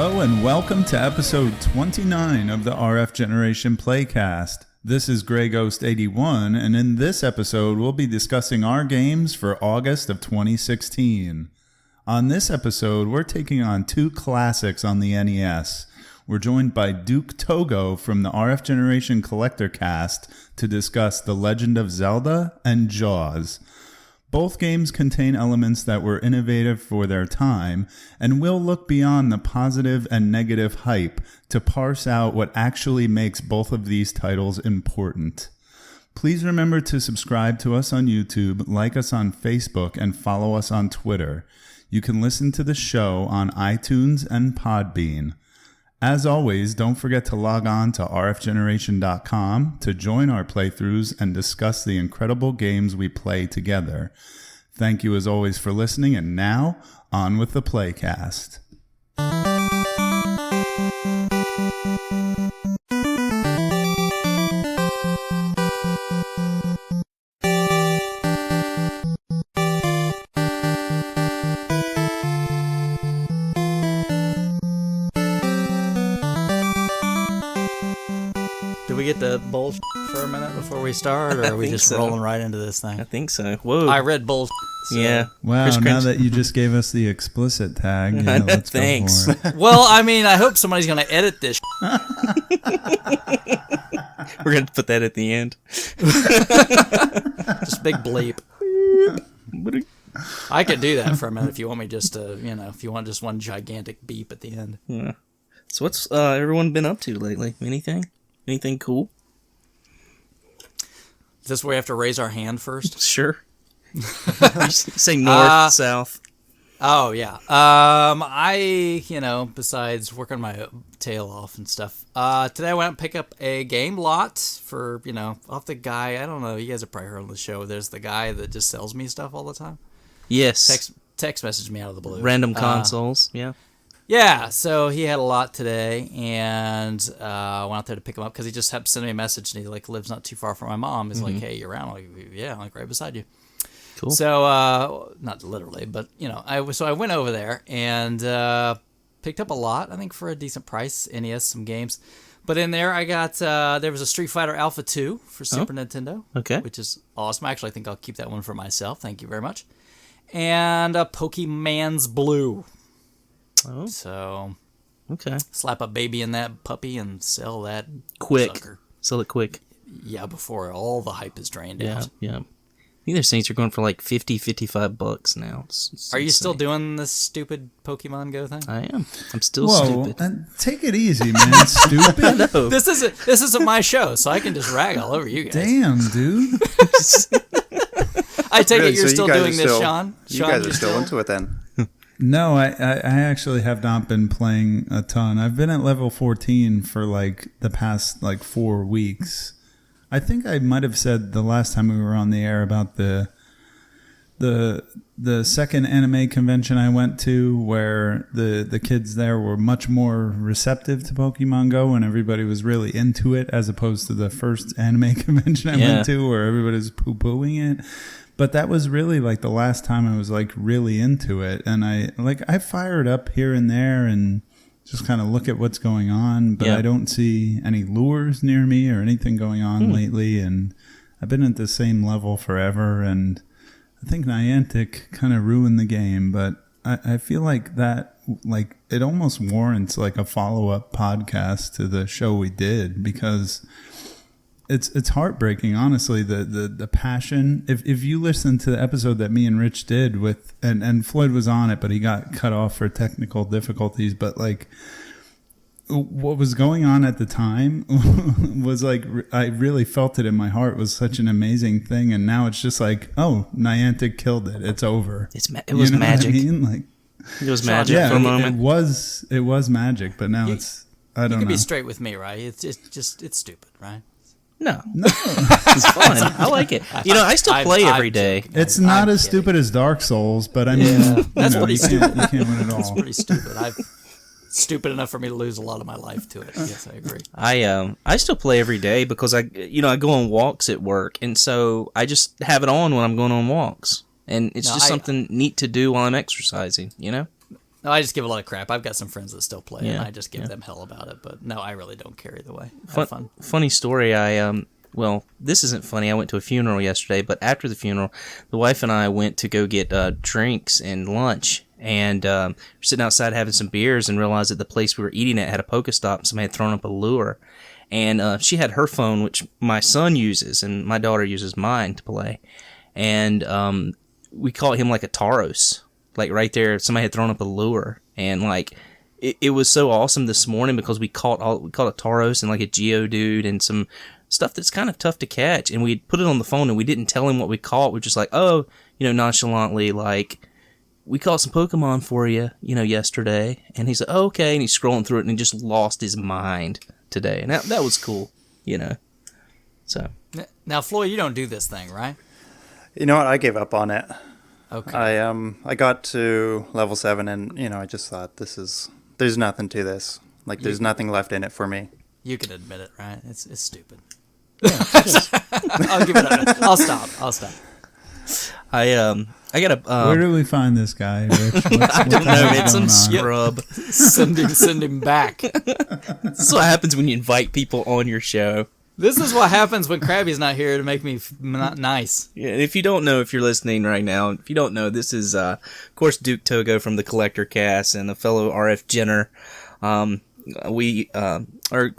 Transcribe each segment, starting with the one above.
Hello and welcome to episode 29 of the RFGeration PlayCast. This is Grey Ghost 81, and in this episode we'll be discussing our games for August of 2016. On this episode, we're taking on two classics on the NES. We're joined by Duke Togo from the RFGeration Collector Cast to discuss The Legend of Zelda and Jaws. Both games contain elements that were innovative for their time, and we'll look beyond the positive and negative hype to parse out what actually makes both of these titles important. Please remember to subscribe to us on YouTube, like us on Facebook, and follow us on Twitter. You can listen to the show on iTunes and Podbean. As always, don't forget to log on to rfgeneration.com to join our playthroughs and discuss the incredible games we play together. Thank you as always for listening, and now, on with the PlayCast. Get the bullshit for a minute before we start, or are we just rolling right into this thing? I think so. Whoa. I read bullshit. So. Yeah. Wow, now that you just gave us the explicit tag, yeah, let's thanks. go for it. Well, I mean, I hope somebody's going to edit this. We're going to put that at the end. Just big bleep. I could do that for a minute if you want me just to, if you want just one gigantic beep at the end. Yeah. So what's everyone been up to lately? Anything cool? Is this where we have to raise our hand first? Sure. Say north, south. Oh, yeah. Besides working my tail off and stuff, today I went and picked up a game lot for, off the guy. I don't know. You guys have probably heard on the show. There's the guy that just sells me stuff all the time. Yes. Text messaged me out of the blue. Random consoles, yeah. Yeah, so he had a lot today, and I went out there to pick him up because he just happened to send me a message, and he lives not too far from my mom. He's like, "Hey, you're around?" I'm like, "Yeah, I'm right beside you." Cool. So not literally, but I went over there and picked up a lot. I think for a decent price, NES, some games. But in there, I got there was a Street Fighter Alpha 2 for Super Nintendo. Okay. Which is awesome. Actually, I think I'll keep that one for myself. Thank you very much. And Pokemon's Blue. Oh. So, okay. Slap a baby in that puppy and sell that quick. sucker. Sell it quick. Yeah, before all the hype is drained out. Yeah. Either Saints are going for like $50-$55 now. Are you still doing this stupid Pokemon Go thing? I am. I'm still stupid. Take it easy, man. Stupid. No. This isn't my show, so I can just rag all over you guys. Damn, dude. I take really? it you're So still doing this, Sean? You guys are still into it then? No, I actually have not been playing a ton. I've been at level 14 for the past 4 weeks. I think I might have said the last time we were on the air about the second anime convention I went to, where the kids there were much more receptive to Pokemon Go and everybody was really into it, as opposed to the first anime convention I went to where everybody was poo-pooing it. But that was really the last time I was really into it, and I fire it up here and there and just kind of look at what's going on, but I don't see any lures near me or anything going on lately, and I've been at the same level forever, and I think Niantic kind of ruined the game, but I feel that it almost warrants a follow-up podcast to the show we did, because it's heartbreaking, honestly, the passion. If you listen to the episode that me and Rich did with, and Floyd was on it, but he got cut off for technical difficulties, but what was going on at the time was I really felt it in my heart. It was such an amazing thing, and now it's just oh, Niantic killed it. It's over. It was magic. What I mean? It was magic for a moment. It was magic, but now I don't know. You can be straight with me, right? It's stupid, right? No. It's fun. I like it. I still play every day. It's not as stupid as Dark Souls, but I mean, that's pretty stupid. You can't win it all. That's pretty stupid. Stupid enough for me to lose a lot of my life to it. Yes, I agree. I still play every day because I go on walks at work, and so I just have it on when I'm going on walks, and it's something neat to do while I'm exercising. No, I just give a lot of crap. I've got some friends that still play, and Yeah, I just give them hell about it. But no, I really don't care either way. Fun. Funny story. Well, this isn't funny. I went to a funeral yesterday, but after the funeral, the wife and I went to go get drinks and lunch, and we're sitting outside having some beers, and realized that the place we were eating at had a Pokestop. Somebody had thrown up a lure, and she had her phone, which my son uses, and my daughter uses mine to play, and we caught him like a Taros. Like right there, somebody had thrown up a lure, and like it was so awesome this morning because we caught a Taros and like a Geodude and some stuff that's kind of tough to catch, and we put it on the phone and we didn't tell him what we caught. We're just like, oh, nonchalantly, like, we caught some Pokemon for you, yesterday, and he's like, oh, okay, and he's scrolling through it and he just lost his mind today, and that was cool, So Now, Floyd, you don't do this thing, right? You know what? I gave up on it. Okay. I got to level 7, and I just thought there's nothing to this. Like, there's nothing left in it for me. You can admit it, right? It's stupid. I'll give it up. I'll stop. I got a. Where do we find this guy, Rich? I don't know. It's some scrub. Send him back. This is what happens when you invite people on your show. This is what happens when Krabby's not here to make me not nice. Yeah, if you don't know, if you're listening right now, if you don't know, this is, of course, Duke Togo from the Collector Cast and a fellow RFGener. We are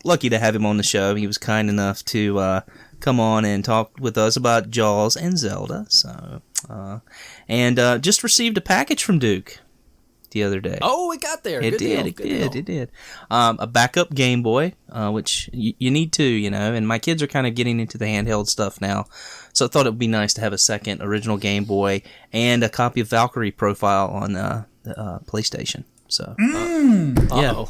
lucky to have him on the show. He was kind enough to come on and talk with us about Jaws and Zelda. So, and just received a package from Duke the other day. Oh, it got there. It did. A backup Game Boy, which you need to, and my kids are kind of getting into the handheld stuff now. So I thought it would be nice to have a second original Game Boy and a copy of Valkyrie Profile on the PlayStation. So, yeah.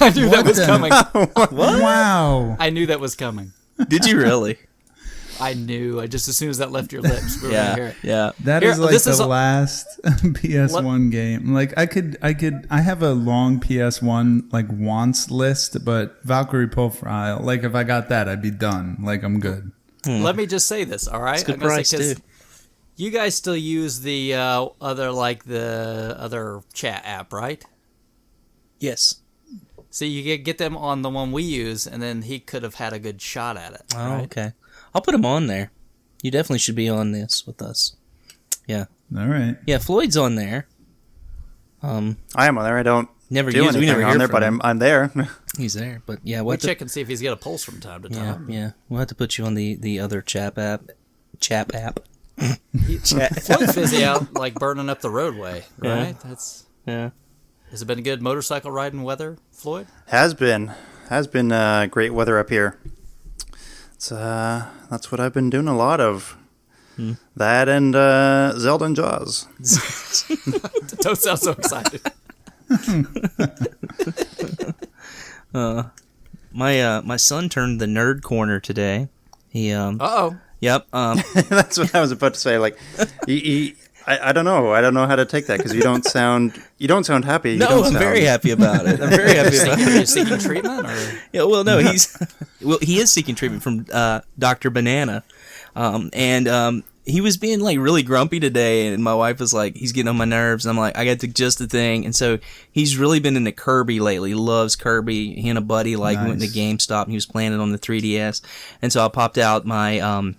I knew that was coming. What? Wow. I knew that was coming. Did you really? I knew. Just as soon as that left your lips, we were gonna hear it. Yeah. That is like the last PS1 game. Like I have a long PS1 like wants list, but Valkyrie Profile, like if I got that, I'd be done. Like I'm good. Let me just say this, all right? It's good price too. You guys still use the other chat app, right? Yes. So you get them on the one we use, and then he could have had a good shot at it. Oh, right? okay. I'll put him on there. You definitely should be on this with us. Yeah. All right. Yeah, Floyd's on there. I am on there. I don't never do anything never on there, but him. I'm there. He's there, but yeah, we'll check and see if he's got a pulse from time to time. Yeah. We'll have to put you on the other Chap app. Floyd's busy out like burning up the roadway, right? Yeah. Has it been good motorcycle riding weather, Floyd? Has been great weather up here. It's that's what I've been doing a lot of. That and Zelda and Jaws. Don't sound so excited. My son turned the nerd corner today. He Yep. That's what I was about to say. Like, I don't know. I don't know how to take that because you don't sound happy. No, I'm very happy about it. I'm very happy about it. Are you seeking treatment? Or? Yeah, well, no, he is seeking treatment from Dr. Banana, and he was being like really grumpy today, and my wife was like, he's getting on my nerves. And I'm like, I got just the thing, and so he's really been into Kirby lately. He loves Kirby. He and a buddy went to GameStop and he was playing it on the 3DS, and so I popped out my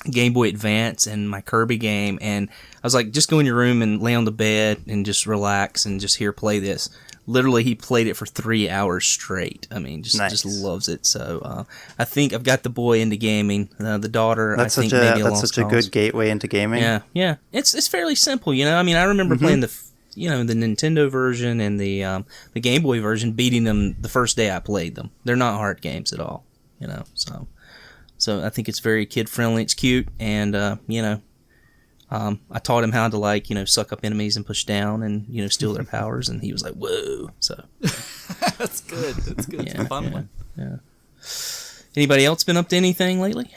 Game Boy Advance and my Kirby game, and I was like, just go in your room and lay on the bed and just relax and just play this. Literally, he played it for 3 hours straight. I mean, just loves it. So I think I've got the boy into gaming. The daughter, that's I think maybe maybe that's such a good gateway into gaming. Yeah. It's fairly simple, I mean, I remember playing the Nintendo version and the Game Boy version, beating them the first day I played them. They're not hard games at all, So I think it's very kid friendly. It's cute, and I taught him how to suck up enemies and push down and steal their powers, and he was like, "Whoa!" So that's good. That's good. It's a fun one. Yeah. Anybody else been up to anything lately?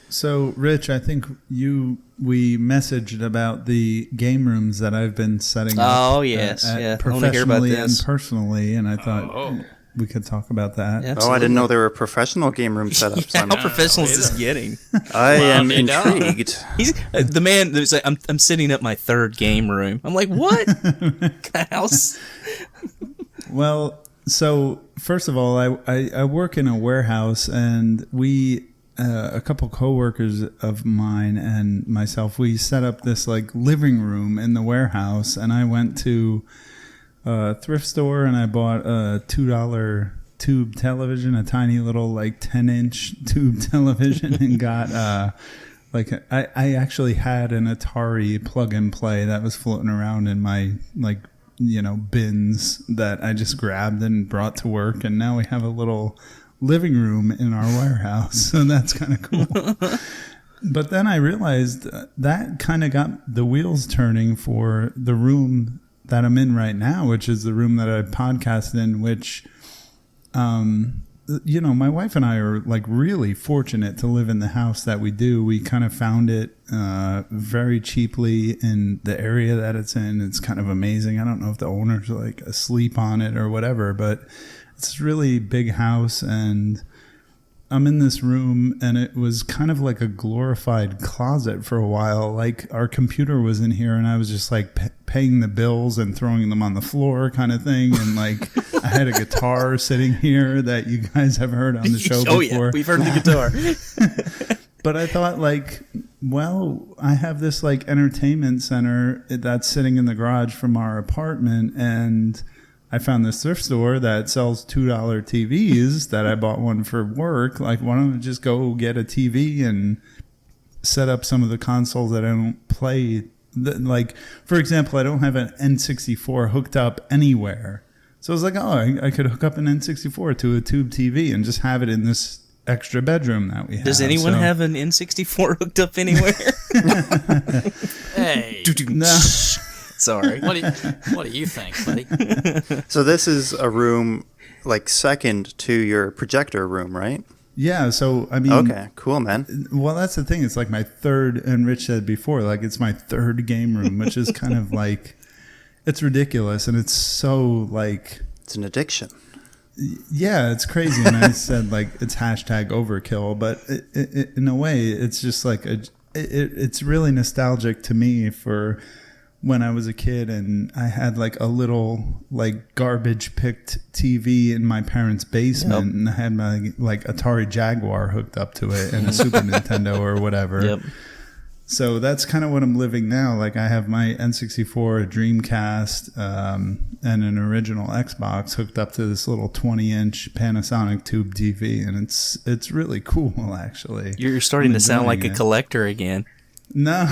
So, Rich, I think we messaged about the game rooms that I've been setting up. Oh yes, professionally and personally, and I thought we could talk about that. Yeah. Oh, I didn't know there were professional game room setups. Yeah, on how it. professional is this getting? I am you know. intrigued. He's the man that's like, I'm setting up my third game room. I'm like, what? House? Well, so first of all, I work in a warehouse, and we a couple coworkers of mine and myself, we set up this like living room in the warehouse, and I went to a thrift store and I bought a $2 tube television, a tiny little like 10-inch tube television, and got I actually had an Atari plug and play that was floating around in my bins that I just grabbed and brought to work, and now we have a little living room in our warehouse, so that's kind of cool. But then I realized that kind of got the wheels turning for the room that I'm in right now, which is the room that I podcast in, which my wife and I are like really fortunate to live in the house that we do. We kind of found it very cheaply in the area that it's in. It's kind of amazing. I don't know if the owner's like asleep on it or whatever, but it's a really big house, and I'm in this room, and it was kind of like a glorified closet for a while. Like our computer was in here, and I was just like paying the bills and throwing them on the floor kind of thing. And like I had a guitar sitting here that you guys have heard on the show before. Yeah, we've heard the guitar. But I thought like, well, I have this like entertainment center that's sitting in the garage from our apartment, and I found this thrift store that sells $2 TVs that I bought one for work. Like, why don't I just go get a TV and set up some of the consoles that I don't play? Like, for example, I don't have an N64 hooked up anywhere. So I was like, oh, I could hook up an N64 to a tube TV and just have it in this extra bedroom that we have. Does anyone have an N64 hooked up anywhere? Hey. No. Sorry. What do you think, buddy? So this is a room like second to your projector room, right? Yeah, so I mean, okay, cool, man. Well, that's the thing. It's like my third, and Rich said before, like it's my third game room, which is kind of like, it's ridiculous, and it's so like, it's an addiction. Yeah, it's crazy. And I said like it's hashtag overkill, but in a way, it's just like it's really nostalgic to me for when I was a kid and I had like a little like garbage picked TV in my parents' basement. Yep. And I had my like Atari Jaguar hooked up to it and a Super Nintendo or whatever. Yep. So that's kind of what I'm living now. Like I have my N64, a Dreamcast, and an original Xbox hooked up to this little 20-inch Panasonic tube TV, and it's really cool actually. You're starting to sound like a collector again. No.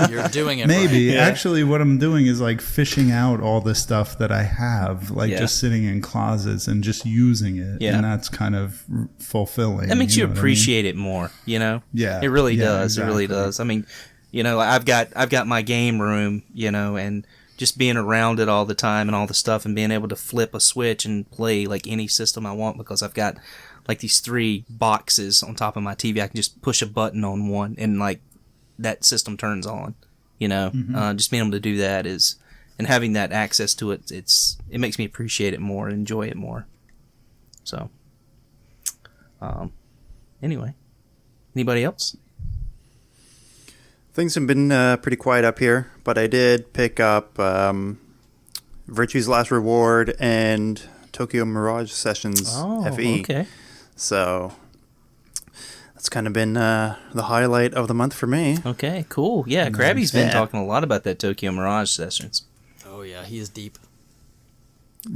You're doing it Maybe. right. Yeah. Actually, what I'm doing is like fishing out all the stuff that I have, like just sitting in closets and just using it. Yeah. And that's kind of fulfilling. That makes you appreciate it more, you know? Yeah. It really does. Exactly. It really does. I mean, you know, I've got my game room, you know, and just being around it all the time and all the stuff and being able to flip a switch and play like any system I want because I've got like these 3 boxes on top of my TV. I can just push a button on one and like that system turns on, you know. Just being able to do that is, and having that access to it, it makes me appreciate it more and enjoy it more. So, anyway, anybody else? Things have been pretty quiet up here, but I did pick up Virtue's Last Reward and Tokyo Mirage Sessions FE. Okay. So that's kind of been the highlight of the month for me. Okay, cool. Yeah, Krabby's been talking a lot about that Tokyo Mirage Sessions. Oh, yeah, he's deep.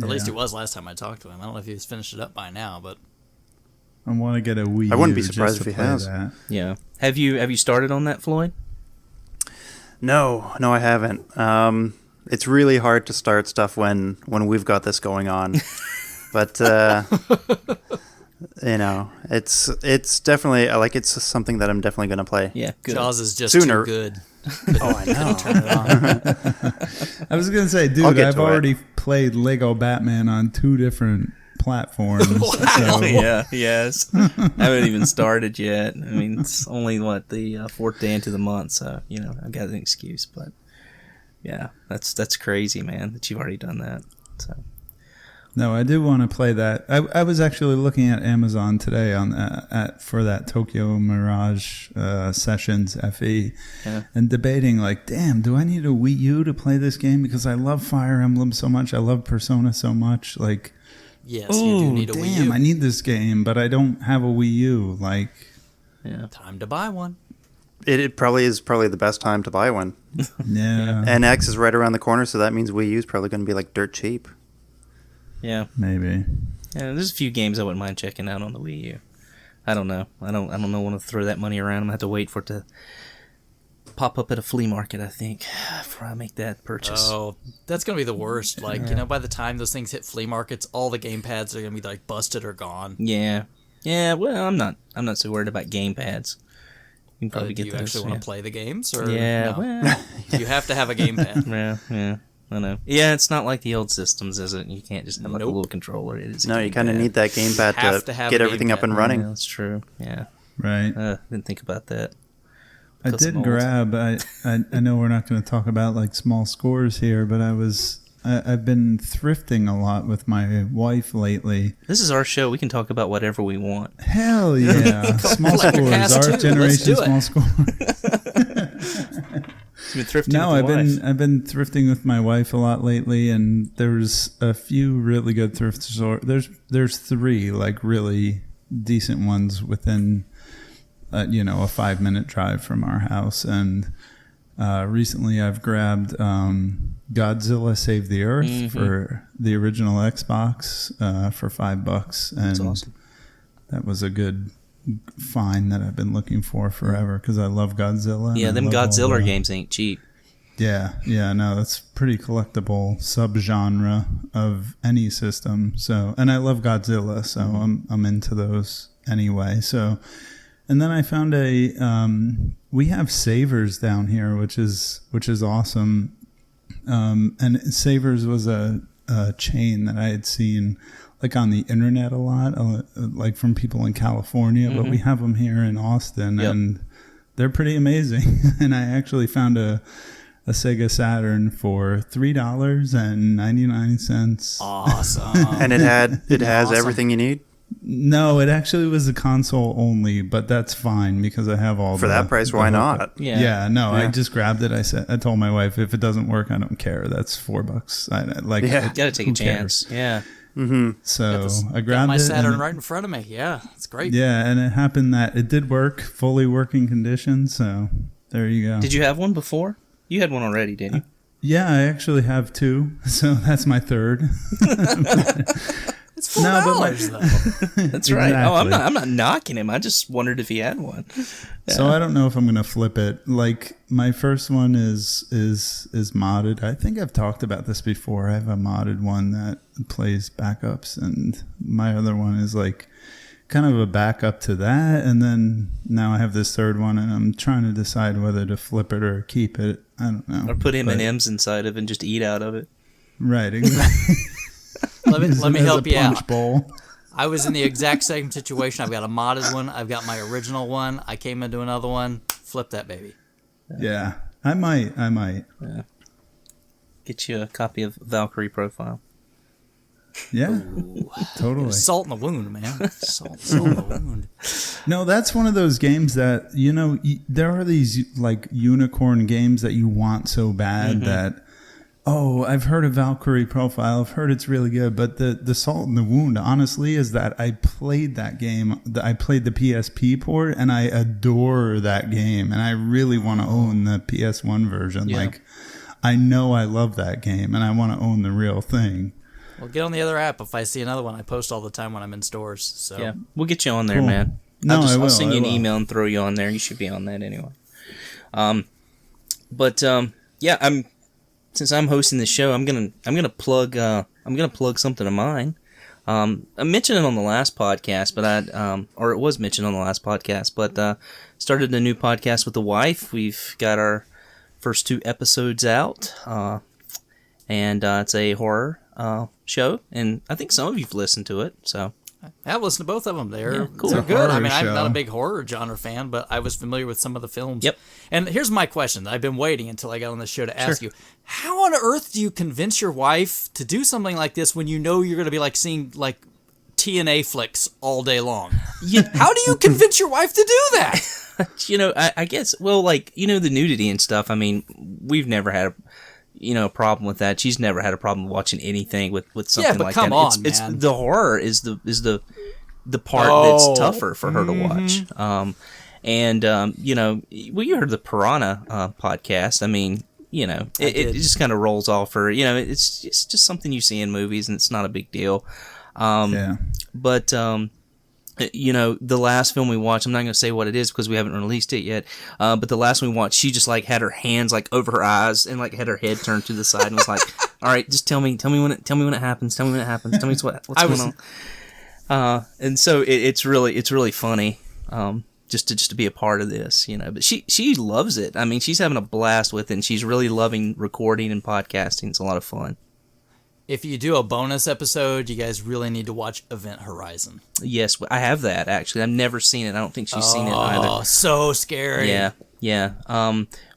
Or at least he was last time I talked to him. I don't know if he's finished it up by now, but I want to get a Wii U. I wouldn't be surprised if he has. That. Yeah. Have you started on that, Floyd? No, I haven't. It's really hard to start stuff when we've got this going on. But you know, it's definitely like it's something that I'm definitely going to play. Yeah, good. Jaws is just Sooner. too good. Oh, I know. Turn it on. I was going to say, dude, I've already played Lego Batman on 2 different platforms. Wow. Yeah, yes. I haven't even started yet. I mean, it's only the 4th day into the month, so you know I've got an excuse. But yeah, that's crazy, man, that you've already done that. So No, I do want to play that. I was actually looking at Amazon today for that Tokyo Mirage Sessions FE, and debating like, damn, do I need a Wii U to play this game? Because I love Fire Emblem so much, I love Persona so much. Like, yes, you do need a Wii U. I need this game, but I don't have a Wii U. Like, time to buy one. It probably is the best time to buy one. Yeah. NX is right around the corner, so that means Wii U is probably going to be like dirt cheap. Yeah. Maybe. Yeah, there's a few games I wouldn't mind checking out on the Wii U. I don't know. I don't know when to throw that money around. I'm gonna have to wait for it to pop up at a flea market, I think, before I make that purchase. Oh, that's gonna be the worst. Like, by the time those things hit flea markets, all the gamepads are gonna be like busted or gone. Yeah. Yeah, well, I'm not so worried about gamepads. You can probably get do you those. actually want to play the games? Or Yeah, no? well. You have to have a gamepad. Yeah, I know. Yeah, it's not like the old systems, is it? You can't just have like a little controller. It is. No, you kind of need that gamepad to get everything up and running. Yeah, that's true. Yeah. Right. Didn't think about that. I did grab. I know we're not going to talk about like small scores here, but I've been thrifting a lot with my wife lately. This is our show. We can talk about whatever we want. Hell yeah. Small scores. Our generation small scores. You've been thrifting No, with the wife. I've been thrifting with my wife a lot lately, and there's a few really good thrift stores. There's 3 like really decent ones within a 5-minute drive from our house, and recently I've grabbed Godzilla Save the Earth for the original Xbox for $5, and That's awesome. That was a good find that I've been looking for forever because I love Godzilla. Yeah, them Godzilla games ain't cheap. Yeah, no, that's pretty collectible subgenre of any system. So, and I love Godzilla, so I'm into those anyway. So, and then I found we have Savers down here, which is awesome. And Savers was a chain that I had seen like on the internet a lot, like from people in California, but we have them here in Austin, and they're pretty amazing. And I actually found a Sega Saturn for $3.99. Awesome. And it has everything you need? No, it actually was a console only, but that's fine because I have all for that price. Why not? Yeah. I just grabbed it. I told my wife if it doesn't work, I don't care. That's $4. You gotta take a chance. Yeah. So I got grabbed my it. Saturn right in front of me. Yeah, it's great. Yeah, and it happened that it did work, fully working condition. So there you go. Did you have one before? You had one already, didn't you? Yeah, I actually have 2. So that's my 3rd. It's $4 though. That's right. Oh, I'm not knocking him. I just wondered if he had one. Yeah. So I don't know if I'm gonna flip it. Like my first one is modded. I think I've talked about this before. I have a modded one that plays backups, and my other one is like kind of a backup to that. And then now I have this 3rd one, and I'm trying to decide whether to flip it or keep it. I don't know. Or put M&Ms inside of it and just eat out of it. Right. Exactly. Let me help you out. Bowl. I was in the exact same situation. I've got a modded one. I've got my original one. I came into another one. Flip that baby. Yeah, I might. Yeah. Get you a copy of Valkyrie Profile. Yeah, Ooh. Totally. Salt in the wound, man. Salt in the wound. No, that's one of those games that, there are these like unicorn games that you want so bad that, I've heard of Valkyrie Profile. I've heard it's really good. But the salt in the wound, honestly, is that I played that game. I played the PSP port, and I adore that game. And I really want to own the PS1 version. Yeah. Like, I know I love that game, and I want to own the real thing. Well, get on the other app. If I see another one, I post all the time when I'm in stores. So yeah, we'll get you on there, man. No, I'll send you an email and throw you on there. You should be on that anyway. Since I'm hosting the show, I'm gonna plug something of mine. I mentioned it on the last podcast, or it was mentioned on the last podcast, but started a new podcast with the wife. We've got our first 2 episodes out, and it's a horror show, and I think some of you've listened to it. So I've listened to both of them. They're cool. they're It's a good. I horror mean, I'm not a show. big horror genre fan, but I was familiar with some of the films. Yep. And here's my question. I've been waiting until I got on the show to ask you. How on earth do you convince your wife to do something like this when you know you're going to be like seeing like TNA flicks all day long? How do you convince your wife to do that? I guess, well, like, the nudity and stuff, I mean, we've never had a problem with that. She's never had a problem watching anything with something but like come that. on, It's man. the horror is the part that's tougher for her to watch. You heard the Piranha podcast. I mean, it just kind of rolls off her. It's just something you see in movies, and it's not a big deal. But the last film we watched, I'm not going to say what it is because we haven't released it yet. But the last one we watched, she just like had her hands like over her eyes and like had her head turned to the side and was like, "All right, just tell me when it happens. Tell me when it happens. Tell me what's going on." And so it's really funny. Just to be a part of this, but she loves it. I mean, she's having a blast with it, and she's really loving recording and podcasting. It's a lot of fun. If you do a bonus episode, you guys really need to watch Event Horizon. Yes, I have that, actually. I've never seen it. I don't think she's seen it either. Oh, so scary. Yeah.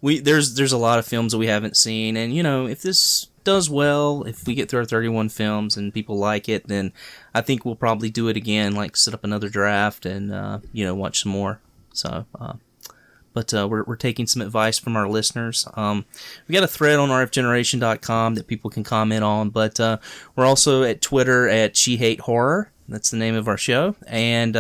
There's a lot of films that we haven't seen, and if this does well, if we get through our 31 films and people like it, then I think we'll probably do it again, like set up another draft and watch some more. So but we're taking some advice from our listeners. We got a thread on rfgeneration.com that people can comment on, but we're also at Twitter at She Hate Horror. That's the name of our show, and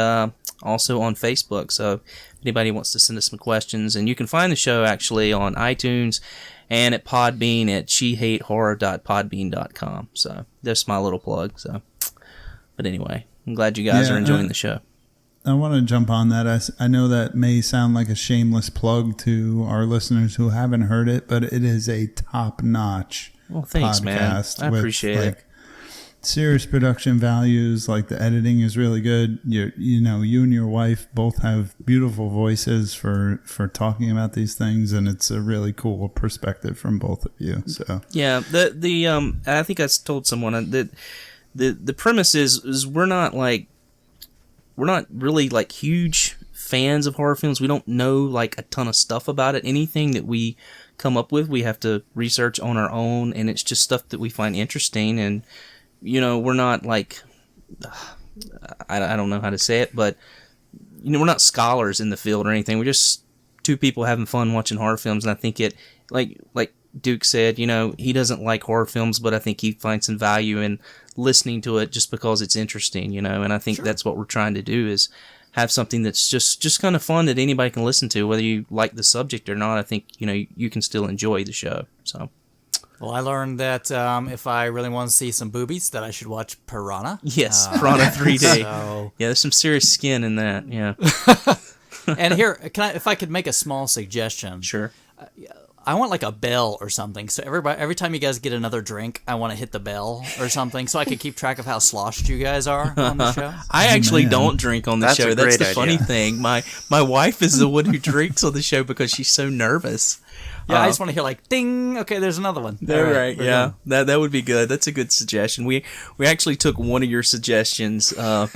also on Facebook. So if anybody wants to send us some questions, and you can find the show actually on iTunes and at Podbean at shehatehorror.podbean.com. So that's my little plug. So, but anyway, I'm glad you guys are enjoying the show. I want to jump on that. I know that may sound like a shameless plug to our listeners who haven't heard it, but it is a top-notch thanks, podcast. Man. I appreciate it. Serious production values, like the editing is really good. You and your wife both have beautiful voices for talking about these things, and it's a really cool perspective from both of you. So yeah, I think I told someone that the premise is we're not really like huge fans of horror films. We don't know like a ton of stuff about it. Anything that we come up with, we have to research on our own, and it's just stuff that we find interesting. And we're not like I don't know how to say it, but we're not scholars in the field or anything. We're just two people having fun watching horror films, and I think it like Duke said, he doesn't like horror films, but I think he finds some value in listening to it just because it's interesting, and I think that's what we're trying to do is have something that's just kind of fun that anybody can listen to, whether you like the subject or not. I think, you can still enjoy the show. So. Well, I learned that if I really want to see some boobies, that I should watch Piranha. Yes, Piranha 3D. So... Yeah, there's some serious skin in that, yeah. And here, if I could make a small suggestion. Sure. I want like a bell or something. So every time you guys get another drink, I want to hit the bell or something so I can keep track of how sloshed you guys are on the show. I actually don't drink on the That's show. a That's great the funny idea. thing. My wife is the one who drinks on the show because she's so nervous. Yeah, I just want to hear like ding. Okay, there's another one. All right, we're yeah, done. that would be good. That's a good suggestion. We actually took one of your suggestions, and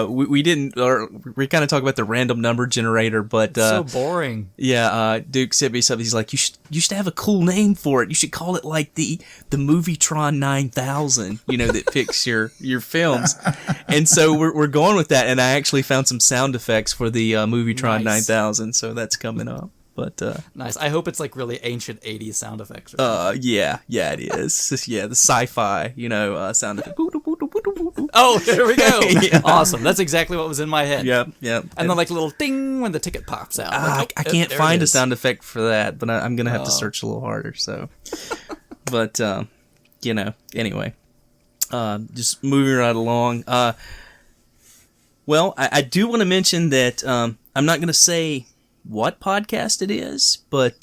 we didn't. Or we kind of talk about the random number generator, but So boring. yeah, Duke sent me something. He's like, you should have a cool name for it. You should call it like the Movietron 9000. That picks your films. And so we're going with that. And I actually found some sound effects for the Movietron Nice. 9000. So that's coming up. But Nice. I hope it's like really ancient 80s sound effects. yeah, it is. Yeah, the sci-fi, sound effect. Oh, there we go. Yeah. Awesome. That's exactly what was in my head. Yep. And then like a little ding when the ticket pops out. Like, I oh, can't there find it a is. sound effect for that, but I'm gonna have to search a little harder. So, but anyway, just moving right along. Well, I do want to mention that I'm not gonna say what podcast it is, but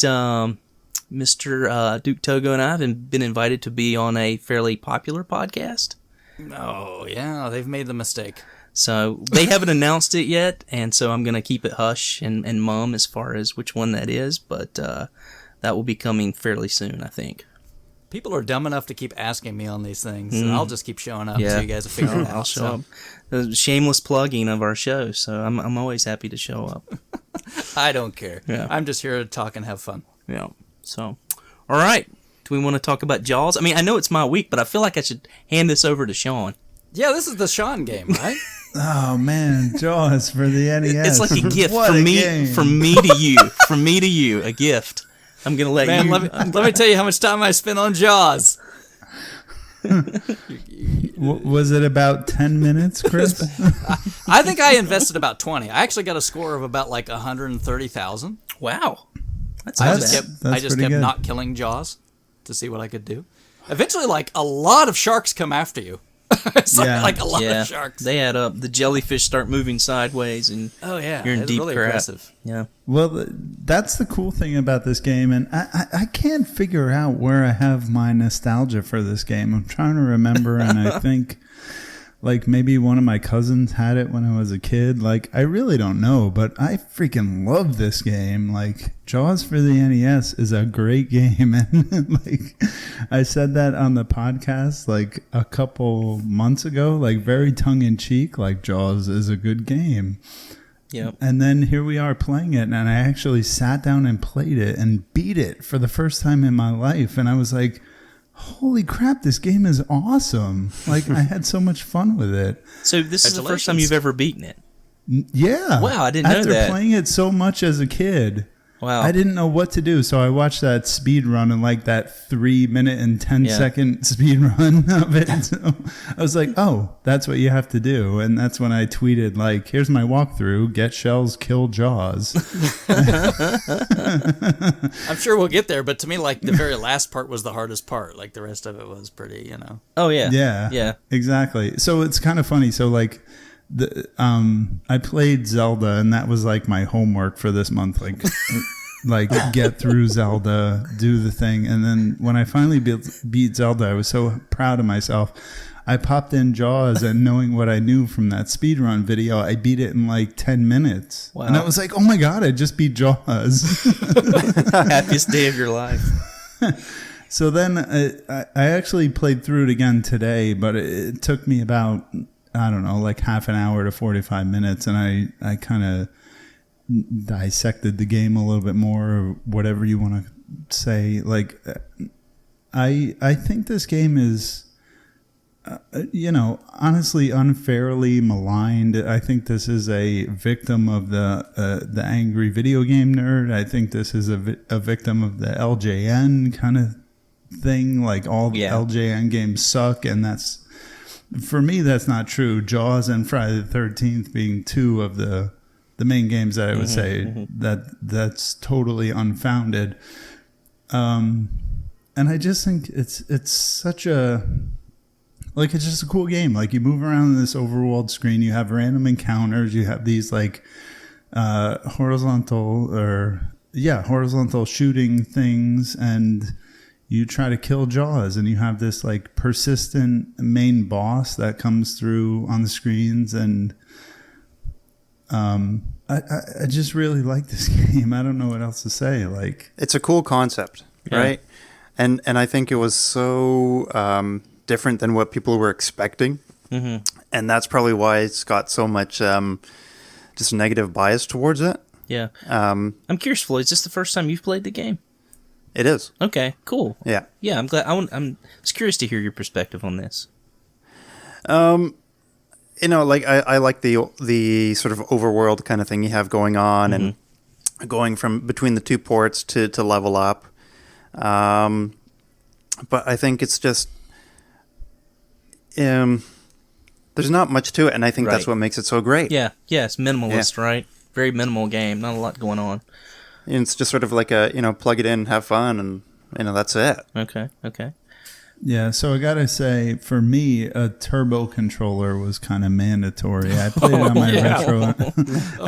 Mr. Duke Togo and I have been invited to be on a fairly popular podcast. Oh, yeah. They've made the mistake. So they haven't announced it yet, and so I'm going to keep it hush and mum as far as which one that is, but that will be coming fairly soon, I think. People are dumb enough to keep asking me on these things, and I'll just keep showing up so you guys will figure it out. I'll show up. Shameless plugging of our show, so I'm always happy to show up. I don't care. Yeah. I'm just here to talk and have fun. Yeah. So, all right. Do we want to talk about Jaws? I mean, I know it's my week, but I feel like I should hand this over to Sean. Yeah, this is the Sean game, right? Oh man, Jaws for the NES. It's like a gift What from a me, game. from me to you, from me to you, a gift. I'm gonna let Man, you. let me tell you how much time I spent on Jaws. Was it about 10 minutes, Chris? I think I invested about 20. I actually got a score of about like 130,000. Wow, that's I not just bad. kept pretty good. not killing Jaws to see what I could do. Eventually, like a lot of sharks come after you. It's like a lot of sharks. They add up. The jellyfish start moving sideways, and Oh yeah, you're in it's deep really crap. impressive. Yeah. Well, that's the cool thing about this game, and I can't figure out where I have my nostalgia for this game. I'm trying to remember, and I think like maybe one of my cousins had it when I was a kid. Like, I really don't know, but I freaking love this game. Like, Jaws for the NES is a great game, and like I said that on the podcast like a couple months ago, like very tongue-in-cheek, like Jaws is a good game. Yep. And then here we are playing it, and I actually sat down and played it and beat it for the first time in my life. And I was like, holy crap, this game is awesome. Like, I had so much fun with it. So this is the first time you've ever beaten it. Yeah. Wow, I didn't know that. After playing it so much as a kid, Wow. I didn't know what to do. So I watched that speed run and like that 3-minute and 10-second speed run of it. So I was like, oh, that's what you have to do. And that's when I tweeted, like, here's my walkthrough. Get shells, kill Jaws. I'm sure we'll get there, but to me, like the very last part was the hardest part. Like the rest of it was pretty, Oh yeah. Yeah. Yeah. Exactly. So it's kind of funny. So like I played Zelda, and that was like my homework for this month. Like get through Zelda, do the thing. And then when I finally beat Zelda, I was so proud of myself. I popped in Jaws, and knowing what I knew from that speedrun video, I beat it in like 10 minutes. Wow. And I was like, oh my God, I just beat Jaws. Happiest day of your life. So then I actually played through it again today, but it took me about, I don't know, like half an hour to 45 minutes. And I kind of dissected the game a little bit more, or whatever you want to say. Like, I think this game is, honestly, unfairly maligned. I think this is a victim of the angry video game nerd. I think this is a victim of the LJN kind of thing. Like, all the LJN games suck, and that's, for me, that's not true. Jaws and Friday the 13th being two of the main games that I would say that's totally unfounded. And I just think it's such a, like, it's just a cool game. Like, you move around this overworld screen, you have random encounters, you have these like horizontal shooting things, and you try to kill Jaws, and you have this like persistent main boss that comes through on the screens, and I just really like this game. I don't know what else to say. Like, it's a cool concept, right? And I think it was so different than what people were expecting, and that's probably why it's got so much just negative bias towards it. Yeah. I'm curious, Floyd. Is this the first time you've played the game? It is. Okay. Cool. Yeah. Yeah. I'm glad. I'm just curious to hear your perspective on this. Like I like the sort of overworld kind of thing you have going on, and going from between the two ports to level up. But I think it's just there's not much to it, and I think that's what makes it so great. Yeah. Yeah. It's minimalist, right? Very minimal game. Not a lot going on. And it's just sort of like a plug it in, have fun, and that's it. Okay. yeah, so I gotta say, for me, a turbo controller was kind of mandatory. I played it on my Retro. I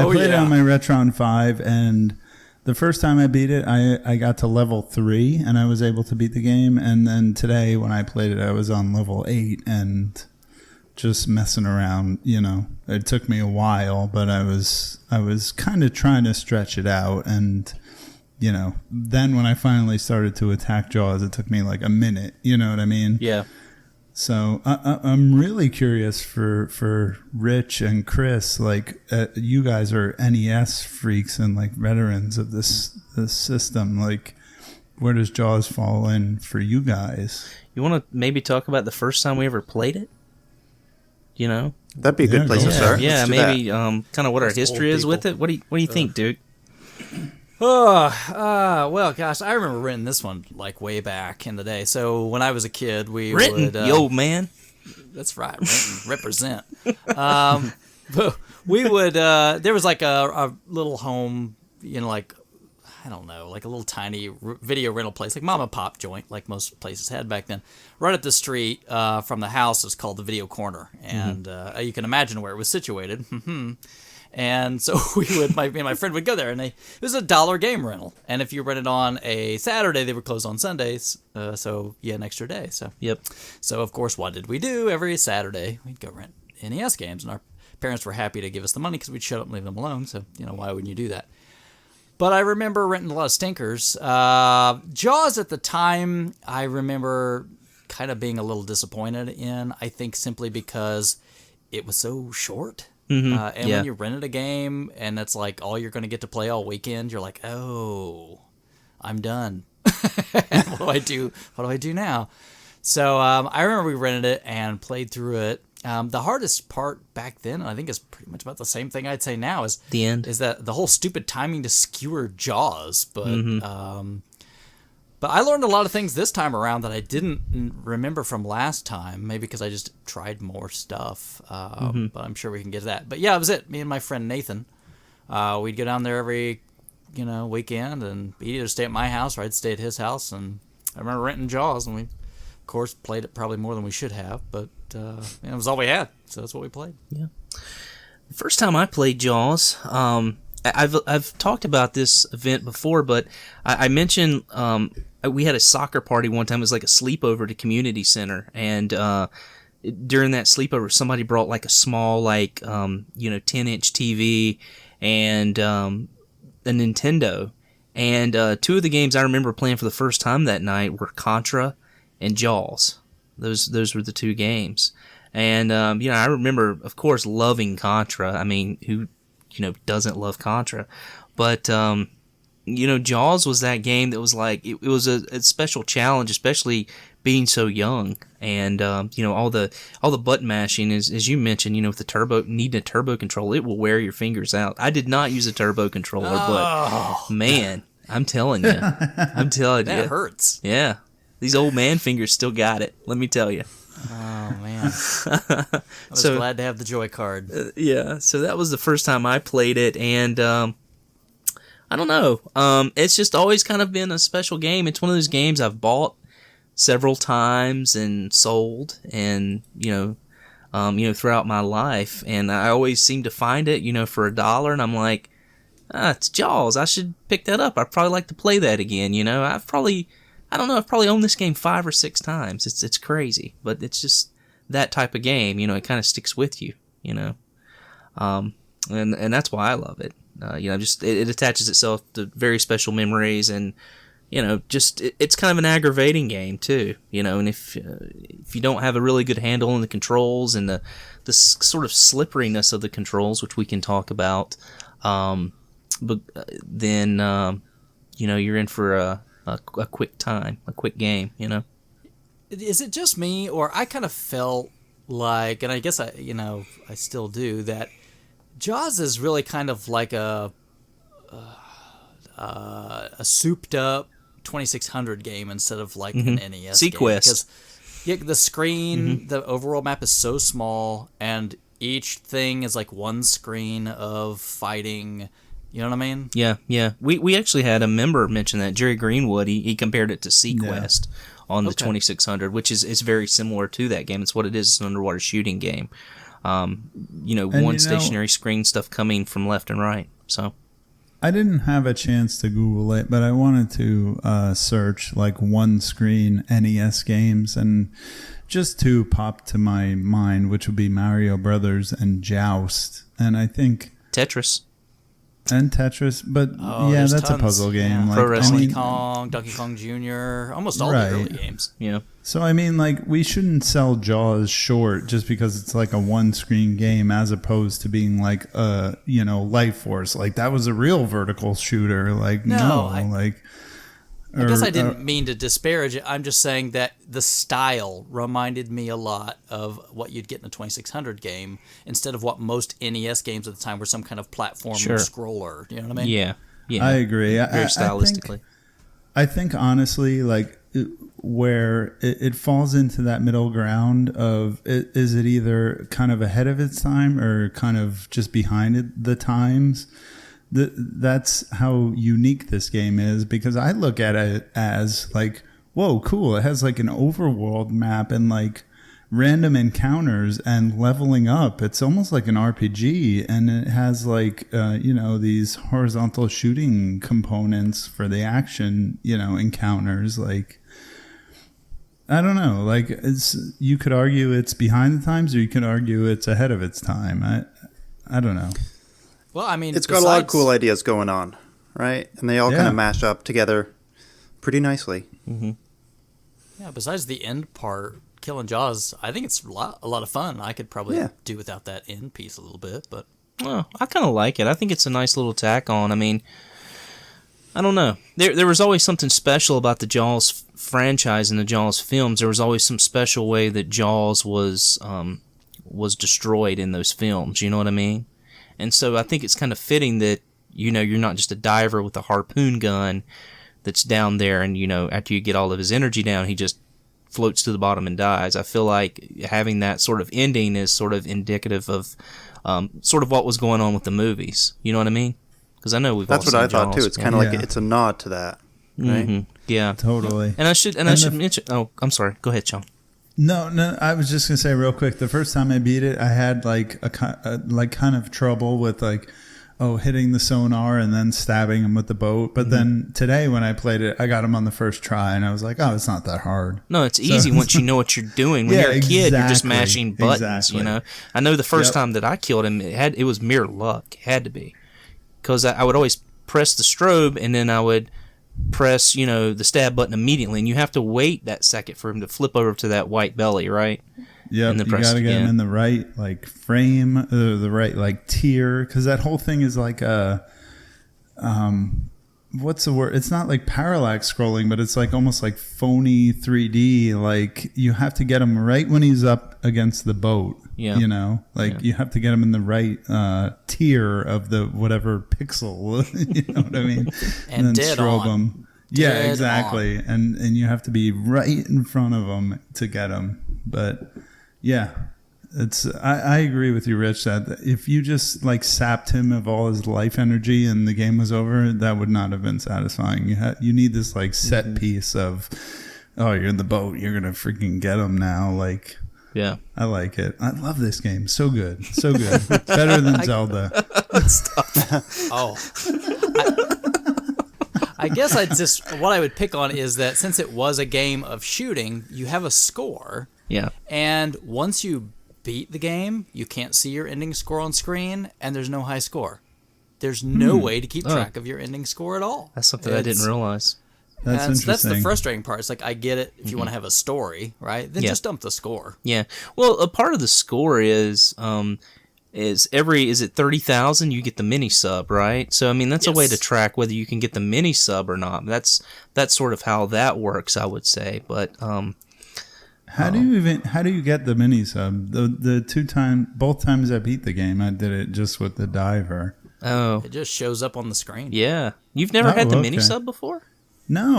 played it on my Retron 5, and the first time I beat it, I got to level 3, and I was able to beat the game. And then today, when I played it, I was on level 8, and just messing around. It took me a while, but I was kind of trying to stretch it out, and then when I finally started to attack Jaws, it took me like a minute. You know what I mean? Yeah. So I'm really curious for Rich and Chris. Like, you guys are NES freaks and like veterans of this system. Like, where does Jaws fall in for you guys? You want to maybe talk about the first time we ever played it? That'd be a good place to start. Yeah, Let's do maybe that. kind of what our history is with it. What do you think, Duke? Well, gosh, I remember renting this one like way back in the day. So when I was a kid, we would the old man. That's right, represent. But we would. There was like a little home, like I don't know, like a little tiny video rental place, like mom and pop joint, like most places had back then. Right up the street from the house is called the Video Corner, and you can imagine where it was situated. And so me and my friend would go there, and it was $1 game rental. And if you rented on a Saturday, they were closed on Sundays, so you had an extra day. So Yep. So of course, what did we do every Saturday? We'd go rent NES games, and our parents were happy to give us the money because we'd shut up and leave them alone. So why wouldn't you do that? But I remember renting a lot of stinkers. Jaws at the time, I remember kind of being a little disappointed in, I think simply because it was so short. And when you rented a game and that's like all you're going to get to play all weekend, you're like, oh, I'm done. What do I do? What do I do now? So I remember we rented it and played through it. The hardest part back then, and I think it's pretty much about the same thing I'd say now, is the end. Is that the whole stupid timing to skewer Jaws, but I learned a lot of things this time around that I didn't remember from last time. Maybe because I just tried more stuff, but I'm sure we can get to that. But yeah, it was it. Me and my friend Nathan, we'd go down there every weekend, and he'd either stay at my house or I'd stay at his house. And I remember renting Jaws, and we, of course, played it probably more than we should have, but it was all we had, so that's what we played. Yeah. The first time I played Jaws, I've talked about this event before, but I mentioned we had a soccer party one time. It was like a sleepover at a community center, and during that sleepover, somebody brought like a small 10-inch TV and a Nintendo. And two of the games I remember playing for the first time that night were Contra and Jaws. Those were the two games. And I remember, of course, loving Contra. I mean, who doesn't love Contra? But Jaws was that game that was like it was a special challenge, especially being so young. And all the button mashing, as you mentioned, with the needing a turbo controller, it will wear your fingers out. I did not use a turbo controller, but man, I'm telling you, that hurts. Yeah, these old man fingers still got it. Let me tell you. Oh man, I was glad to have the Joy card. So that was the first time I played it, and I don't know. It's just always kind of been a special game. It's one of those games I've bought several times and sold, and throughout my life, and I always seem to find it, for $1, and I'm like, it's Jaws. I should pick that up. I'd probably like to play that again. I've probably owned this game 5 or 6 times. It's crazy, but it's just that type of game. It kind of sticks with you. And that's why I love it. It attaches itself to very special memories, and it's kind of an aggravating game too. And if you don't have a really good handle on the controls and the sort of slipperiness of the controls, which we can talk about, then you're in for a quick time, a quick game. Is it just me, or I kind of felt like, and I guess I still do, that Jaws is really kind of like a souped up 2600 game instead of like an NES Sequest. Game. Because the screen, the overall map is so small, and each thing is like one screen of fighting. You know what I mean? Yeah. We actually had a member mention that, Jerry Greenwood. He compared it to Sequest on the 2600, which is very similar to that game. It's what it is. It's an underwater shooting game. One stationary screen, stuff coming from left and right. So I didn't have a chance to Google it, but I wanted to search like one screen NES games, and just two popped to my mind, which would be Mario Brothers and Joust. And I think Tetris. And Tetris, but yeah, there's that's tons. a puzzle game. Yeah. Like, Pro Wrestling. Donkey Kong Jr., almost all Right. the early games. Yeah. So I mean, like, we shouldn't sell Jaws short just because it's like a one-screen game, as opposed to being like a Life Force. Like, that was a real vertical shooter. Like, I guess I didn't mean to disparage it. I'm just saying that the style reminded me a lot of what you'd get in a 2600 game instead of what most NES games at the time were, some kind of platform scroller. You know what I mean? Yeah. Yeah. I agree. Very stylistically. I think honestly, like, where it falls into that middle ground of, is it either kind of ahead of its time or kind of just behind the times? That's how unique this game is, because I look at it as like, whoa, cool. It has like an overworld map and like random encounters and leveling up. It's almost like an RPG, and it has like, these horizontal shooting components for the action, encounters. Like, I don't know. Like, you could argue it's behind the times, or you could argue it's ahead of its time. I don't know. Well, I mean, it's got a lot of cool ideas going on, right? And they all kind of mash up together pretty nicely. Mm-hmm. Yeah, besides the end part, killing Jaws, I think it's a lot of fun. I could probably do without that end piece a little bit, but... Well, I kind of like it. I think it's a nice little tack on. I mean, I don't know. There was always something special about the Jaws franchise and the Jaws films. There was always some special way that Jaws was destroyed in those films. You know what I mean? And so I think it's kind of fitting that, you're not just a diver with a harpoon gun that's down there and, after you get all of his energy down, he just floats to the bottom and dies. I feel like having that sort of ending is sort of indicative of sort of what was going on with the movies. You know what I mean? Because I know we've That's all what I seen thought Jaws. too. It's kind of like it's a nod to that, right? Mm-hmm. Yeah. Totally. And I should mention... Oh, I'm sorry. Go ahead, Sean. No, I was just gonna say real quick. The first time I beat it, I had like a kind of trouble with like, hitting the sonar and then stabbing him with the boat. But then today when I played it, I got him on the first try, and I was like, it's not that hard. No, it's easy once you know what you're doing. When you're a kid, you're just mashing buttons. I know the first time that I killed him, it was mere luck. It had to be, because I would always press the strobe and then I would press, the stab button immediately, and you have to wait that second for him to flip over to that white belly, right? Yeah, you got to get him in the right like frame, the right like tier, because that whole thing is like a, what's the word? It's not like parallax scrolling, but it's like almost like phony 3D. Like, you have to get him right when he's up against the boat. Yeah, you have to get him in the right tier of the whatever pixel. You know what I mean? and then dead strobe on. Him. Yeah, exactly. And you have to be right in front of him to get him. But yeah, I agree with you, Rich, that if you just like sapped him of all his life energy and the game was over, that would not have been satisfying. You need this like set piece of, you're in the boat, you're gonna freaking get him now. Like, yeah, I like it. I love this game. So good, so good. Better than Zelda. I guess what I would pick on is that since it was a game of shooting, you have a score. Yeah. And once you beat the game, you can't see your ending score on screen, and there's no high score. There's no way to keep track of your ending score at all. That's something I didn't realize. That's interesting. That's the frustrating part. It's like, I get it. If you want to have a story, right? Then just dump the score. Yeah. Well, a part of the score is is it 30,000 you get the mini sub, right? So I mean that's a way to track whether you can get the mini sub or not. That's sort of how that works, I would say. But how do you get the mini sub? Both times I beat the game, I did it just with the diver. Oh, it just shows up on the screen. Yeah, you've never had the mini sub before? No,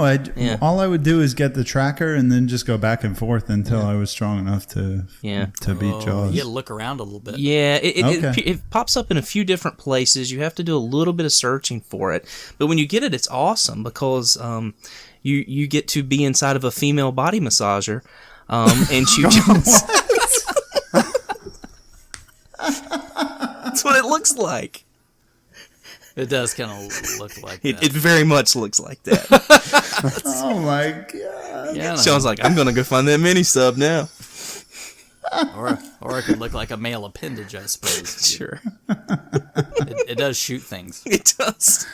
all I would do is get the tracker and then just go back and forth until I was strong enough to beat Jaws. You got to look around a little bit. Yeah, it pops up in a few different places. You have to do a little bit of searching for it. But when you get it, it's awesome because you get to be inside of a female body massager and shoot Jaws. That's what it looks like. It does kind of look like that. It very much looks like that. Oh my god! Yeah, Sean's like, I'm gonna go find that mini sub now. Or it could look like a male appendage, I suppose. Sure. It does shoot things. It does.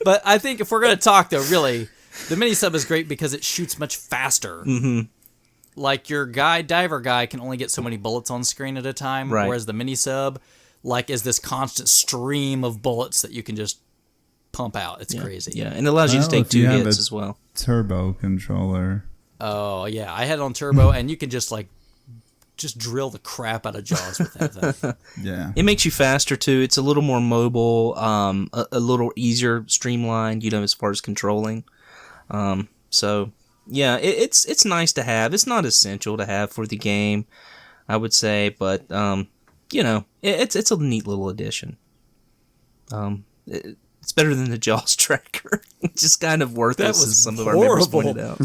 But I think if we're going to talk, though, really, the mini sub is great because it shoots much faster. Mm-hmm. Like your diver guy can only get so many bullets on screen at a time, right. Whereas the mini sub, is this constant stream of bullets that you can just pump out. It's crazy. Yeah, and it allows you to take 2 hits as well. Turbo controller. Oh yeah, I had it on turbo, and you can just drill the crap out of Jaws with that thing. Yeah, it makes you faster too. It's a little more mobile, a little easier, streamlined. As far as controlling. So yeah, it's nice to have. It's not essential to have for the game, I would say, but it's a neat little addition. It's better than the Jaws tracker, which is kind of worthless, as some of our members pointed out.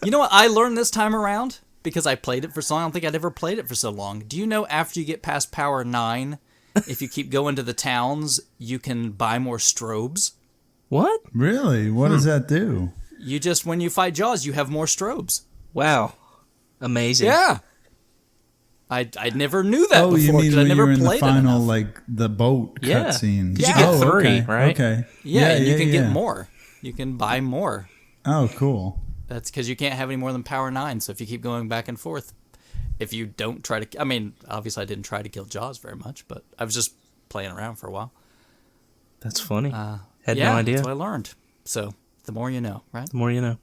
You know what I learned this time around? Because I played it for so long. I don't think I'd ever played it for so long. Do you know after you get past Power 9, if you keep going to the towns, you can buy more strobes? What? Really? What does that do? When you fight Jaws, you have more strobes. Wow. Amazing. Yeah. I never knew that before. You mean I when never you were in the played final, the boat Yeah. cutscene? You get 3, okay. right? Okay. Yeah, and you can get more. You can buy more. Oh, cool. That's because you can't have any more than Power 9, so if you keep going back and forth, if you don't try to... I mean, obviously I didn't try to kill Jaws very much, but I was just playing around for a while. That's funny. Had no idea. That's what I learned. So, the more you know, right? The more you know.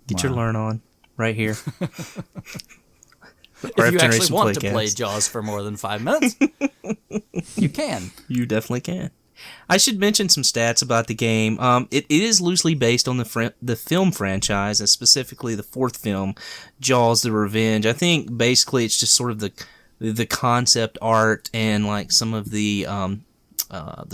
Get your learn on right here. If you actually want to play Jaws for more than 5 minutes, you can. You definitely can. I should mention some stats about the game. It is loosely based on the film franchise, and specifically the 4th film, Jaws: The Revenge. I think basically it's just sort of the concept art and some of the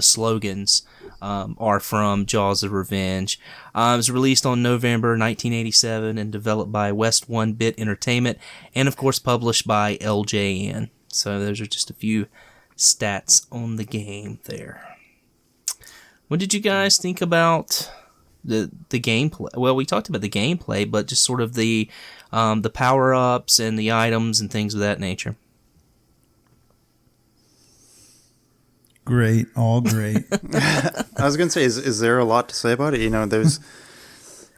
slogans are from Jaws: The Revenge. It was released on November 1987 and developed by West 1-Bit Entertainment, and of course published by LJN. So those are just a few stats on the game there. What did you guys think about the gameplay? Well, we talked about the gameplay, but just sort of the power-ups and the items and things of that nature. Great, all great. I was going to say, is there a lot to say about it? There's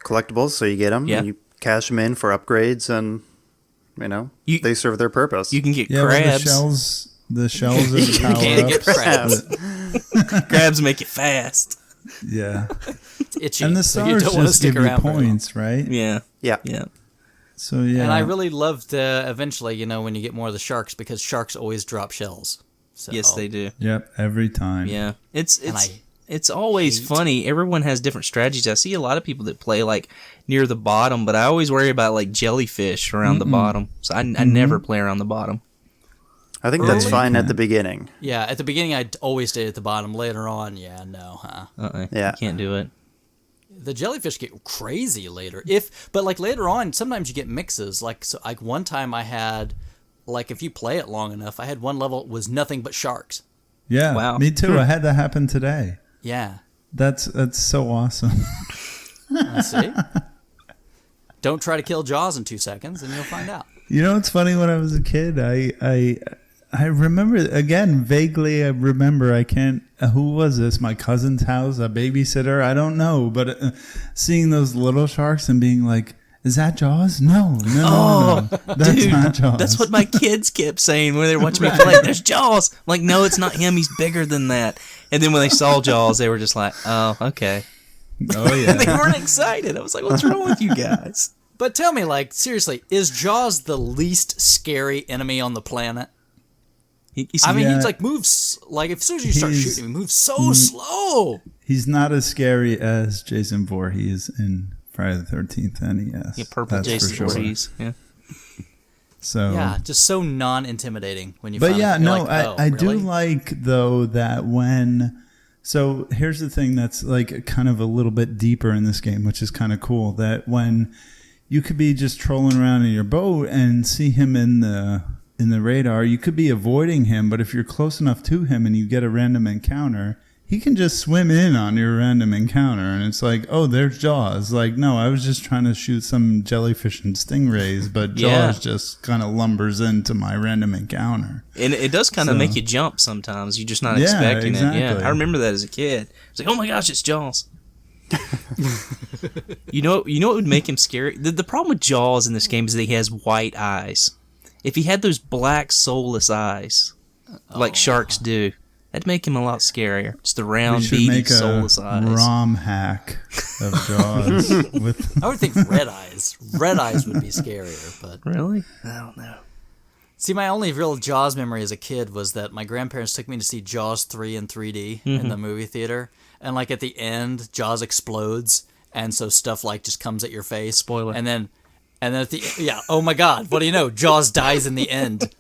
collectibles, so you get them, and you cash them in for upgrades, and, they serve their purpose. You can get crabs. The shells are the power-ups. You can't get crabs. Crabs make it fast. Yeah. It's itchy. And the stars just give you points, right? Yeah. Yeah. So, yeah. And I really loved, eventually, when you get more of the sharks, because sharks always drop shells. So, Yes, they do. Yep, every time. Yeah. It's always funny. Everyone has different strategies. I see a lot of people that play near the bottom, but I always worry about jellyfish around the bottom. So I never play around the bottom. I think that's fine at the beginning. Yeah, at the beginning I always stayed at the bottom. Later on, yeah, Yeah. You can't do it. The jellyfish get crazy later. But later on, sometimes you get mixes. One time I had, if you play it long enough, I had one level was nothing but sharks. Yeah, wow. Me too. I had that happen today. Yeah. That's so awesome. See? Don't try to kill Jaws in 2 seconds, and you'll find out. It's funny. When I was a kid, I remember, again, vaguely, I remember, I can't, who was this? My cousin's house, a babysitter? I don't know. But seeing those little sharks and being like, is that Jaws? No. That's dude, not Jaws. That's what my kids kept saying when they were watching me play. There's Jaws. I'm like, no, it's not him. He's bigger than that. And then when they saw Jaws, they were just like, oh, okay. Oh, yeah. They weren't excited. I was like, what's wrong with you guys? But tell me, seriously, is Jaws the least scary enemy on the planet? He moves, as soon as you start shooting him, he moves so slow. He's not as scary as Jason Voorhees in Friday the 13th NES. Yeah, purple Jason Voorhees. Yeah. So yeah, just so non-intimidating when you. But finally, yeah, no, I really? do like though that when. So here's the thing that's kind of a little bit deeper in this game, which is kind of cool. That when you could be just trolling around in your boat and see him in the radar, you could be avoiding him, but if you're close enough to him and you get a random encounter, he can just swim in on your random encounter, and it's like, oh, there's Jaws. Like, no, I was just trying to shoot some jellyfish and stingrays, but Jaws just kind of lumbers into my random encounter. And it does kind of make you jump sometimes. You're just not expecting it. Yeah, I remember that as a kid. It's like, oh my gosh, it's Jaws. You know what would make him scary? The problem with Jaws in this game is that he has white eyes. If he had those black, soulless eyes, like sharks do, that'd make him a lot scarier. Just the round, beady, soulless eyes. ROM hack of Jaws. I would think red eyes. Red eyes would be scarier, but really, I don't know. See, my only real Jaws memory as a kid was that my grandparents took me to see Jaws 3 in 3D in the movie theater, and like at the end, Jaws explodes, and so stuff like just comes at your face. Spoiler. And then at the oh my God, what do you know? Jaws dies in the end.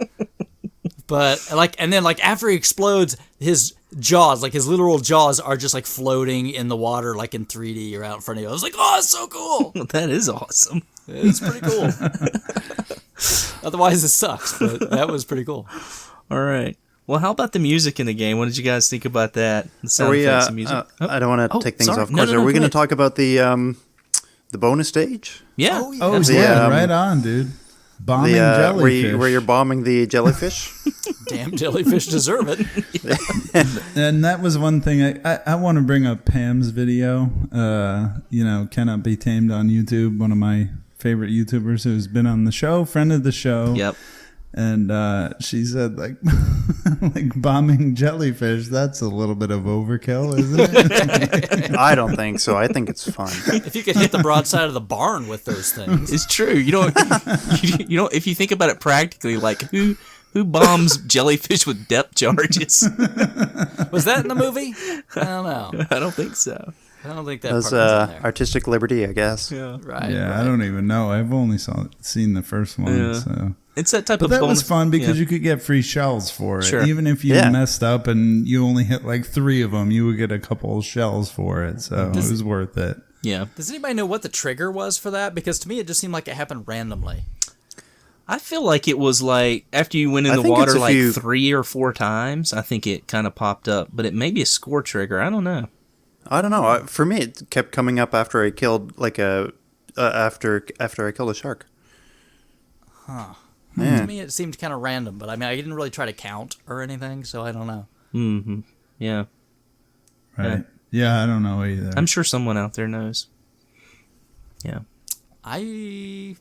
But and then after he explodes, his jaws, like his literal jaws, are just like floating in the water, like in 3D or out in front of you. I was like, oh, it's so cool. That is awesome. It's pretty cool. Otherwise, it sucks, but that was pretty cool. All right. Well, how about the music in the game? What did you guys think about that? The sound effects and music. I don't want to take things off course. Are we going to talk about the bonus stage? Yeah. Oh, yeah, right on, dude. Bombing jellyfish. Where you're bombing the jellyfish. Damn jellyfish deserve it. And that was one thing. I want to bring up Pam's video. Cannot Be Tamed on YouTube. One of my favorite YouTubers who's been on the show, friend of the show. Yep. And she said, like bombing jellyfish, that's a little bit of overkill, isn't it? I don't think so. I think it's fun. If you could hit the broadside of the barn with those things. It's true. You don't, if you think about it practically, like who bombs jellyfish with depth charges? Was that in the movie? I don't know. I don't think so. I don't think that was part was in there. artistic liberty, I guess. Yeah. Right. Yeah, right. I don't even know. I've only seen the first one. Yeah. So. It's that type but of that bonus. was fun because you could get free shells for it. Sure. Even if you messed up and you only hit like 3 of them, you would get a couple of shells for it. So it was worth it. Yeah. Does anybody know what the trigger was for that? Because to me, it just seemed like it happened randomly. I feel like it was like after you went in the water like 3 or 4 times, I think it kind of popped up. But it may be a score trigger. I don't know. I don't know. For me, it kept coming up after I killed after I killed a shark. Huh. Yeah. To me, it seemed kind of random, but I mean, I didn't really try to count or anything, so I don't know. Mm-hmm. Yeah. Right. Yeah, I don't know either. I'm sure someone out there knows. Yeah. I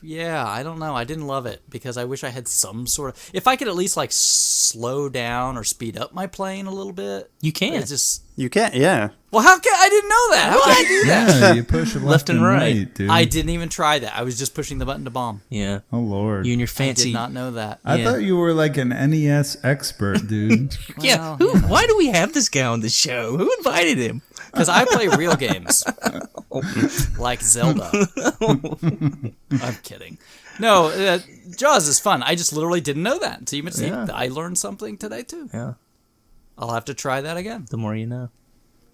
don't know. I didn't love it because I wish I had some sort of... If I could at least like slow down or speed up my plane a little bit. You can. It's just... You can't, yeah. Well, how can... I didn't know that. How can I do that? Yeah, you push it left and right, dude. I didn't even try that. I was just pushing the button to bomb. Yeah. Oh, Lord. You and your fancy... I did not know that. I thought you were like an NES expert, dude. Yeah. Why do we have this guy on the show? Who invited him? Because I play real games. Like Zelda. I'm kidding. No, Jaws is fun. I just literally didn't know that. So I learned something today, too. Yeah. I'll have to try that again. The more you know.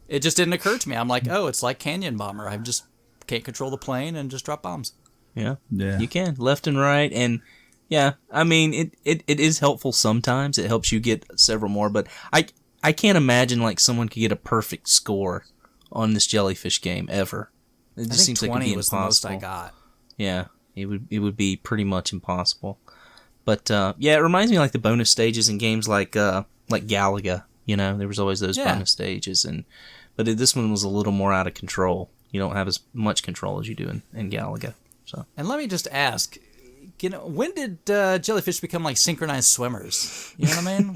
It just didn't occur to me. I'm like, oh, it's like Canyon Bomber. I just can't control the plane and just drop bombs. Yeah. Yeah. You can. Left and right. And, yeah, I mean, it is helpful sometimes. It helps you get several more. But I can't imagine, like, someone could get a perfect score on this jellyfish game ever. It just seems 20 like it'd be was impossible. the most I got. Yeah. It would be pretty much impossible. But, yeah, it reminds me of, like, the bonus stages in games like Galaga. You know, there was always those bonus stages, but this one was a little more out of control. You don't have as much control as you do in Galaga. So, and let me just ask, when did jellyfish become like synchronized swimmers? You know what I mean?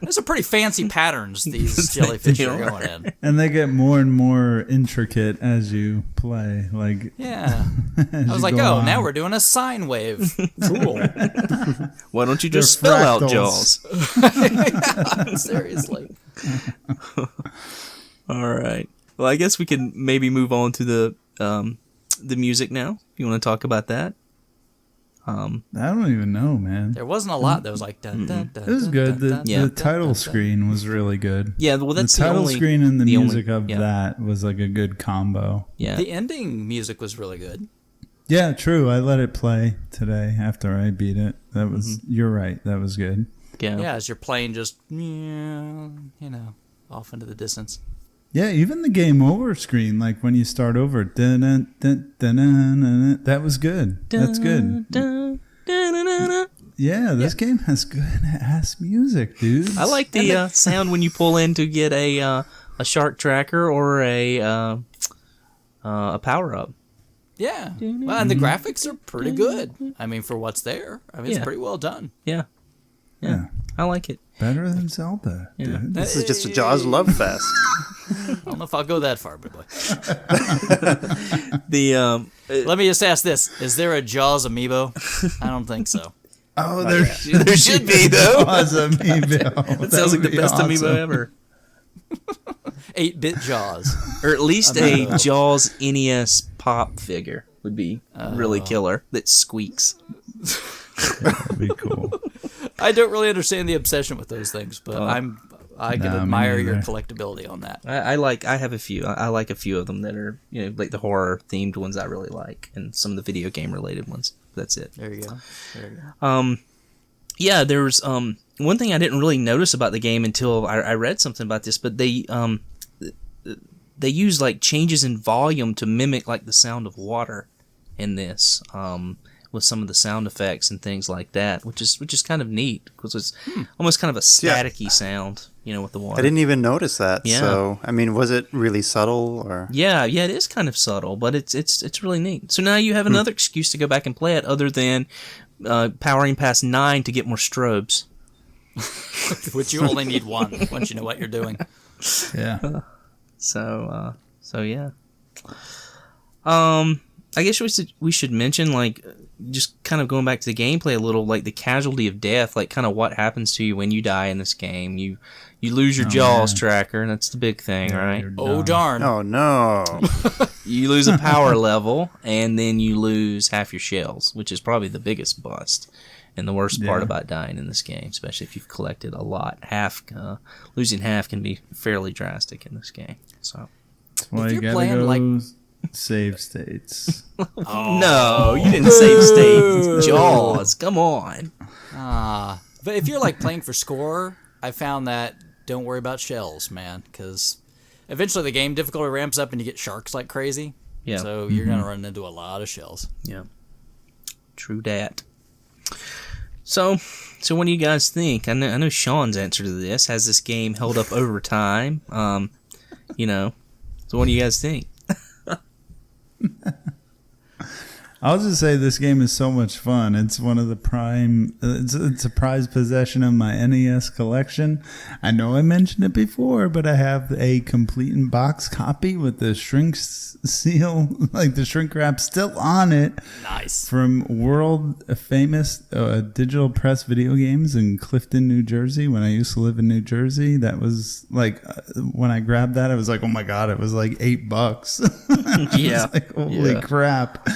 Those are pretty fancy patterns these jellyfish are going in, and they get more and more intricate as you play. Like, yeah, I was like, oh, now we're doing a sine wave. Cool. Why don't you just spell out Jaws? Yeah, seriously. All right. Well, I guess we can maybe move on to the music now. You want to talk about that? I don't even know, man. There wasn't a lot that was like dun, dun, dun, it was good. The title dun, screen was really good. Yeah, well, that's the title screen and the music of yeah. that was like a good combo. Yeah, the ending music was really good. Yeah, true. I let it play today after I beat it. That was you're right. That was good. Yeah, as your plane just off into the distance. Yeah, even the game over screen, like when you start over, that was good. That's good. Yeah, this game has good ass music, dude. I like the sound when you pull in to get a shark tracker or a power up. Yeah, well, and the graphics are pretty good. I mean, for what's there, I mean, it's pretty well done. Yeah. I like it. Better than Zelda, dude. This is just a Jaws love fest. I don't know if I'll go that far, big boy. Let me just ask this: is there a Jaws amiibo? I don't think so. Oh, there should be, though. Jaws amiibo. That sounds like the best amiibo ever. 8-bit Jaws. Or at least a Jaws NES pop figure would be really killer that squeaks. That would be cool. I don't really understand the obsession with those things, but I can admire your collectability on that. I have a few. I like a few of them that are, like the horror themed ones I really like, and some of the video game related ones. That's it. There you go. Yeah, there's one thing I didn't really notice about the game until I read something about this, but they use like changes in volume to mimic like the sound of water in this. With some of the sound effects and things like that, which is kind of neat because it's almost kind of a staticky sound, with the water. I didn't even notice that. Yeah. So, I mean, was it really subtle or? Yeah, it is kind of subtle, but it's really neat. So now you have another excuse to go back and play it, other than powering past 9 to get more strobes, which you only need one once you know what you're doing. Yeah. So yeah. I guess we should mention, like, just kind of going back to the gameplay a little, like the casualty of death, like kind of what happens to you when you die in this game. You lose your Jaws tracker, and that's the big thing, right? Oh, darn. Oh, no. You lose a power level, and then you lose half your shells, which is probably the biggest bust and the worst part about dying in this game, especially if you've collected a lot. Losing half can be fairly drastic in this game. So That's why if you you're gotta playing go save states. No, you didn't save states. Jaws, come on. But if you're like playing for score, I found that don't worry about shells, man, because eventually the game difficulty ramps up and you get sharks like crazy. Yeah. So you're gonna run into a lot of shells. Yeah. True dat. So what do you guys think? I know Sean's answer to this. Has this game held up over time? So what do you guys think? I'll just say this game is so much fun. It's one of the prime. It's a prized possession of my NES collection. I know I mentioned it before, but I have a complete in box copy with the shrink seal, like the shrink wrap, still on it. Nice. From world famous digital press video games in Clifton, New Jersey. When I used to live in New Jersey, that was like when I grabbed that, I was like, oh my god, it was like $8. Yeah. Like, holy crap.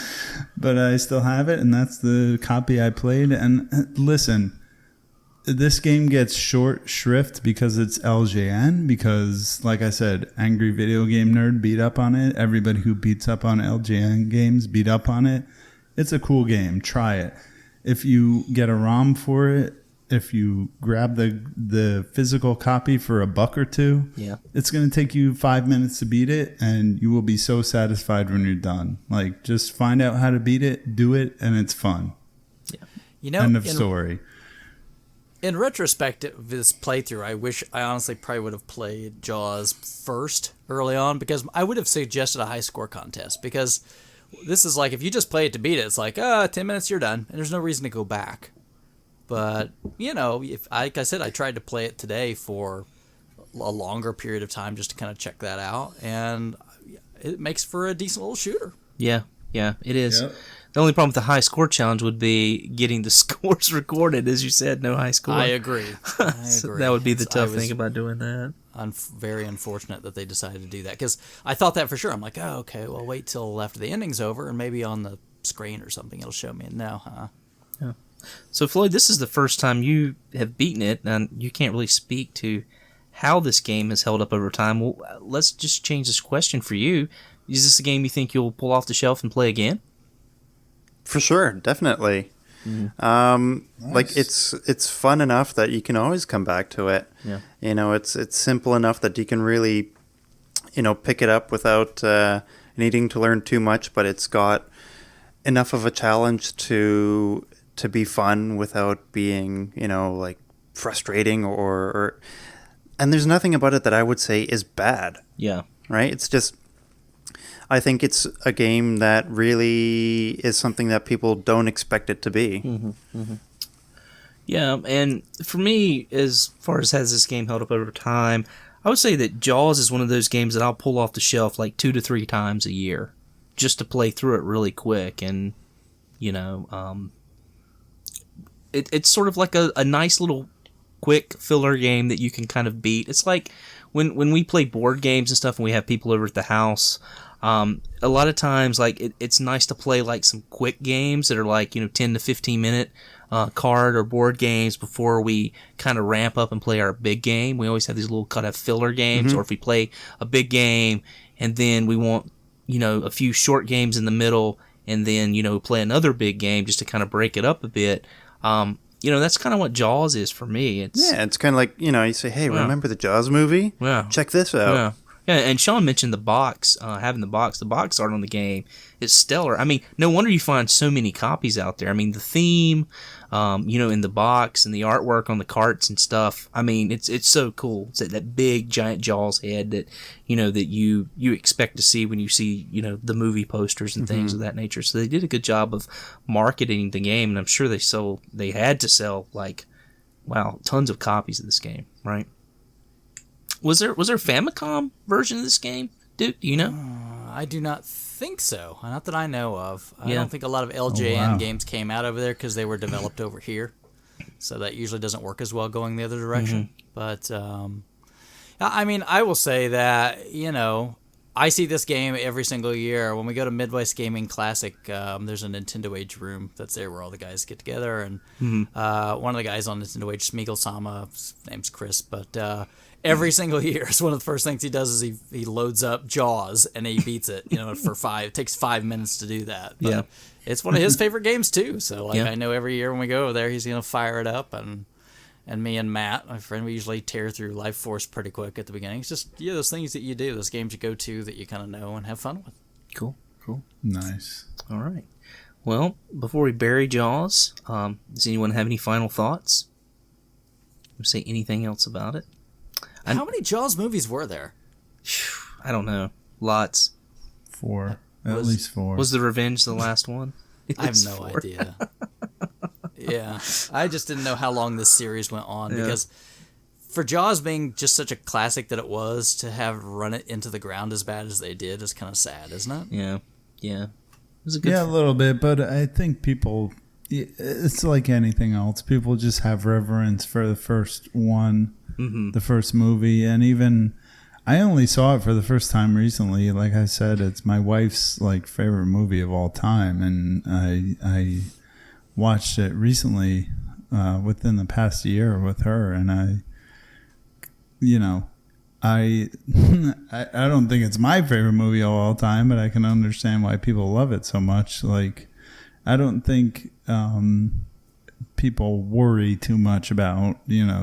But I still have it, and that's the copy I played. And listen, this game gets short shrift because it's LJN, because, like I said, Angry Video Game Nerd beat up on it. Everybody who beats up on LJN games beat up on it. It's a cool game. Try it. If you get a ROM for it, if you grab the physical copy for $1 or $2, it's going to take you 5 minutes to beat it, and you will be so satisfied when you're done. Like, just find out how to beat it, do it, and it's fun. Yeah. End of story. In retrospect of this playthrough, I honestly probably would have played Jaws first early on, because I would have suggested a high score contest, because this is like, if you just play it to beat it, it's like, 10 minutes, you're done, and there's no reason to go back. But, if like I said, I tried to play it today for a longer period of time just to kind of check that out, and it makes for a decent little shooter. Yeah, it is. Yep. The only problem with the high score challenge would be getting the scores recorded, as you said, no high score. I agree. So that would be the tough thing about doing that. I'm very unfortunate that they decided to do that, because I thought that for sure. I'm like, oh, okay, well, wait till after the ending's over, and maybe on the screen or something it'll show me. No, Yeah. So, Floyd, this is the first time you have beaten it, and you can't really speak to how this game has held up over time. Well, let's just change this question for you. Is this a game you think you'll pull off the shelf and play again? For sure, definitely. Like it's fun enough that you can always come back to it. Yeah. It's simple enough that you can really, pick it up without needing to learn too much, but it's got enough of a challenge to be fun without being, like frustrating or and there's nothing about it that I would say is bad. Yeah. Right? It's just, I think it's a game that really is something that people don't expect it to be. Yeah, and for me, as far as has this game held up over time, I would say that Jaws is one of those games that I'll pull off the shelf like 2 to 3 times a year just to play through it really quick. And, it's sort of like a nice little quick filler game that you can kind of beat. It's like when we play board games and stuff and we have people over at the house, a lot of times like it's nice to play like some quick games that are like 10 to 15 minute card or board games before we kind of ramp up and play our big game. We always have these little kind of filler games, or if we play a big game and then we want a few short games in the middle and then play another big game just to kind of break it up a bit. That's kind of what Jaws is for me. It's kind of like, you say, hey, remember the Jaws movie? Yeah. Check this out. Yeah, and Sean mentioned the box, having the box. The box art on the game is stellar. I mean, no wonder you find so many copies out there. I mean, the theme, in the box and the artwork on the carts and stuff. I mean, it's so cool. It's that big, giant Jaws head that, that you expect to see when you see, the movie posters and things of that nature. So they did a good job of marketing the game, and I'm sure they had to sell, tons of copies of this game, right? Was there a Famicom version of this game, Duke? Do you know? I do not think so. Not that I know of. I don't think a lot of LJN games came out over there because they were developed over here. So that usually doesn't work as well going the other direction. But, I will say that, I see this game every single year. When we go to Midwest Gaming Classic, there's a Nintendo Age room that's there where all the guys get together. And one of the guys on Nintendo Age, Smeagol-sama, his name's Chris, but every single year, it's one of the first things he does is he loads up Jaws and he beats it, it takes 5 minutes to do that. But it's one of his favorite games too. So I know every year when we go over there, he's going to fire it up, and me and Matt, my friend, we usually tear through Life Force pretty quick at the beginning. It's just those things that you do, those games you go to that you kind of know and have fun with. Cool. Nice. All right. Well, before we bury Jaws, does anyone have any final thoughts? Say anything else about it? How many Jaws movies were there? I don't know. Lots. 4. At least 4. Was The Revenge the last one? I have no idea. Yeah. I just didn't know how long this series went on because for Jaws being just such a classic that it was, to have run it into the ground as bad as they did is kind of sad, isn't it? Yeah. It was a little bit, but I think people, it's like anything else. People just have reverence for the first one. The first movie, and even I only saw it for the first time recently. Like I said, it's my wife's favorite movie of all time, and I watched it recently within the past year with her, and I I don't think it's my favorite movie of all time, but I can understand why people love it so much. I don't think people worry too much about,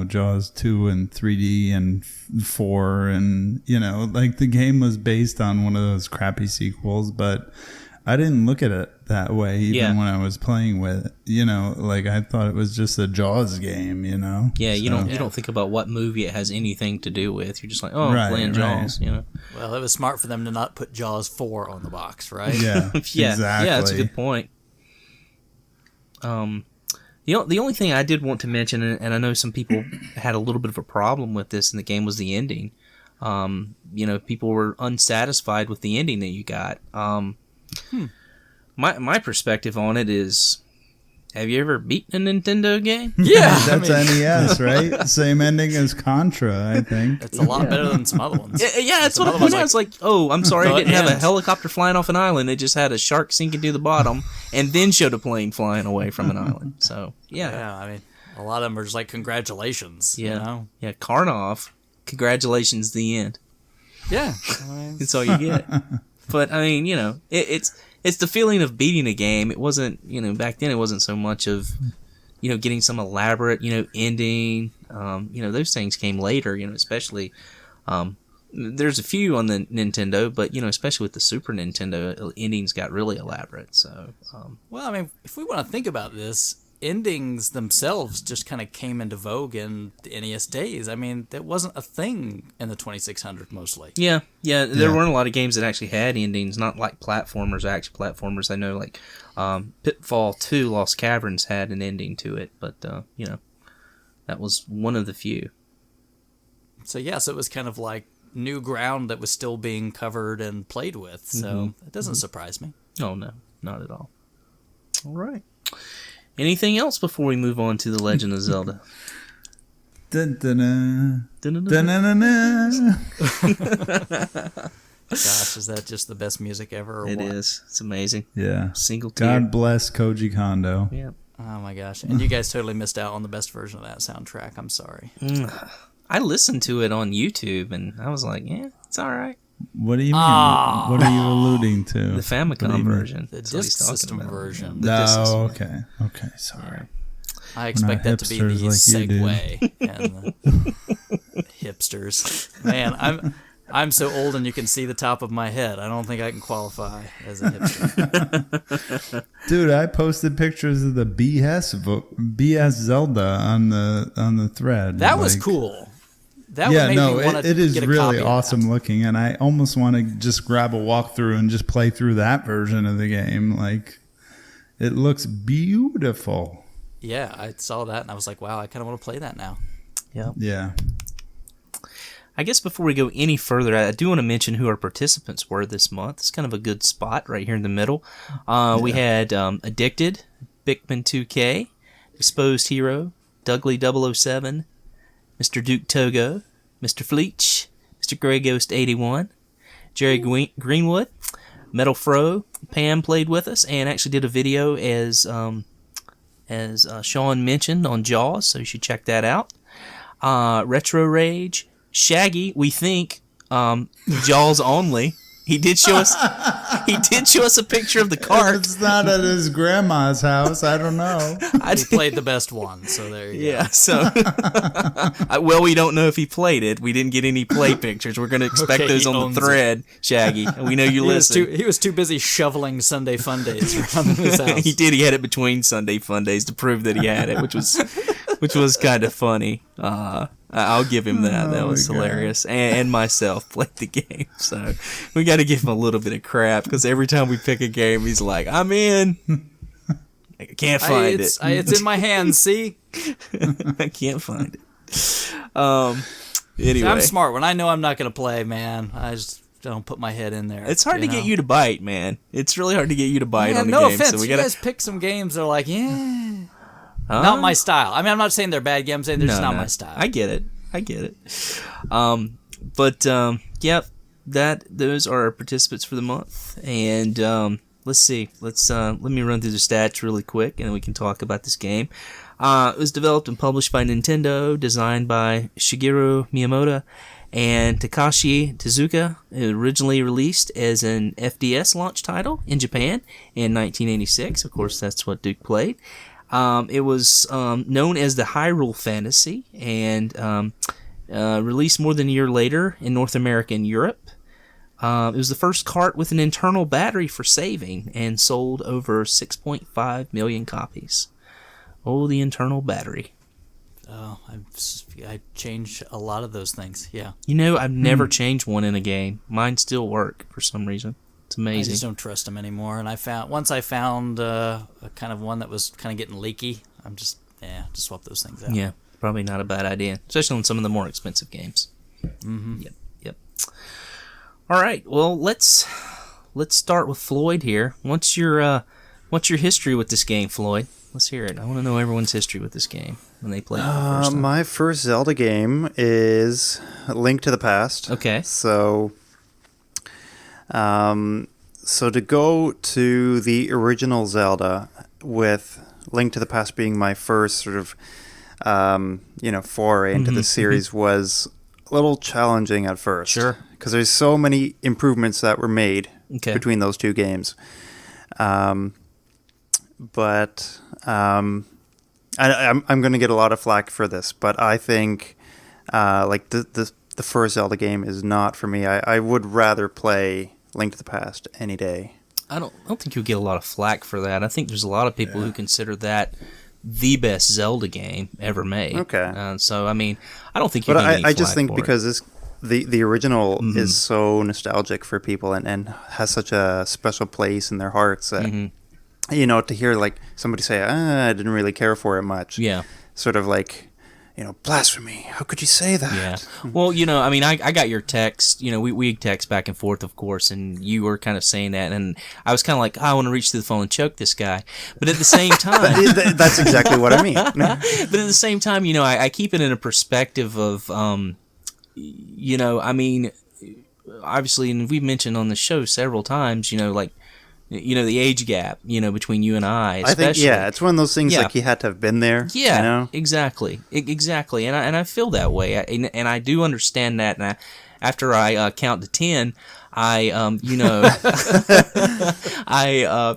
Jaws 2 and 3D and 4 and, the game was based on one of those crappy sequels, but I didn't look at it that way even when I was playing with it. I thought it was just a Jaws game, Yeah, you don't think about what movie it has anything to do with. You're just like, I'm playing Jaws, Well, it was smart for them to not put Jaws 4 on the box, right? Yeah, exactly. Yeah, that's a good point. The only thing I did want to mention, and I know some people had a little bit of a problem with this in the game, was the ending. People were unsatisfied with the ending that you got. My perspective on it is, have you ever beaten a Nintendo game? Yeah, that's NES, right? Same ending as Contra, I think. It's a lot better than some other ones. Yeah, that's what I pointed out. It's like, I'm sorry, it didn't have a helicopter flying off an island. It just had a shark sinking to the bottom, and then showed a plane flying away from an island. So yeah. A lot of them are just like, congratulations. Yeah, Karnov, congratulations. The end. Yeah, that's all you get. But I mean, it's the feeling of beating a game. It wasn't, back then it wasn't so much of, getting some elaborate, ending. Those things came later. Especially. There's a few on the Nintendo, but especially with the Super Nintendo, endings got really elaborate. So, well, I mean, if we want to think about this, endings themselves just kind of came into vogue in the NES days. I mean, that wasn't a thing in the 2600 mostly. Yeah. There weren't a lot of games that actually had endings, not like platformers, action platformers. I know, like Pitfall 2: Lost Caverns had an ending to it, but that was one of the few. So yes, it was kind of like new ground that was still being covered and played with. So it doesn't surprise me. Oh no, not at all. All right. Anything else before we move on to The Legend of Zelda? Dun, dun, dun. Dun, dun, dun, dun. Gosh, is that just the best music ever? Or It what? is. It's amazing. Yeah. Single tier. God bless Koji Kondo. Yeah. Oh my gosh. And you guys totally missed out on the best version of that soundtrack. I'm sorry. I listened to it on YouTube and I was like, yeah, it's all right. What do you mean? What are you alluding to? The Famicom version. The That's what he's disc talking system about. version. The disc system. Okay. Okay. Sorry. I expect that to be the hipsters like you do. segue and the hipsters. Man, I'm so old and you can see the top of my head. I don't think I can qualify as a hipster. Dude, I posted pictures of the BS Zelda on the thread. That was cool. That would make me want to it is get a really copy of awesome that. looking, and I almost want to just grab a walkthrough and just play through that version of the game. Like, it looks beautiful. Yeah, I saw that and I was like, wow, I kind of want to play that now. Yep. Yeah. I guess before we go any further, I do want to mention who our participants were this month. It's kind of a good spot right here in the middle. We had Addicted, Bickman 2K, Exposed Hero, Dougley 007, Mr. Duke Togo, Mr. Fleech, Mr. Grey Ghost 81, Jerry Greenwood, Metal Fro. Pam played with us and actually did a video as Sean mentioned on Jaws, so you should check that out. Retro Rage, Shaggy, we think, Jaws only. He did show us a picture of the cart. If it's not at his grandma's house, I don't know. He played the best one, so there you go. Yeah, so well, we don't know if he played it. We didn't get any play pictures. We're going to expect Okay, those he on owns the thread, Shaggy. And we know you listen. He was too busy shoveling Sunday Fun Days around his house. He did. He had it between Sunday Fun Days to prove that he had it, which was kind of funny. I'll give him that. That was hilarious. And myself played the game, so we got to give him a little bit of crap because every time we pick a game, he's like, "I'm in." I can't find it. It's in my hands. See, I can't find it. Anyway, I'm smart. When I know I'm not going to play, man, I just don't put my head in there. It's hard to get you to bite, man. It's really hard to get you to bite on the no game. offense, So we you gotta. guess pick some games that are like, not my style. I mean, I'm not saying they're bad games. I'm saying they're just not my style. I get it. Yep. Those are our participants for the month, and let's see. Let me run through the stats really quick, and then we can talk about this game. It was developed and published by Nintendo, designed by Shigeru Miyamoto and Takashi Tezuka. It was originally released as an FDS launch title in Japan in 1986. Of course, that's what Duke played. It was known as the Hyrule Fantasy and released more than a year later in North America and Europe. It was the first cart with an internal battery for saving and sold over 6.5 million copies. Oh, the internal battery. Oh, I changed a lot of those things. Yeah. I've never changed one in a game. Mine still work for some reason. It's amazing. I just don't trust them anymore. And once I found a kind of one that was kind of getting leaky, I'm just swap those things out. Yeah, probably not a bad idea, especially on some of the more expensive games. Mm-hmm. Yep. All right. Well, let's start with Floyd here. What's your history with this game, Floyd? Let's hear it. I want to know everyone's history with this game when they played it the first time. My first Zelda game is Link to the Past. Okay. So to go to the original Zelda with Link to the Past being my first sort of, foray into the series was a little challenging at first. Sure. Because there's so many improvements that were made between those two games. But I'm going to get a lot of flack for this, but I think like the first Zelda game is not for me. I would rather play Link to the Past any day. I don't think you'll get a lot of flack for that. I think there's a lot of people who consider that the best Zelda game ever made. Okay. So I mean, I don't think you. But I just think because the original is so nostalgic for people and has such a special place in their hearts that you know, to hear like somebody say, I didn't really care for it much. Yeah. Sort of like, you know, blasphemy. How could you say that? Yeah. Well, you know, I mean, I got your text. You know, we text back and forth, of course, and you were kind of saying that, and I was kind of like, I want to reach through the phone and choke this guy. But at the same time, that's exactly what I mean. But at the same time, you know, I keep it in a perspective of, you know, I mean, obviously, and we've mentioned on the show several times, you know, like, you know, the age gap, you know, between you and I, especially. I think, yeah, it's one of those things like you had to have been there. Yeah, you know? Exactly. And I feel that way. And I do understand that. And after I count to 10, I, you know,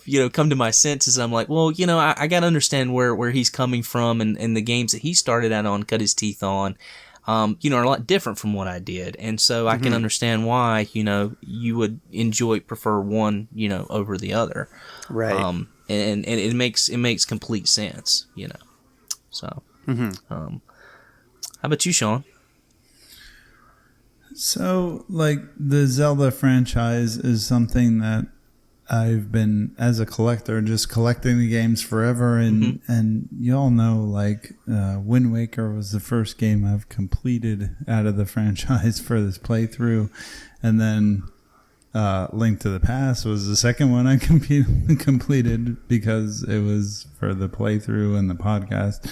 you know, come to my senses. I'm like, well, you know, I got to understand where he's coming from, and the games that he started out on, cut his teeth on, you know, are a lot different from what I did. And so I can understand why, you know, you would prefer one, you know, over the other. Right. And it makes complete sense, you know. So, how about you, Sean? So, like, the Zelda franchise is something that I've been, as a collector, just collecting the games forever, and you all know, like, Wind Waker was the first game I've completed out of the franchise for this playthrough, and then Link to the Past was the second one I completed because it was for the playthrough and the podcast.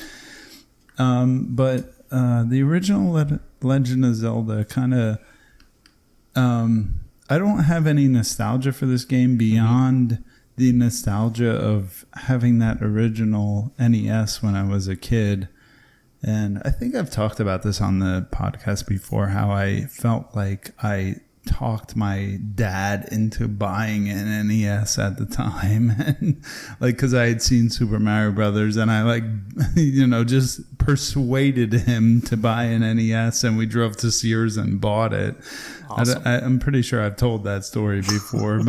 But the original Legend of Zelda kind of... I don't have any nostalgia for this game beyond the nostalgia of having that original NES when I was a kid. And I think I've talked about this on the podcast before, how I felt like I talked my dad into buying an NES at the time. And like, cause I had seen Super Mario Brothers, and I like, you know, just persuaded him to buy an NES, and we drove to Sears and bought it. Awesome. I'm pretty sure I've told that story before,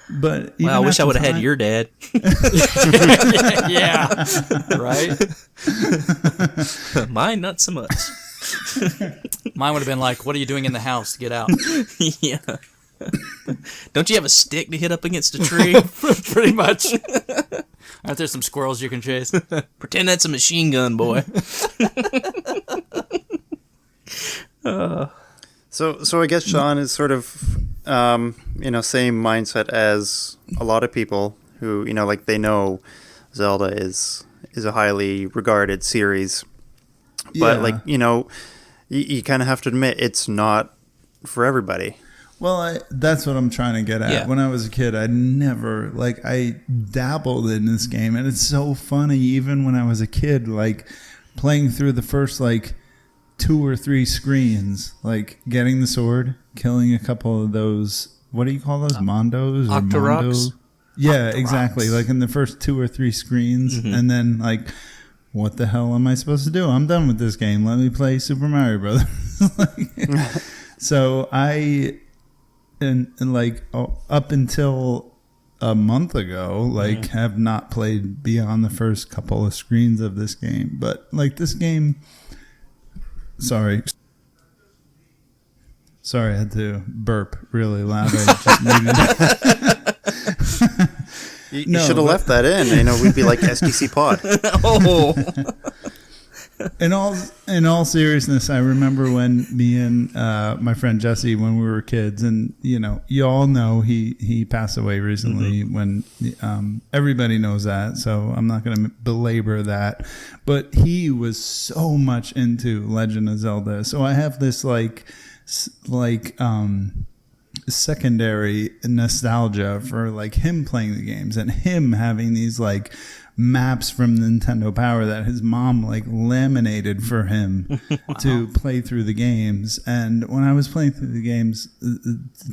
but well, I wish I would have had your dad. Yeah, right. Mine, not so much. Mine would have been like, "What are you doing in the house? Get out!" Yeah. Don't you have a stick to hit up against a tree? Pretty much. Aren't there some squirrels you can chase? Pretend that's a machine gun, boy. So I guess Sean is sort of, you know, same mindset as a lot of people who, you know, like they know Zelda is a highly regarded series, but like, you know, you kind of have to admit it's not for everybody. Well, that's what I'm trying to get at. Yeah. When I was a kid, I dabbled in this game, and it's so funny. Even when I was a kid, like playing through the first like 2 or 3 screens, like getting the sword, killing a couple of those. What do you call those? Mondos or Octoroks? Yeah, exactly. Like in the first 2 or 3 screens, and then like, what the hell am I supposed to do? I'm done with this game. Let me play Super Mario Brothers. So and like up until a month ago, like have not played beyond the first couple of screens of this game. But like this game, sorry, I had to burp really loud. You should have left that in. You know, we'd be like STC Pod. Oh. In all seriousness, I remember when me and my friend Jesse, when we were kids, and you know, you all know he passed away recently. When everybody knows that, so I'm not going to belabor that. But he was so much into Legend of Zelda, so I have this like secondary nostalgia for like him playing the games and him having these like maps from Nintendo Power that his mom like laminated for him to play through the games. And when I was playing through the games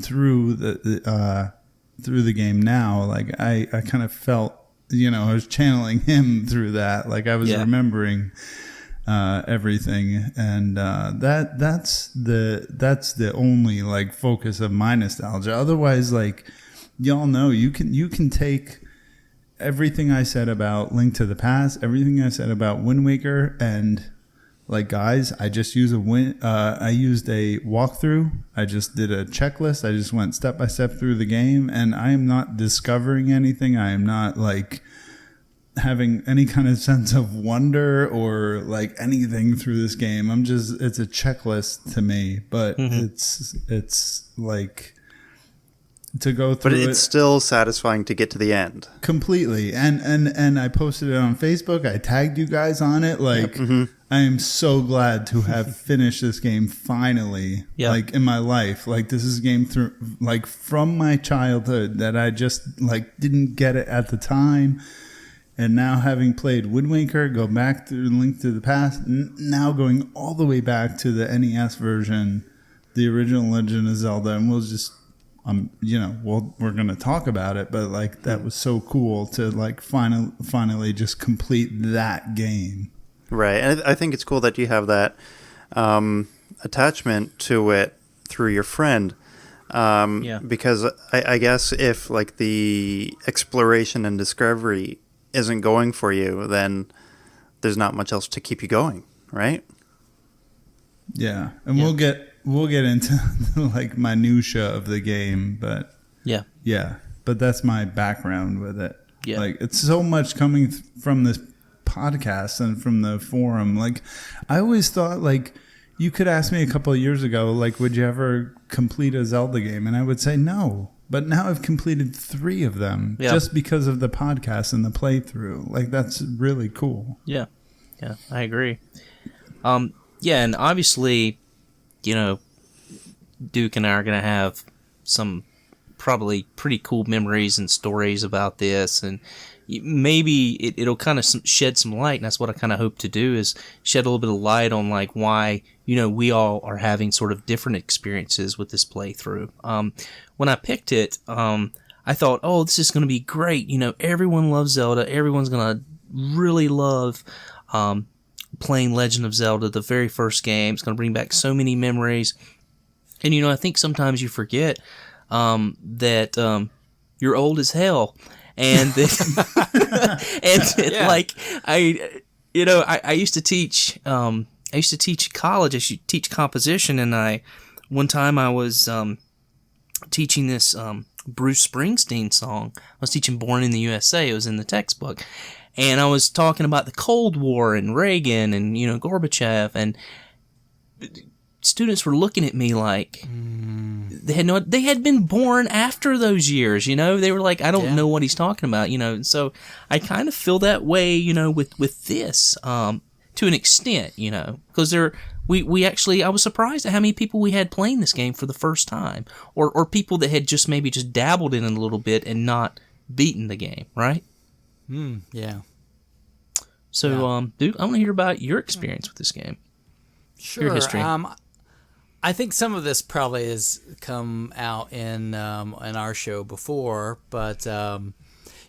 through the game now, like I kind of felt, I was channeling him through that. Like I was remembering everything, and that's the only like focus of my nostalgia. Otherwise, like y'all know, you can take everything I said about Link to the Past, everything I said about Wind Waker, and like guys, I just used I used a walkthrough. I just did a checklist. I just went step by step through the game, and I am not discovering anything. I am not like having any kind of sense of wonder or like anything through this game. It's a checklist to me, but it's like to go through. But it's still satisfying to get to the end. Completely. And I posted it on Facebook. I tagged you guys on it. Like, I am so glad to have finished this game finally, like in my life. Like this is a game through, like from my childhood that I just like didn't get it at the time. And now having played Wind Waker, go back to Link to the Past, now going all the way back to the NES version, the original Legend of Zelda, and we'll just, we're going to talk about it, but like that was so cool to like finally just complete that game. Right, and I think it's cool that you have that attachment to it through your friend. Because I guess if like the exploration and discovery isn't going for you, then there's not much else to keep you going, right? Yeah, and we'll get into like minutia of the game, but but that's my background with it. Yeah, like it's so much coming from this podcast and from the forum. Like I always thought, like you could ask me a couple of years ago, like would you ever complete a Zelda game, and I would say no. But now I've completed 3 of them just because of the podcast and the playthrough. Like, that's really cool. Yeah, I agree. And obviously, Duke and I are going to have some probably pretty cool memories and stories about this. And maybe it'll kind of shed some light. And that's what I kind of hope to do, is shed a little bit of light on, like, why, we all are having sort of different experiences with this playthrough. When I picked it, I thought, oh, this is going to be great. Everyone loves Zelda. Everyone's going to really love playing Legend of Zelda, the very first game. It's going to bring back so many memories. And, I think sometimes you forget that you're old as hell. And like, I used to teach... I used to teach college. I used to teach composition, and one time I was teaching this Bruce Springsteen song. I was teaching "Born in the USA." It was in the textbook, and I was talking about the Cold War and Reagan and Gorbachev, and students were looking at me like they had been born after those years. They were like, I don't know what he's talking about. And so I kind of feel that way. With this. To an extent, because we actually, I was surprised at how many people we had playing this game for the first time, or people that had just maybe just dabbled in it a little bit and not beaten the game, right? Yeah. So, Duke, I want to hear about your experience with this game. Sure. Your history. I think some of this probably has come out in our show before, but kind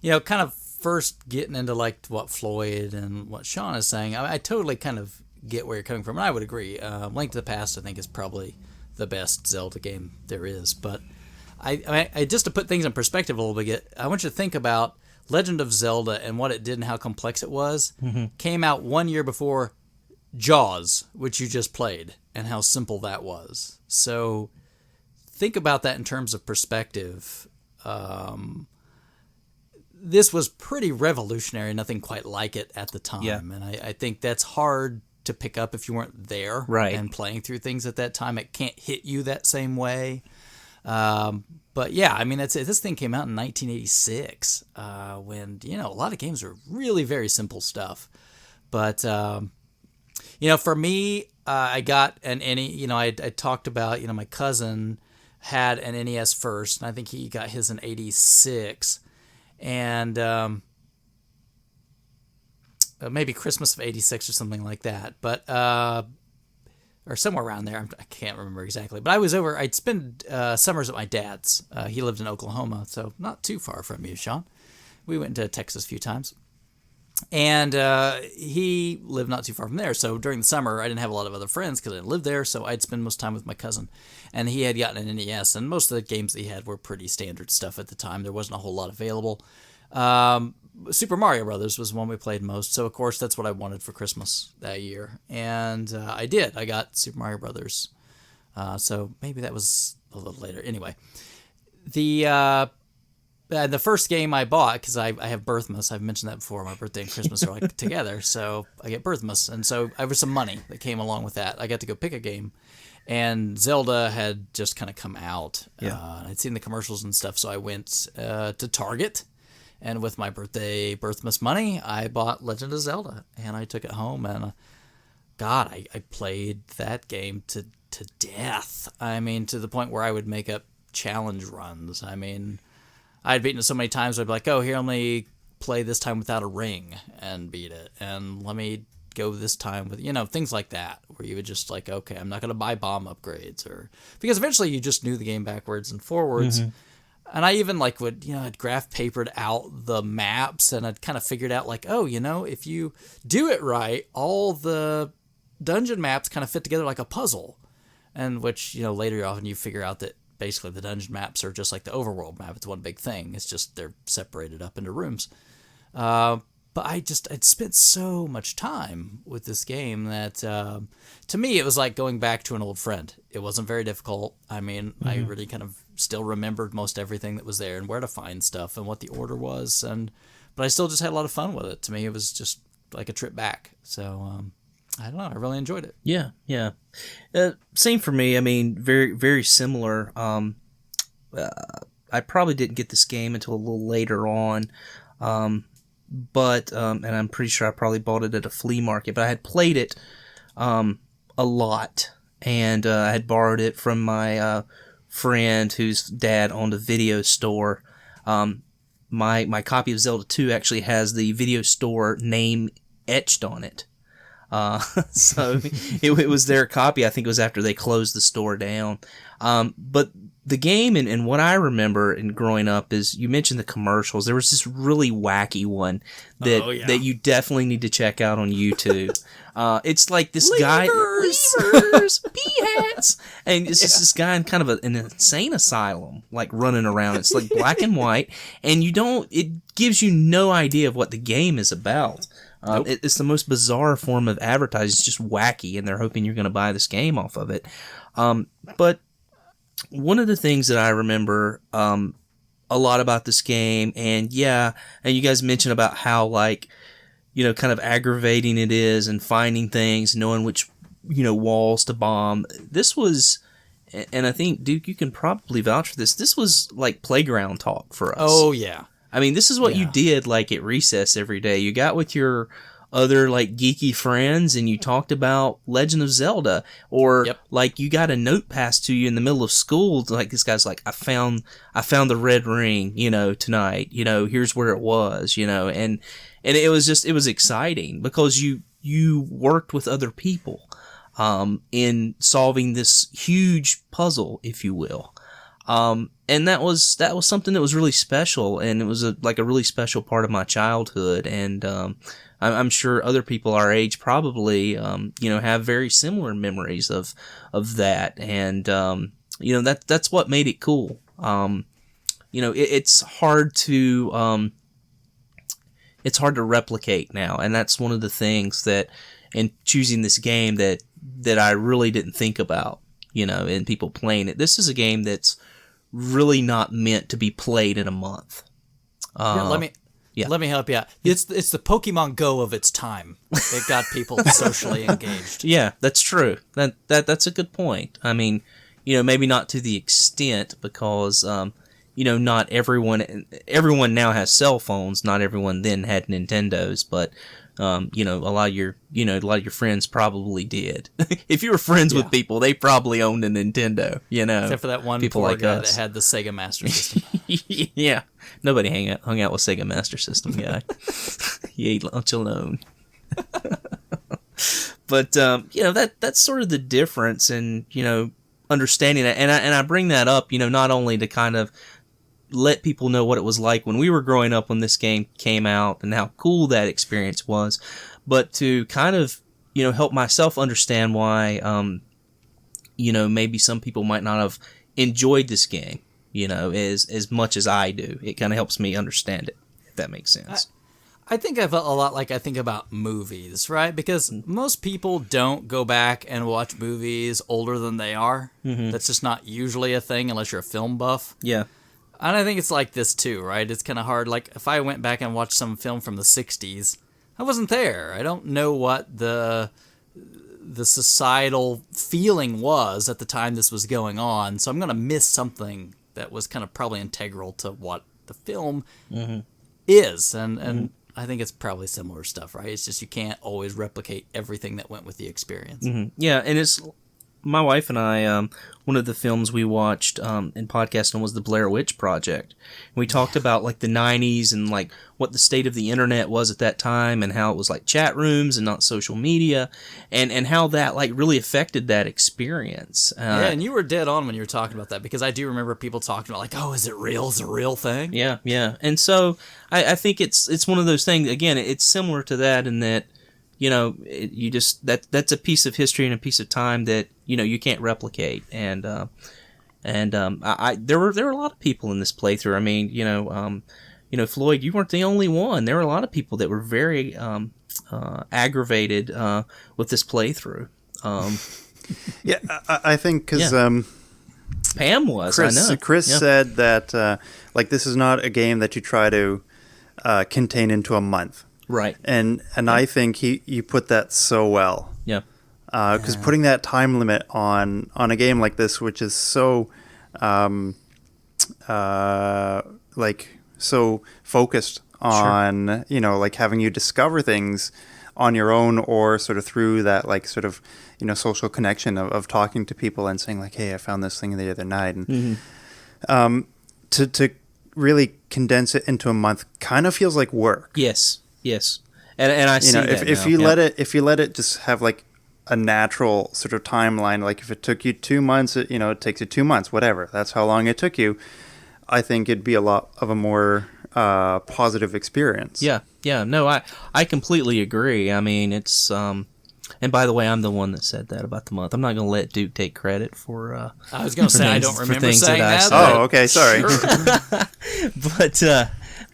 of first getting into like what Floyd and what Sean is saying, I totally kind of get where you're coming from, and I would agree. Link to the Past, I think, is probably the best Zelda game there is. But I just to put things in perspective a little bit, I want you to think about Legend of Zelda and what it did and how complex it was. Came out 1 year before Jaws, which you just played, and how simple that was. So think about that in terms of perspective. This was pretty revolutionary, nothing quite like it at the time. And I think that's hard to pick up if you weren't there and playing through things at that time. It can't hit you that same way. But yeah, I mean, this thing came out in 1986 when, a lot of games were really very simple stuff. But, for me, I got an NES, I talked about, my cousin had an NES first, and I think he got his in 86. And maybe Christmas of '86 or something like that. But or somewhere around there. I can't remember exactly. But I'd spend summers at my dad's. He lived in Oklahoma, so not too far from you, Sean. We went to Texas a few times. And he lived not too far from there. So during the summer, I didn't have a lot of other friends because I didn't live there. So I'd spend most time with my cousin. And he had gotten an NES. And most of the games that he had were pretty standard stuff at the time. There wasn't a whole lot available. Super Mario Brothers was one we played most. So, of course, that's what I wanted for Christmas that year. And I did. I got Super Mario Brothers. So maybe that was a little later. Anyway, the first game I bought, because I have Birthmas, I've mentioned that before, my birthday and Christmas are like together, so I get Birthmas, and so there was some money that came along with that. I got to go pick a game, and Zelda had just kind of come out. I'd seen the commercials and stuff, so I went to Target, and with my Birthmas money, I bought Legend of Zelda, and I took it home, and God, I played that game to death. I mean, to the point where I would make up challenge runs. I mean, I'd beaten it so many times, I'd be like, oh, here, let me play this time without a ring and beat it. And let me go this time with, things like that, where you would just like, okay, I'm not going to buy bomb upgrades. Because eventually you just knew the game backwards and forwards. Mm-hmm. And I even I'd graph papered out the maps, and I'd kind of figured out like, oh, if you do it right, all the dungeon maps kind of fit together like a puzzle. And which, later on you figure out that basically the dungeon maps are just like the overworld map. It's one big thing. It's just they're separated up into rooms. But I'd spent so much time with this game that to me it was like going back to an old friend. It wasn't very difficult. I mean, I really kind of still remembered most everything that was there and where to find stuff and what the order was. But I still just had a lot of fun with it. To me, it was just like a trip back. So I don't know. I really enjoyed it. Yeah. Same for me. I mean, very, very similar. I probably didn't get this game until a little later on. But and I'm pretty sure I probably bought it at a flea market. But I had played it a lot. And I had borrowed it from my friend whose dad owned a video store. My copy of Zelda 2 actually has the video store name etched on it. So it was their copy. I think it was after they closed the store down. But the game and what I remember in growing up is you mentioned the commercials. There was this really wacky one that you definitely need to check out on YouTube. It's like this guy, levers, pea hats, and it's just this guy in kind of an insane asylum, like running around. It's like black and white, and it gives you no idea of what the game is about. Nope. It's the most bizarre form of advertising. It's just wacky, and they're hoping you're going to buy this game off of it. But one of the things that I remember a lot about this game, and you guys mentioned about how kind of aggravating it is, and finding things, knowing which walls to bomb. This was, and I think Duke, you can probably vouch for this. This was like playground talk for us. Oh yeah. I mean, this is what you did at recess every day. You got with your other geeky friends and you talked about Legend of Zelda, or you got a note passed to you in the middle of school. Like this guy's like, I found the red ring, tonight, here's where it was, and it was exciting because you worked with other people, in solving this huge puzzle, if you will. And that was something that was really special, and it was a really special part of my childhood. And I'm sure other people our age probably have very similar memories of that. And that's what made it cool. It's hard to replicate now, and that's one of the things that in choosing this game that I really didn't think about. And people playing it. This is a game that's really not meant to be played in a month. Let me help you out. It's the Pokemon Go of its time. It got people socially engaged. Yeah, that's true. That's a good point. I mean, maybe not to the extent because not everyone now has cell phones. Not everyone then had Nintendos, but a lot of your friends probably did. If you were friends with people, they probably owned a Nintendo, Except for that one people poor like guy us that had the Sega Master System. Yeah. Nobody hung out with Sega Master System guy. He ate lunch alone. But that's sort of the difference in understanding that, and I bring that up not only to kind of let people know what it was like when we were growing up when this game came out and how cool that experience was, but to kind of help myself understand why maybe some people might not have enjoyed this game as much as I do. It kind of helps me understand it, if that makes sense. I think I felt a lot like I think about movies, right? Because most people don't go back and watch movies older than they are. Mm-hmm. That's just not usually a thing unless you're a film buff. Yeah. And I think it's like this too, right? It's kind of hard. Like if I went back and watched some film from the 60s, I wasn't there. I don't know what the societal feeling was at the time this was going on. So I'm going to miss something that was kind of probably integral to what the film is. And I think it's probably similar stuff, right? It's just you can't always replicate everything that went with the experience. Mm-hmm. Yeah, and it's my wife and I, one of the films we watched in podcasting was the Blair Witch Project. We talked about like the 90s and like what the state of the internet was at that time and how it was like chat rooms and not social media and how that like really affected that experience. Yeah, and you were dead on when you were talking about that because I do remember people talking about like, oh, is it real? Is it a real thing? Yeah. And so I think it's one of those things, again, it's similar to that in that, that's a piece of history and a piece of time that you can't replicate. And there were a lot of people in this playthrough. I mean, Floyd, you weren't the only one. There were a lot of people that were very aggravated with this playthrough. Yeah, I think because Pam was. Chris said that this is not a game that you try to contain into a month. Right. And I think you put that so well. Yeah. Because putting that time limit on a game like this, which is so so focused on having you discover things on your own or sort of through that social connection of talking to people and saying like, hey, I found this thing the other night, and to really condense it into a month kind of feels like work. Yes, and I see that if you let it just have like a natural sort of timeline, like if it took you 2 months, it takes you 2 months, whatever. That's how long it took you. I think it'd be a lot of a more positive experience. Yeah. No, I completely agree. I mean, it's and by the way, I'm the one that said that about the month. I'm not going to let Duke take credit for. I was going to say I don't remember saying that. Oh, okay, sorry. Sure.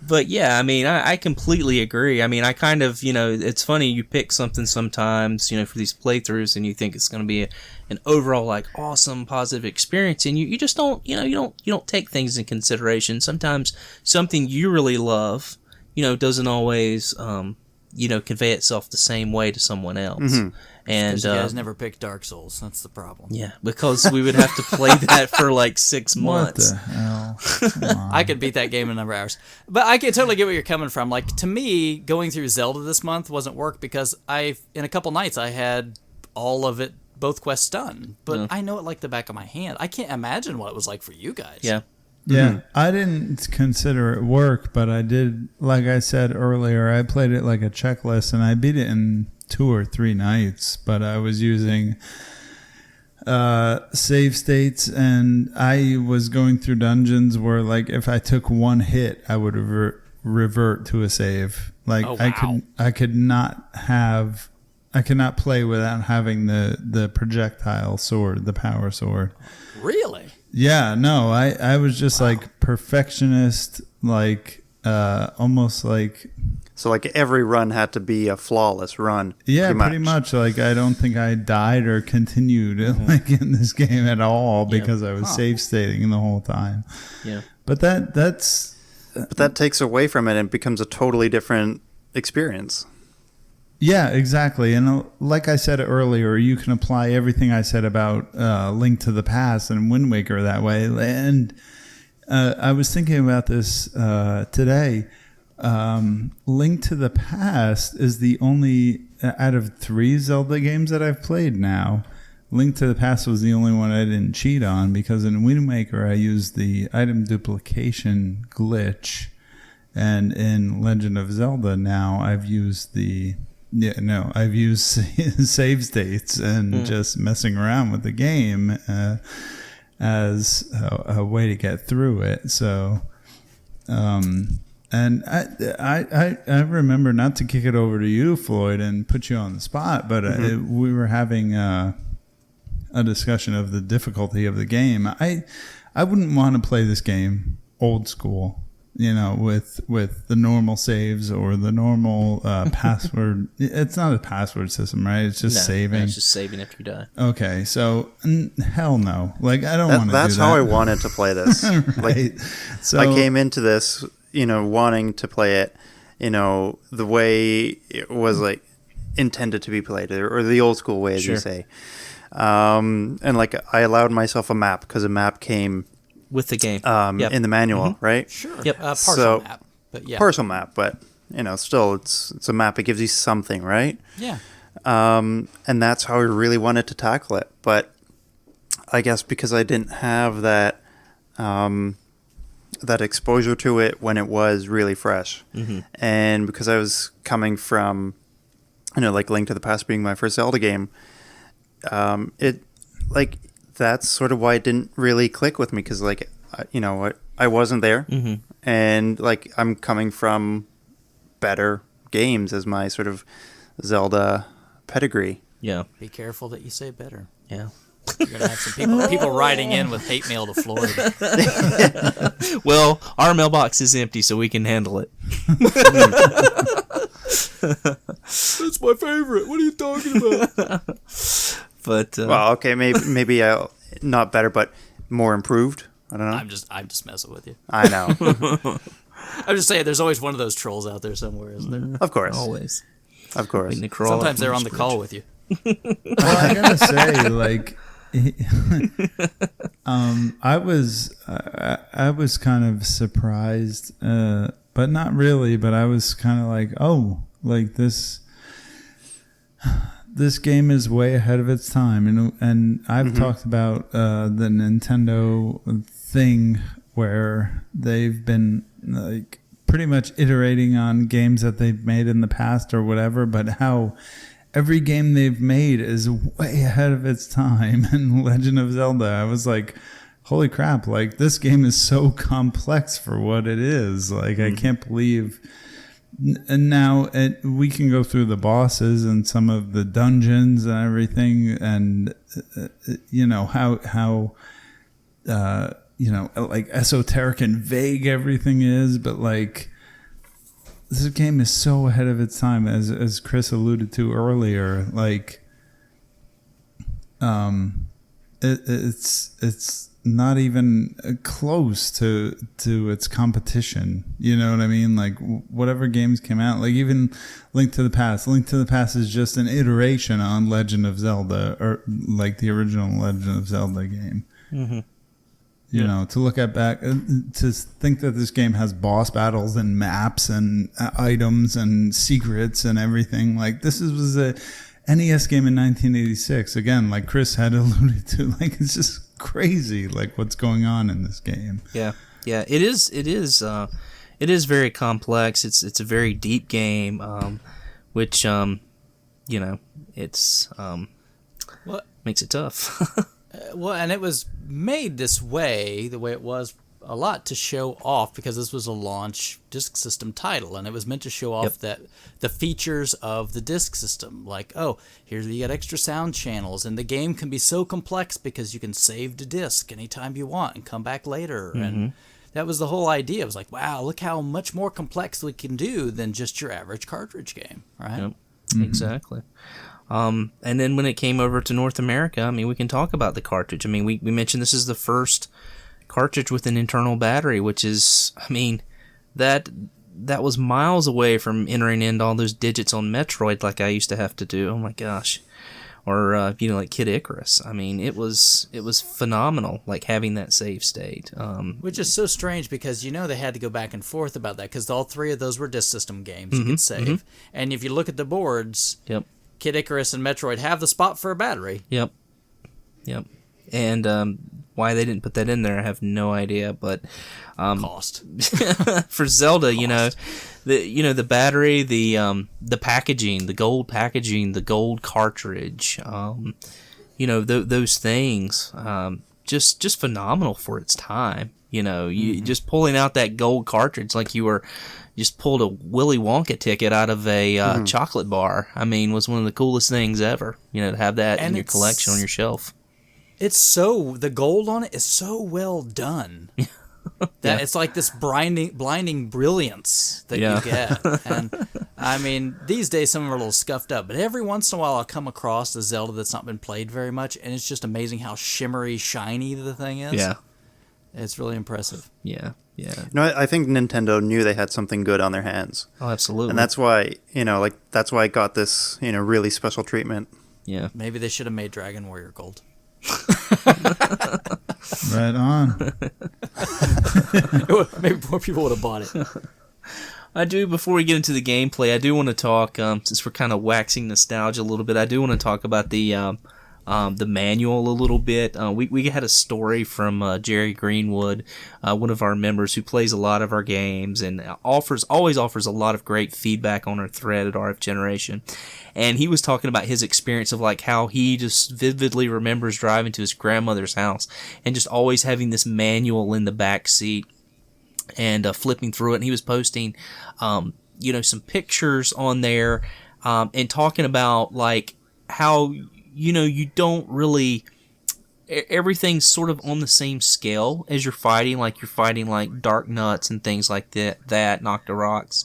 But yeah, I mean, I completely agree. I mean, I kind of, it's funny, you pick something sometimes, for these playthroughs and you think it's going to be an overall like awesome positive experience, and you just don't, you don't take things in consideration. Sometimes something you really love, doesn't always, convey itself the same way to someone else. Mm-hmm. And you guys never picked Dark Souls. That's the problem. Yeah, because we would have to play that for like 6 months. What the hell? I could beat that game in a number of hours. But I can totally get where you're coming from. Like, to me, going through Zelda this month wasn't work because in a couple nights, I had all of it, both quests done. But I know it like the back of my hand. I can't imagine what it was like for you guys. Yeah. Yeah, mm-hmm. I didn't consider it work, but I did, like I said earlier, I played it like a checklist, and I beat it in 2 or 3 nights, but I was using save states, and I was going through dungeons where, like, if I took one hit, I would revert to a save. Like, I could not play without having the projectile sword, the power sword. Really? Yeah, no, I was just like perfectionist, like almost like. So like every run had to be a flawless run. Yeah, pretty much. Like I don't think I died or continued like in this game at all because I was save stating the whole time. Yeah, but that takes away from it and becomes a totally different experience. Yeah, exactly. And like I said earlier, you can apply everything I said about Link to the Past and Wind Waker that way. And I was thinking about this today. Link to the Past is the only, out of 3 Zelda games that I've played now, Link to the Past was the only one I didn't cheat on, because in Wind Waker I used the item duplication glitch, and in Legend of Zelda now I've used the yeah, no, I've used save states and just messing around with the game as a way to get through it. So, and I remember, not to kick it over to you, Floyd, and put you on the spot, but we were having a discussion of the difficulty of the game. I wouldn't want to play this game old school, with the normal saves or the normal password. It's not a password system, right? It's just saving. It's just saving after you die. Okay, so hell no. Like, I don't want to do that. That's how I wanted to play this. Right. Like, So I came into this, wanting to play it, the way it was like intended to be played, or the old school way, as you say. And like, I allowed myself a map because a map came with the game in the manual, right? Sure. Yep. Partial map, but yeah. Partial map, but still, it's a map. It gives you something, right? Yeah. And that's how I really wanted to tackle it. But I guess because I didn't have that that exposure to it when it was really fresh, and because I was coming from, like Link to the Past being my first Zelda game, that's sort of why it didn't really click with me, because I wasn't there, and like, I'm coming from better games as my sort of Zelda pedigree. Yeah. Be careful that you say better. Yeah. You're gonna have some people writing in with hate mail to Floyd. Well, our mailbox is empty, so we can handle it. That's my favorite. What are you talking about? But Well, okay, maybe not better, but more improved. I don't know. I'm just messing with you. I know. I'm just saying, there's always one of those trolls out there somewhere, isn't there? Of course. always. Of course. Sometimes they're on the call with you. Well, I gotta say, like, I was kind of surprised, but not really. But I was kind of like, oh, like this game is way ahead of its time, and I've talked about the Nintendo thing where they've been like pretty much iterating on games that they've made in the past or whatever, but how every game they've made is way ahead of its time. And Legend of Zelda, I was like, holy crap, like, this game is so complex for what it is. Like, I can't believe. And now we can go through the bosses and some of the dungeons and everything, and how like esoteric and vague everything is, but like, this game is so ahead of its time, as Chris alluded to earlier. Like, it's not even close to its competition. You know what I mean? Like, whatever games came out, like even Link to the Past. Link to the Past is just an iteration on Legend of Zelda, or like the original Legend of Zelda game. You know, to look at back, to think that this game has boss battles and maps and items and secrets and everything. Like, this was a NES game in 1986. Again, like Chris had alluded to, like, it's just crazy, like, what's going on in this game. Yeah, it is very complex. It's a very deep game, which it's makes it tough. Well, and it was made this way, the way it was, a lot to show off, because this was a launch disk system title, and it was meant to show off that the features of the disk system. Like, oh, here you get extra sound channels, and the game can be so complex because you can save the disk anytime you want and come back later. And that was the whole idea. It was like, wow, look how much more complex we can do than just your average cartridge game, right? Yep, exactly. And then when it came over to North America, I mean, we can talk about the cartridge. I mean, we mentioned this is the first cartridge with an internal battery, which is, I mean, that was miles away from entering in all those digits on Metroid like I used to have to do. Oh my gosh. Or, like Kid Icarus. I mean, it was phenomenal, like, having that save state. Which is so strange, because they had to go back and forth about that, because all three of those were disk system games you could save. And if you look at the boards, Kid Icarus and Metroid have the spot for a battery. Yep. And why they didn't put that in there, I have no idea. But Cost. for Zelda, the battery, the packaging, the gold packaging, the gold cartridge, those things, just phenomenal for its time. You just pulling out that gold cartridge like you were just pulled a Willy Wonka ticket out of a chocolate bar. I mean, was one of the coolest things ever. To have that in your collection on your shelf. The gold on it is so well done. That it's like this blinding brilliance that you get. And I mean, these days some of them are a little scuffed up, but every once in a while I'll come across a Zelda that's not been played very much, and it's just amazing how shimmery, shiny the thing is. Yeah. It's really impressive. Yeah. I think Nintendo knew they had something good on their hands. Oh, absolutely. And that's why, that's why it got this, really special treatment. Yeah. Maybe they should have made Dragon Warrior gold. Right on. Maybe more people would have bought it. Before we get into the gameplay, I do want to talk, since we're kind of waxing nostalgia a little bit, I do want to talk about the manual a little bit. We had a story from Jerry Greenwood, one of our members who plays a lot of our games and always offers a lot of great feedback on our thread at RFGeration. And he was talking about his experience of like how he just vividly remembers driving to his grandmother's house and just always having this manual in the back seat and flipping through it. And he was posting, some pictures on there and talking about like how you don't really, everything's sort of on the same scale as you're fighting like Dark Nuts and things like that, Nocturocks.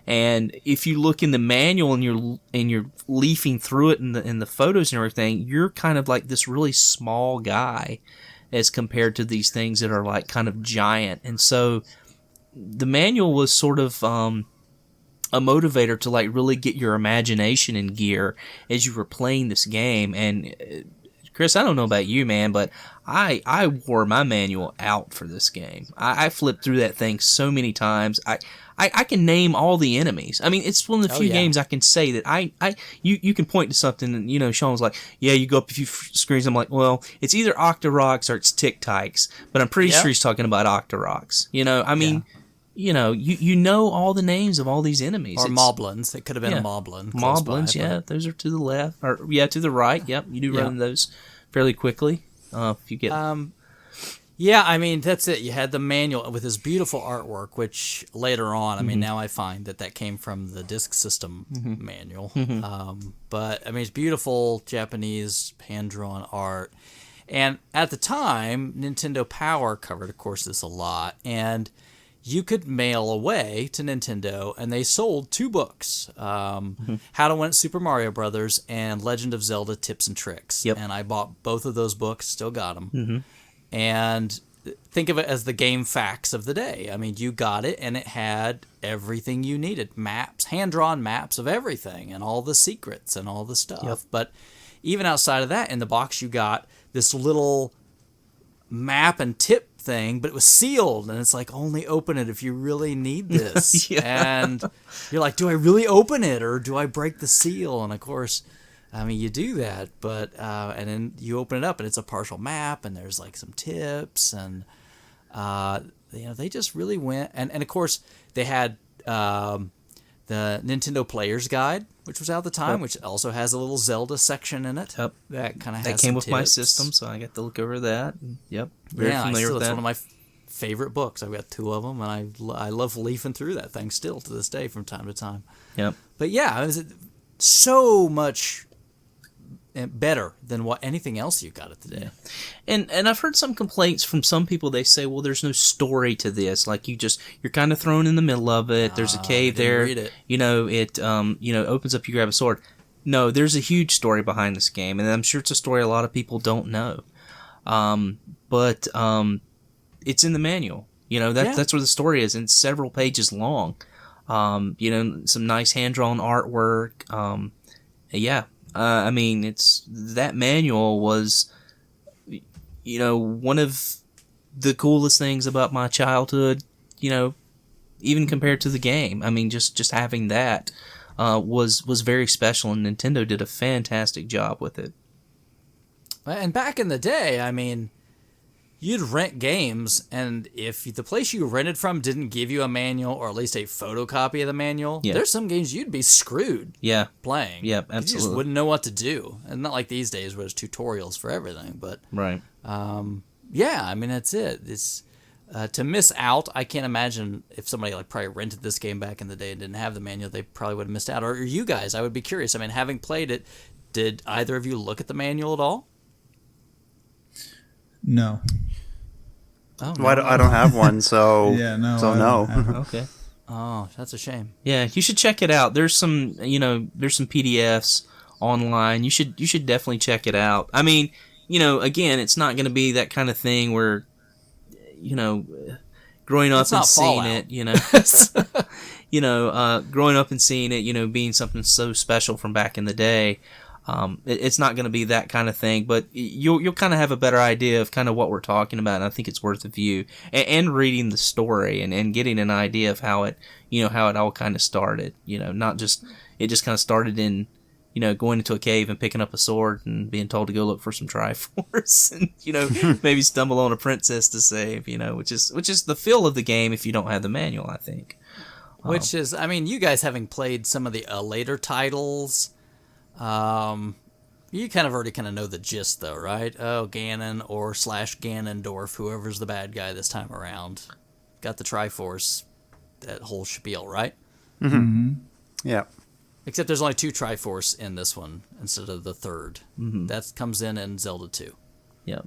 And if you look in the manual and you're leafing through it in the photos and everything, you're kind of like this really small guy as compared to these things that are like kind of giant. And so the manual was sort of a motivator to like really get your imagination in gear as you were playing this game. And Chris, I don't know about you, man, but I wore my manual out for this game. I flipped through that thing so many times. I can name all the enemies. I mean, it's one of the few games I can say that you can point to something and, Sean was like, yeah, you go up a few screens. I'm like, well, it's either Octorocks or it's Tic Tacs, but I'm pretty sure he's talking about Octorocks. I mean, you know all the names of all these enemies. Or Moblins. It could have been a Moblin. Moblins, those are to the left. Or to the right. Yep, you do run those fairly quickly. If you get... Yeah, I mean, that's it. You had the manual with his beautiful artwork, which later on, I mean, now I find that came from the Disk System manual. But, I mean, it's beautiful Japanese hand-drawn art. And at the time, Nintendo Power covered, of course, this a lot. And you could mail away to Nintendo, and they sold 2 books, How to Win at Super Mario Brothers and Legend of Zelda Tips and Tricks. Yep. And I bought both of those books, still got them. And think of it as the game facts of the day. I mean, you got it, and it had everything you needed. Maps, hand-drawn maps of everything, and all the secrets and all the stuff. Yep. But even outside of that, in the box you got this little map and tip thing, but it was sealed, and it's like, only open it if you really need this. And you're like, do I really open it, or do I break the seal? And of course, I mean, you do that, but and then you open it up, and it's a partial map, and there's like some tips, and they just really went. And of course, they had the Nintendo Player's Guide, which was out at the time, which also has a little Zelda section in it. Yep. That kind of that came with my system, so I got to look over that. Yep, very familiar with that. It's one of my favorite books. I've got 2 of them, and I love leafing through that thing still to this day from time to time. Yep. But yeah, it was so much better than what anything else you got it today. And I've heard some complaints from some people. They say, well, there's no story to this. Like you're kind of thrown in the middle of it. There's a cave there. Read it. It opens up, you grab a sword. No, there's a huge story behind this game, and I'm sure it's a story a lot of people don't know. But it's in the manual. That's where the story is, and it's several pages long. Some nice hand-drawn artwork. I mean, that manual was, one of the coolest things about my childhood, even compared to the game. I mean, just having that was very special, and Nintendo did a fantastic job with it. And back in the day, I mean, you'd rent games, and if the place you rented from didn't give you a manual or at least a photocopy of the manual, there's some games you'd be screwed playing. Yeah, absolutely. You just wouldn't know what to do. And not like these days where there's tutorials for everything, but right. Yeah, I mean, that's it. It's to miss out. I can't imagine if somebody like probably rented this game back in the day and didn't have the manual, they probably would have missed out. Or you guys, I would be curious. I mean, having played it, did either of you look at the manual at all? No. Oh, no. I don't have one, so yeah, no. So no. Okay. Oh, that's a shame. Yeah, you should check it out. There's some, there's some PDFs online. You should definitely check it out. I mean, again, it's not going to be that kind of thing where, growing up and seeing it, growing up and seeing it, being something so special from back in the day. It's not going to be that kind of thing, but you'll kind of have a better idea of kind of what we're talking about. And I think it's worth a view and reading the story and getting an idea of how it all kind of started. Not just it just kind of started in going into a cave and picking up a sword and being told to go look for some Triforce and maybe stumble on a princess to save. Which is the feel of the game if you don't have the manual, I think. Which is, I mean, you guys having played some of the later titles. You kind of already know the gist, though, right? Oh, Ganon or / Ganondorf, whoever's the bad guy this time around, got the Triforce, that whole spiel, right? Mm-hmm. Yeah. Except there's only 2 Triforce in this one instead of the third. Mm-hmm. That comes in Zelda 2. Yep.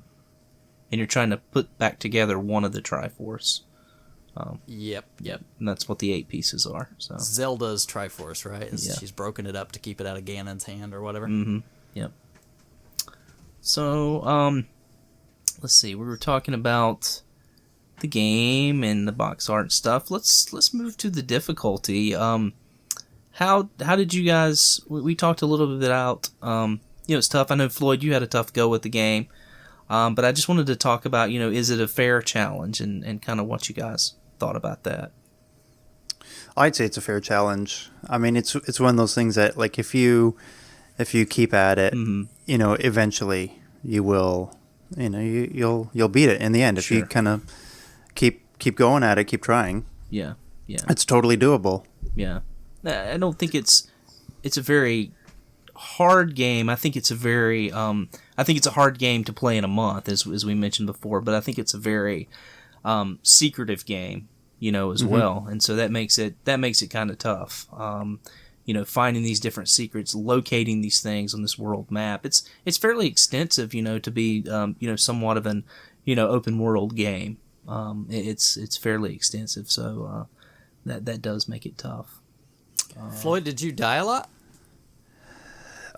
And you're trying to put back together one of the Triforce. Yep. And that's what the 8 pieces are. So Zelda's Triforce, right? She's broken it up to keep it out of Ganon's hand or whatever. Mm-hmm. Yep. So, let's see. We were talking about the game and the box art and stuff. Let's move to the difficulty. How did you guys? We talked a little bit about. It's tough. I know Floyd, you had a tough go with the game. But I just wanted to talk about, is it a fair challenge and kind of what you guys thought about that. I'd say it's a fair challenge. I mean, it's one of those things that, like, if you keep at it, eventually you will, you'll beat it in the end. If you kind of keep going at it, keep trying. Yeah. It's totally doable. Yeah. I don't think it's a very hard game. I think it's a very it's a hard game to play in a month, as we mentioned before. But I think it's a very secretive game, as well, and so that makes it kind of tough. Finding these different secrets, locating these things on this world map. It's fairly extensive, to be somewhat of an open world game. It's fairly extensive, so that does make it tough. Floyd, did you die a lot?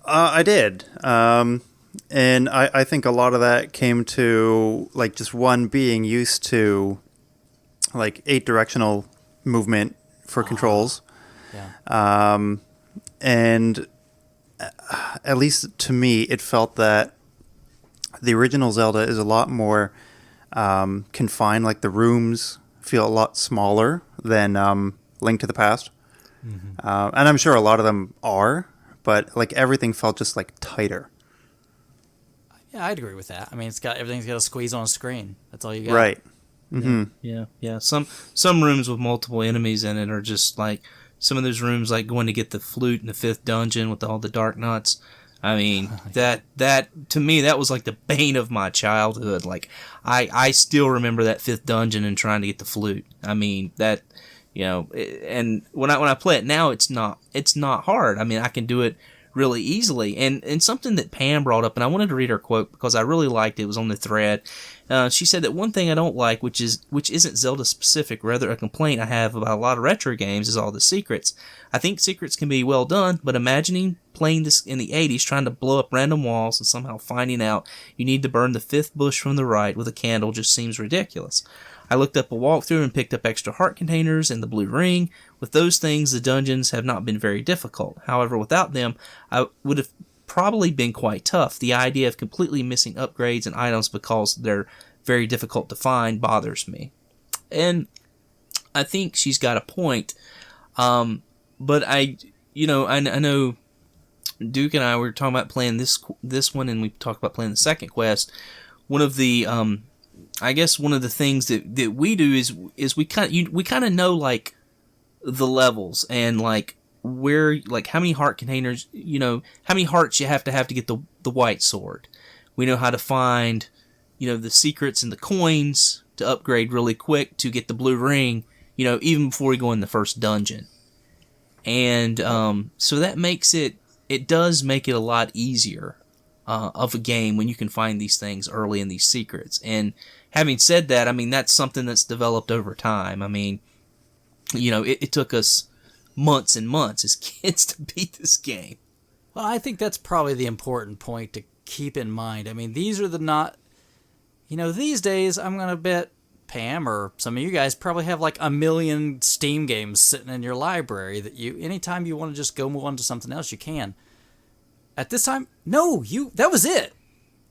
I did. And I think a lot of that came to, like, just one being used to, like, 8-directional movement for controls. Yeah. And at least to me, it felt that the original Zelda is a lot more confined. Like, the rooms feel a lot smaller than Link to the Past. Mm-hmm. And I'm sure a lot of them are, but, like, everything felt just, like, tighter. Yeah, I'd agree with that. I mean, everything's got to squeeze on a screen. That's all you got. Right. Mm-hmm. Yeah. Some rooms with multiple enemies in it are just like some of those rooms, like going to get the flute in the 5th dungeon with all the dark nuts. I mean, that to me, that was like the bane of my childhood. Like, I still remember that 5th dungeon and trying to get the flute. I mean, that, and when I play it now, it's not hard. I mean, I can do it really easily. And something that Pam brought up, and I wanted to read her quote because I really liked it. It was on the thread. She said that one thing I don't like, which isn't Zelda specific, rather a complaint I have about a lot of retro games, is all the secrets. I think secrets can be well done, but imagining playing this in the 80s, trying to blow up random walls and somehow finding out you need to burn the 5th bush from the right with a candle just seems ridiculous. I looked up a walkthrough and picked up extra heart containers and the blue ring. With those things, the dungeons have not been very difficult. However, without them, I would have probably been quite tough. The idea of completely missing upgrades and items because they're very difficult to find bothers me. And I think she's got a point. But I know Duke and I were talking about playing this one, and we talked about playing the second quest. One of the I guess one of the things that we do is we kind of know like the levels and like where, like how many heart containers, how many hearts you have to get the white sword. We know how to find, the secrets and the coins to upgrade really quick to get the blue ring, even before we go in the first dungeon. And so that makes it does make it a lot easier of a game when you can find these things early in these secrets. And having said that, I mean, that's something that's developed over time. I mean, it took us months and months as kids to beat this game. Well, I think that's probably the important point to keep in mind. I mean, these are these days, I'm going to bet Pam or some of you guys probably have like 1 million Steam games sitting in your library that anytime you want to just go move on to something else, you can. At this time, no, that was it.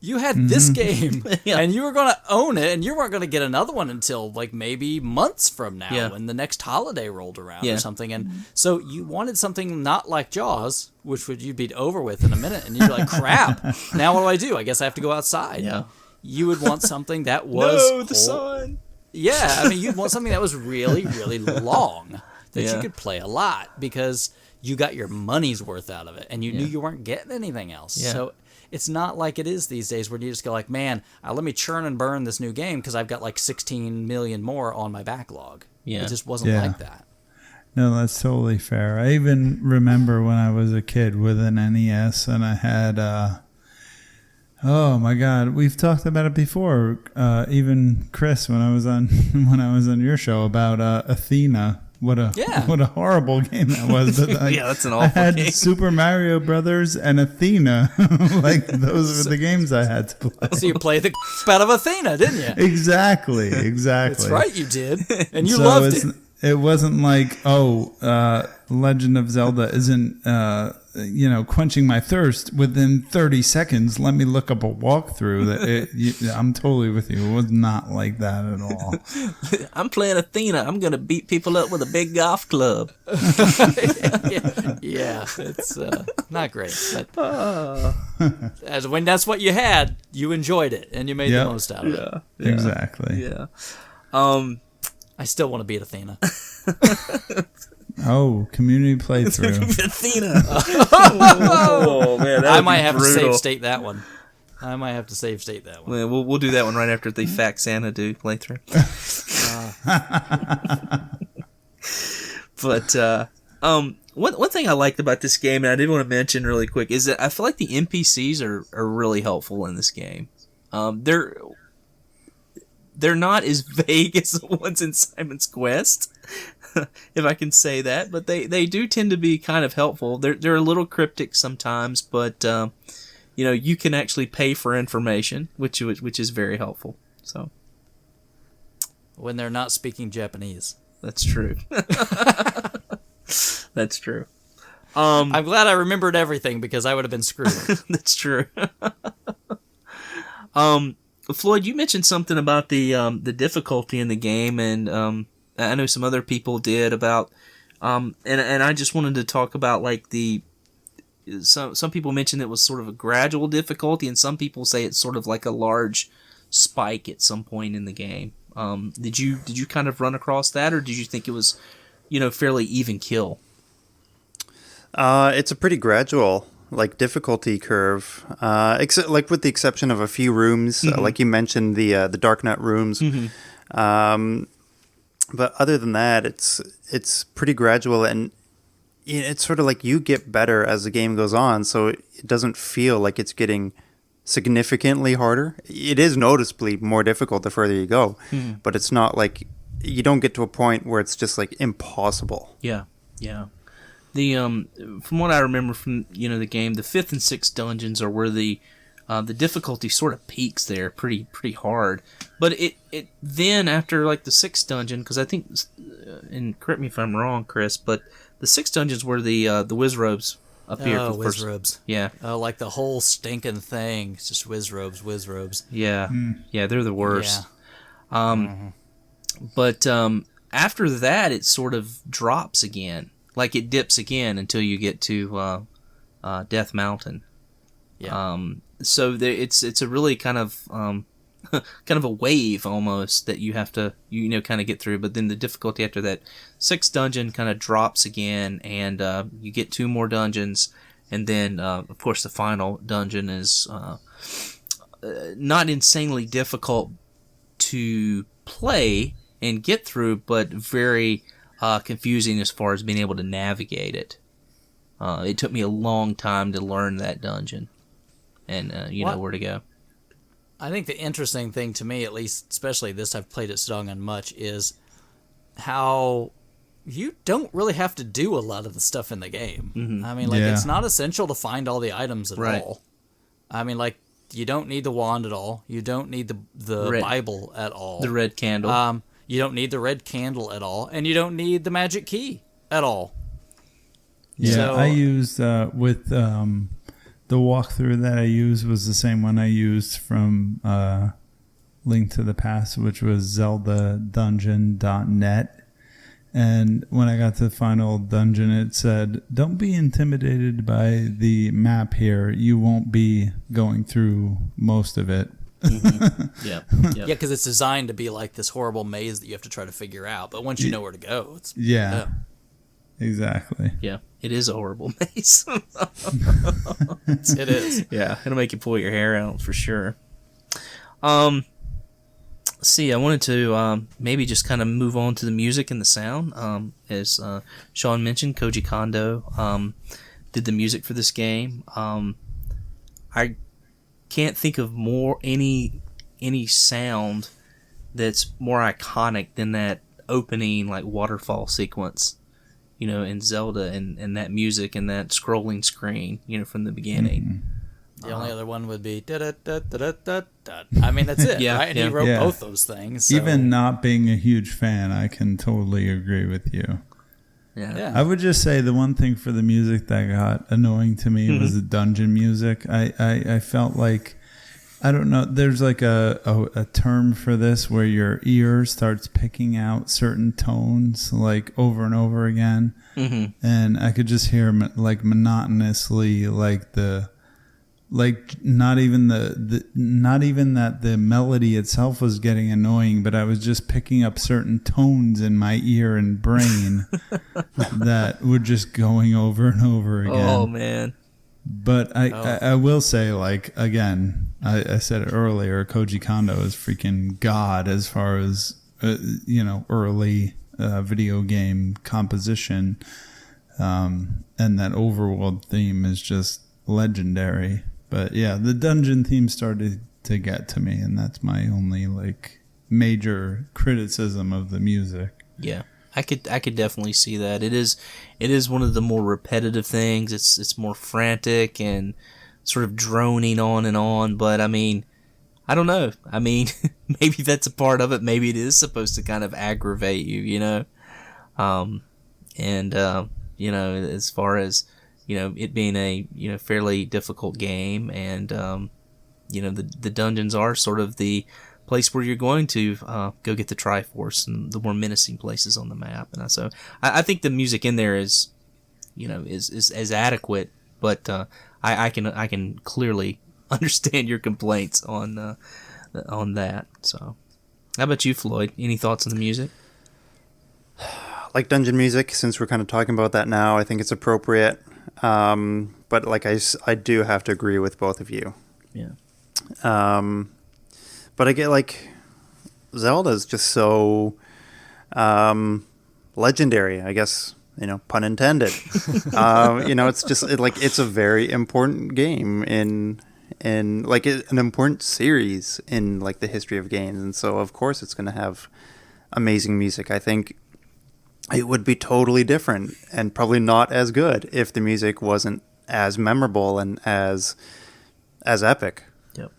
You had this game, and you were going to own it, and you weren't going to get another one until like maybe months from now when the next holiday rolled around or something. And so you wanted something not like Jaws, which you'd be over with in a minute, and you'd be like, crap, now what do? I guess I have to go outside. Yeah. You would want something that was... the sun! Yeah, I mean, you'd want something that was really, really long, that you could play a lot, because you got your money's worth out of it, and you knew you weren't getting anything else. Yeah. So it's not like it is these days where you just go like, man, let me churn and burn this new game because I've got like 16 million more on my backlog. Yeah. It just wasn't like that. No, that's totally fair. I even remember when I was a kid with an NES and I had, oh my God, we've talked about it before. Even Chris, when I was on your show about Athena. What a horrible game that was. But like, that's an awful game. I had Super Mario Brothers and Athena. Like those were the games I had to play. So you played the out of Athena, didn't you? Exactly. That's right, you did. And you loved it. It wasn't like, Legend of Zelda isn't, quenching my thirst within 30 seconds. Let me look up a walkthrough. I'm totally with you. It was not like that at all. I'm playing Athena. I'm going to beat people up with a big golf club. Yeah, it's not great. But when that's what you had, you enjoyed it, and you made the most out of it. Yeah. Exactly. Yeah. I still want to beat Athena. Oh, community playthrough. Athena. Oh man, I might have to save state that one. Well, we'll do that one right after the Fact Santa do playthrough. But one thing I liked about this game, and I did want to mention really quick, is that I feel like the NPCs are really helpful in this game. They're not as vague as the ones in Simon's Quest, if I can say that, but they do tend to be kind of helpful. They're a little cryptic sometimes, but you can actually pay for information, which is very helpful. So when they're not speaking Japanese, that's true. That's true. I'm glad I remembered everything because I would have been screwed. That's true. Floyd, you mentioned something about the difficulty in the game, and I know some other people did about, and I just wanted to talk about like some people mentioned it was sort of a gradual difficulty, and some people say it's sort of like a large spike at some point in the game. Did you kind of run across that, or did you think it was, fairly even kill? It's a pretty gradual difficulty curve, except with the exception of a few rooms, like you mentioned the Dark Nut rooms. But other than that, it's pretty gradual, and it's sort of like you get better as the game goes on, so it doesn't feel like it's getting significantly harder. It is noticeably more difficult the further you go, but it's not like you don't get to a point where it's just like impossible. Yeah. The from what I remember from the game, the 5th and 6th dungeons are where the difficulty sort of peaks there pretty hard. But it then after like the 6th dungeon, because I think, and correct me if I'm wrong, Chris, but the 6th dungeon's where the Wizrobes appear. Oh, Wizrobes. Yeah. Oh, like the whole stinking thing. It's just Wizrobes. Yeah. Yeah, they're the worst. Yeah. But after that, it sort of drops again. Like it dips again until you get to Death Mountain. Yeah. So it's a really kind of kind of a wave almost that you have to kind of get through. But then the difficulty after that 6th dungeon kind of drops again, and you get 2 more dungeons, and then of course the final dungeon is not insanely difficult to play and get through, but very confusing as far as being able to navigate it. It took me a long time to learn that dungeon and know where to go. I think the interesting thing to me, at least, especially this, I've played it so dang much, is how you don't really have to do a lot of the stuff in the game. Mm-hmm. I mean, it's not essential to find all the items at all. I mean, you don't need the wand at all. You don't need the Bible at all. The red candle. You don't need the red candle at all. And you don't need the magic key at all. Yeah, so, I used with the walkthrough that I used was the same one I used from Link to the Past, which was zeldadungeon.net. And when I got to the final dungeon, it said, "Don't be intimidated by the map here. You won't be going through most of it." Mm-hmm. Yeah, because it's designed to be like this horrible maze that you have to try to figure out. But once you know where to go, it's exactly. Yeah, it is a horrible maze. It is. Yeah, it'll make you pull your hair out for sure. See, I wanted to maybe just kind of move on to the music and the sound. As Sean mentioned, Koji Kondo did the music for this game. I can't think of any sound that's more iconic than that opening waterfall sequence, in Zelda, and that music and that scrolling screen, from the beginning. Mm-hmm. The only other one would be da-da-da-da-da-da. I mean, that's it, right? And he wrote both those things. So. Even not being a huge fan, I can totally agree with you. Yeah. I would just say the one thing for the music that got annoying to me was the dungeon music. I felt like, I don't know, there's a term for this where your ear starts picking out certain tones over and over again. Mm-hmm. And I could just hear monotonously not even that the melody itself was getting annoying, but I was just picking up certain tones in my ear and brain that were just going over and over again. Oh man. But I will say, again, I said it earlier, Koji Kondo is freaking god as far as early video game composition, and that overworld theme is just legendary. But yeah, the dungeon theme started to get to me, and that's my only major criticism of the music. Yeah, I could definitely see that. It is one of the more repetitive things. It's more frantic and sort of droning on and on. But I mean, I don't know. I mean, maybe that's a part of it. Maybe it is supposed to kind of aggravate you, as far as. It being a fairly difficult game, and the dungeons are sort of the place where you're going to go get the Triforce and the more menacing places on the map, and so I think the music in there is adequate, but I can clearly understand your complaints on that. So, how about you, Floyd? Any thoughts on the music? Like dungeon music, since we're kind of talking about that now, I think it's appropriate. But I do have to agree with both of you. Yeah. But I get Zelda is just so legendary, I guess, pun intended. It's just it's a very important game in an important series in the history of games, and so of course it's going to have amazing music. I think it would be totally different and probably not as good if the music wasn't as memorable and as epic. Yep.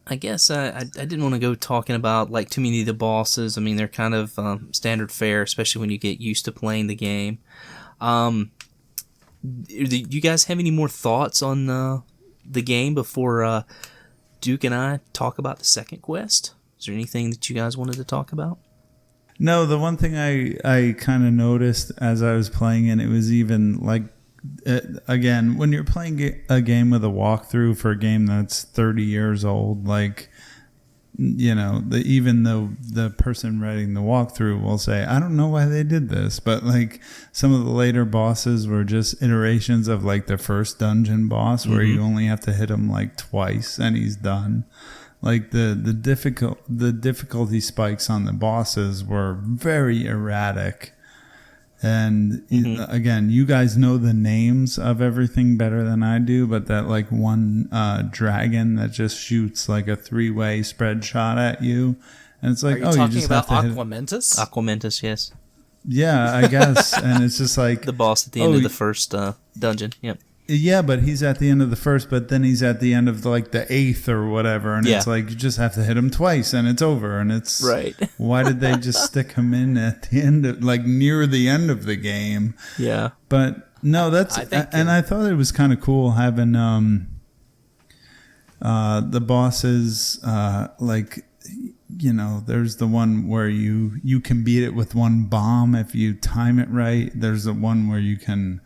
I guess I didn't want to go talking about too many of the bosses. I mean, they're kind of standard fare, especially when you get used to playing the game. Do you guys have any more thoughts on the game before Duke and I talk about the second quest? Is there anything that you guys wanted to talk about? No, the one thing I kind of noticed as I was playing it was even like, again, when you're playing a game with a walkthrough for a game that's 30 years old, like, you know, even though the person writing the walkthrough will say, I don't know why they did this, but like some of the later bosses were just iterations of like the first dungeon boss where you only have to hit him like twice and he's done. Like the difficulty spikes on the bosses were very erratic. And again, you guys know the names of everything better than I do, but that like one dragon that just shoots like a 3-way spread shot at you, and it's like, Are you talking just about have to Aquamentus? Aquamentus, yes. Yeah, I guess. And it's just like the boss at the end of the first dungeon. Yep. Yeah, but he's at the end of the first, but then he's at the end of like the 8th or whatever, and it's like you just have to hit him twice and it's over. And it's right. Why did they just stick him in at the end of, like near the end of the game? Yeah, but no, that's I thought it was kind of cool having the bosses like, you know, there's the one where you can beat it with one bomb if you time it right. There's the one where you can,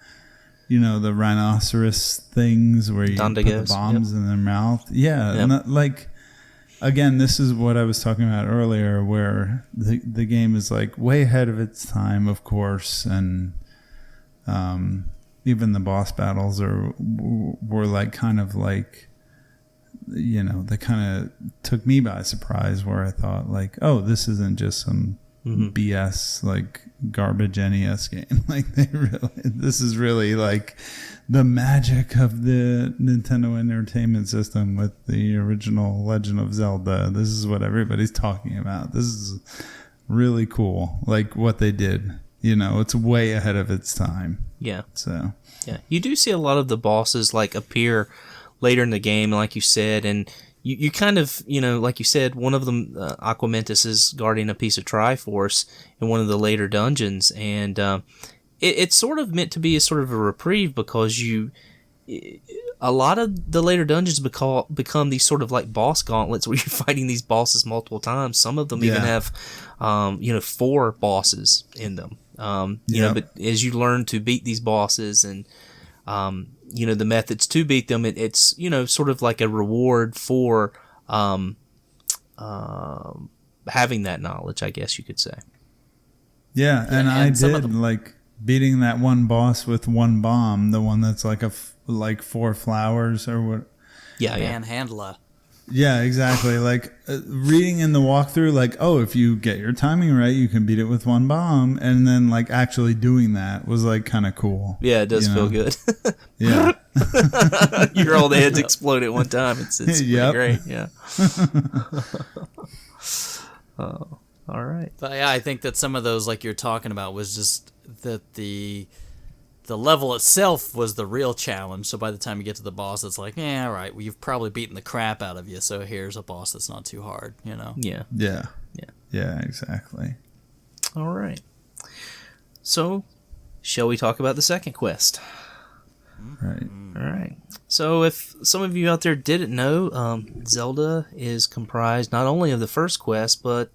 you know, the rhinoceros things where you put the bombs in their mouth. Yeah. Not, like, again, this is what I was talking about earlier, where the game is like way ahead of its time, of course. And even the boss battles were like kind of like, you know, they kind of took me by surprise, where I thought like, oh, this isn't just some BS like garbage NES game. Like this is really like the magic of the Nintendo Entertainment System with the original Legend of Zelda. This is what everybody's talking about. This is really cool. Like what they did, you know, it's way ahead of its time. Yeah. So yeah, you do see a lot of the bosses like appear later in the game, like you said, and you kind of, you know, like you said, one of them, Aquamentus, is guarding a piece of Triforce in one of the later dungeons, and it's sort of meant to be a sort of a reprieve, because a lot of the later dungeons become these sort of like boss gauntlets where you're fighting these bosses multiple times. Some of them even have, 4 bosses in them. You know, but as you learn to beat these bosses and you know, the methods to beat them, it's, you know, sort of like a reward for having that knowledge, I guess you could say. Yeah, and I did like beating that one boss with one bomb, the one that's like like 4 flowers or what. Yeah, Manhandler. Yeah, exactly. Like reading in the walkthrough, like, oh, if you get your timing right, you can beat it with one bomb, and then like actually doing that was like kind of cool. Yeah, it does feel good. Yeah, your old heads explode at one time. It's pretty great. Yeah. Oh, all right. But yeah, I think that some of those, like you're talking about, was just that the level itself was the real challenge. So by the time you get to the boss, it's like, yeah, all right, well, you've probably beaten the crap out of you. So here's a boss that's not too hard, you know? Yeah. Yeah, exactly. All right. So, shall we talk about the second quest? Right. All right. So if some of you out there didn't know, Zelda is comprised not only of the first quest, but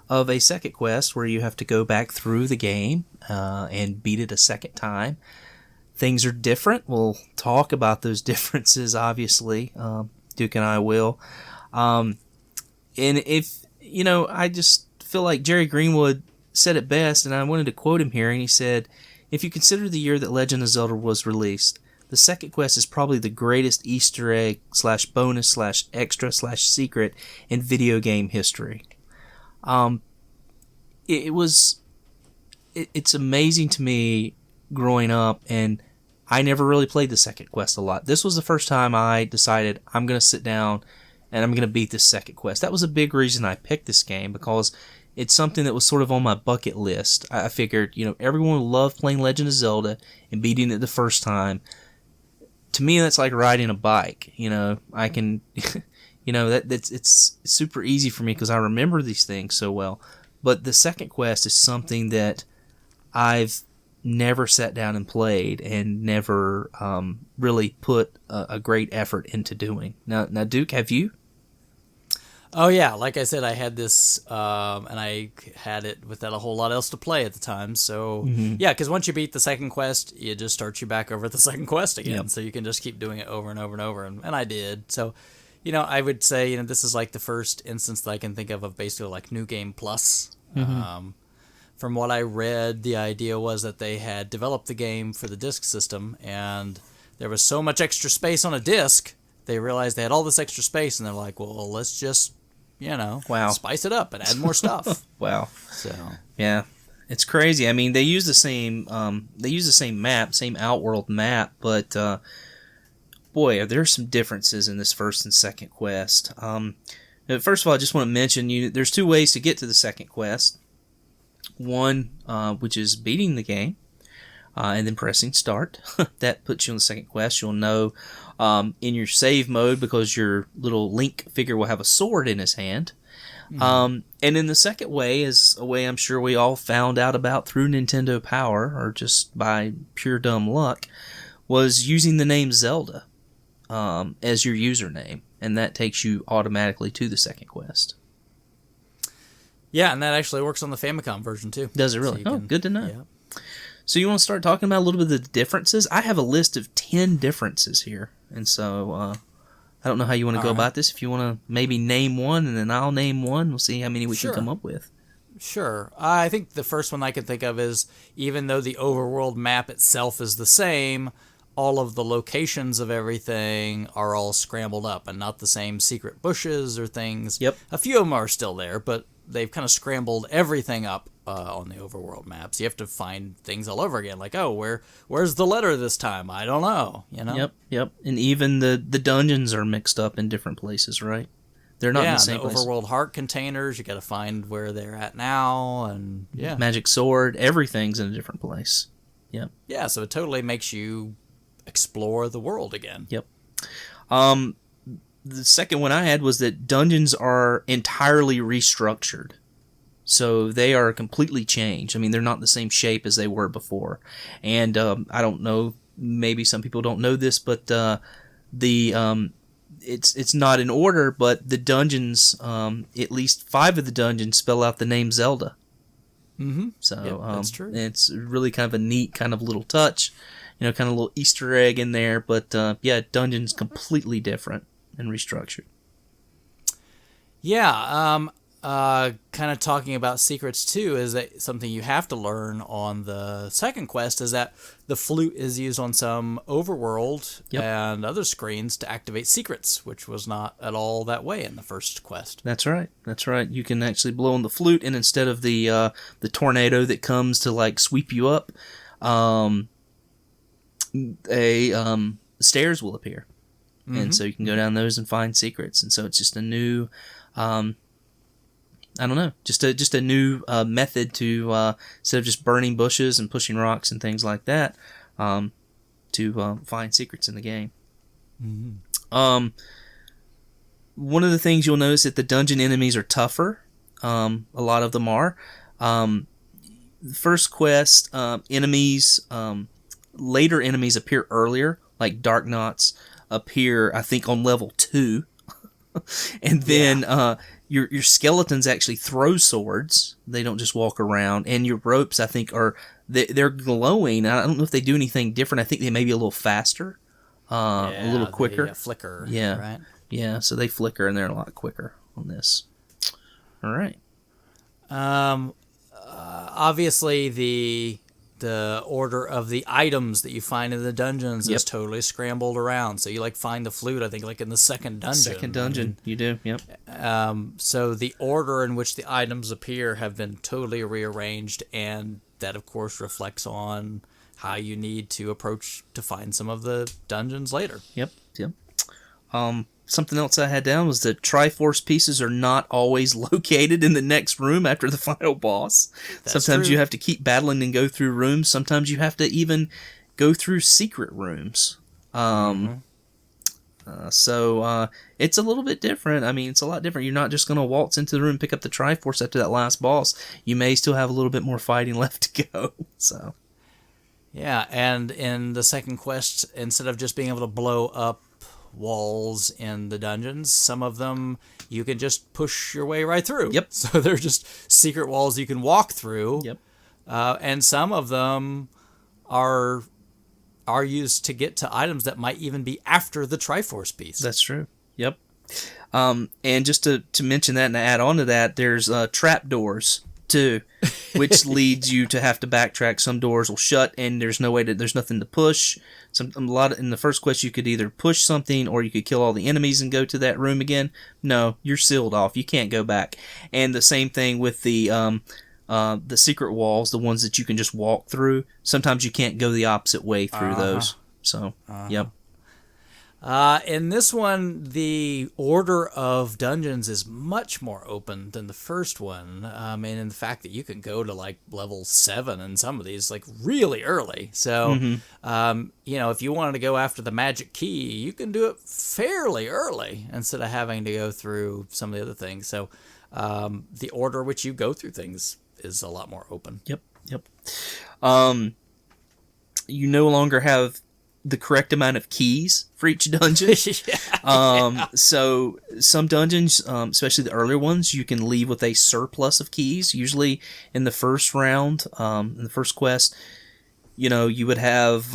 of a second quest where you have to go back through the game and beat it a second time. Things are different. We'll talk about those differences, obviously. Duke and I will. And if, you know, I just feel like Jerry Greenwood said it best, and I wanted to quote him here, and he said, "If you consider the year that Legend of Zelda was released, the second quest is probably the greatest Easter egg / bonus / extra / secret in video game history." It's amazing to me growing up, and I never really played the second quest a lot. This was the first time I decided I'm going to sit down and I'm going to beat this second quest. That was a big reason I picked this game, because it's something that was sort of on my bucket list. I figured, you know, everyone will love playing Legend of Zelda and beating it the first time. To me, that's like riding a bike. You know, I can, you know, it's super easy for me because I remember these things so well. But the second quest is something that I've never sat down and played and never really put a great effort into doing. Now, Duke, have you? Oh yeah, like I said, I had this, and I had it without a whole lot else to play at the time. So yeah, because once you beat the second quest, it just starts you back over at the second quest again. Yep. So you can just keep doing it over and over and over, and I did. So, I would say this is like the first instance that I can think of basically like New Game Plus. From what I read, the idea was that they had developed the game for the disk system, and there was so much extra space on a disk. They realized they had all this extra space, and they're like, well, let's just, Wow. spice it up and add more stuff. Wow. So Yeah, it's crazy. I mean, they use the same map, same Outworld map, but boy, there's some differences in this first and second quest. First of all, I just want to mention there's two ways to get to the second quest. One, which is beating the game, and then pressing start. That puts you on the second quest. You'll know in your save mode because your little Link figure will have a sword in his hand. And then the second way is a way I'm sure we all found out about through Nintendo Power, or just by pure dumb luck, was using the name Zelda as your username, and that takes you automatically to the second quest. yeah, and that actually works on the Famicom version too. Does it really? So Good to know. Yeah. So you want to start talking about a little bit of the differences? I have a list of 10 differences here, and so I don't know how you want to go about this. If you want to maybe name one, and then I'll name one. We'll see how many we can come up with. Sure. I think the first one I can think of is, even though the overworld map itself is the same, all of the locations of everything are all scrambled up, and not the same secret bushes or things. Yep. A few of them are still there, but they've kind of scrambled everything up on the overworld maps. You have to find things all over again, like, where's the letter this time? I don't know. Yep. And even the dungeons are mixed up in different places, right? They're not in the same place. Overworld heart containers, you got to find where they're at now, and Magic sword, everything's in a different place. Yep. Yeah, so it totally makes you explore the world again. Yep. The second one I had was that dungeons are entirely restructured. So they are completely changed. I mean, they're not the same shape as they were before. And I don't know, maybe some people don't know this, but it's not in order, but the dungeons, at least 5 of the dungeons spell out the name Zelda. Mm-hmm. So that's true. It's really kind of a neat kind of little touch, kind of a little Easter egg in there. But dungeons completely different and restructured. Yeah, kind of talking about secrets too, is that something you have to learn on the second quest is that the flute is used on some overworld and other screens to activate secrets, which was not at all that way in the first quest. That's right. You can actually blow on the flute, and instead of the tornado that comes to like sweep you up, stairs will appear. And so you can go down those and find secrets. And so it's just a new, I don't know, just a new method to, instead of just burning bushes and pushing rocks and things like that, to find secrets in the game. Mm-hmm. One of the things you'll notice that the dungeon enemies are tougher. A lot of them are. The first quest, enemies, later enemies appear earlier, like Dark Knots appear, I think, on level 2. And then your skeletons actually throw swords. They don't just walk around. And your ropes, I think, they're glowing. I don't know if they do anything different. I think they may be a little faster, a little quicker. They flicker. Yeah, right? Yeah, so they flicker and they're a lot quicker on this. All right. Obviously, the order of the items that you find in the dungeons is totally scrambled around. So you find the flute, I think, in the second dungeon. You do, yep. So the order in which the items appear have been totally rearranged, and that, of course, reflects on how you need to approach to find some of the dungeons later. Yep. Something else I had down was that Triforce pieces are not always located in the next room after the final boss. Sometimes you have to keep battling and go through rooms. Sometimes you have to even go through secret rooms. So it's a little bit different. I mean, it's a lot different. You're not just going to waltz into the room and pick up the Triforce after that last boss. You may still have a little bit more fighting left to go. So, yeah, and in the second quest, instead of just being able to blow up walls in the dungeons. Some of them you can just push your way right through. Yep. So they're just secret walls you can walk through. Yep. And some of them are used to get to items that might even be after the Triforce piece. That's true. Yep. And just to mention that and to add on to that, there's trapdoors too, which leads you to have to backtrack. Some doors will shut, and there's nothing to push. In the first quest, you could either push something or you could kill all the enemies and go to that room again. No, you're sealed off. You can't go back. And the same thing with the secret walls, the ones that you can just walk through. Sometimes you can't go the opposite way through those. So, yep. In this one, the order of dungeons is much more open than the first one. And in the fact that you can go to like level 7 in some of these, like really early. So, if you wanted to go after the magic key, you can do it fairly early instead of having to go through some of the other things. So, the order which you go through things is a lot more open. Yep. You no longer have the correct amount of keys for each dungeon. So some dungeons, especially the earlier ones, you can leave with a surplus of keys. Usually in the first round, in the first quest, you would have,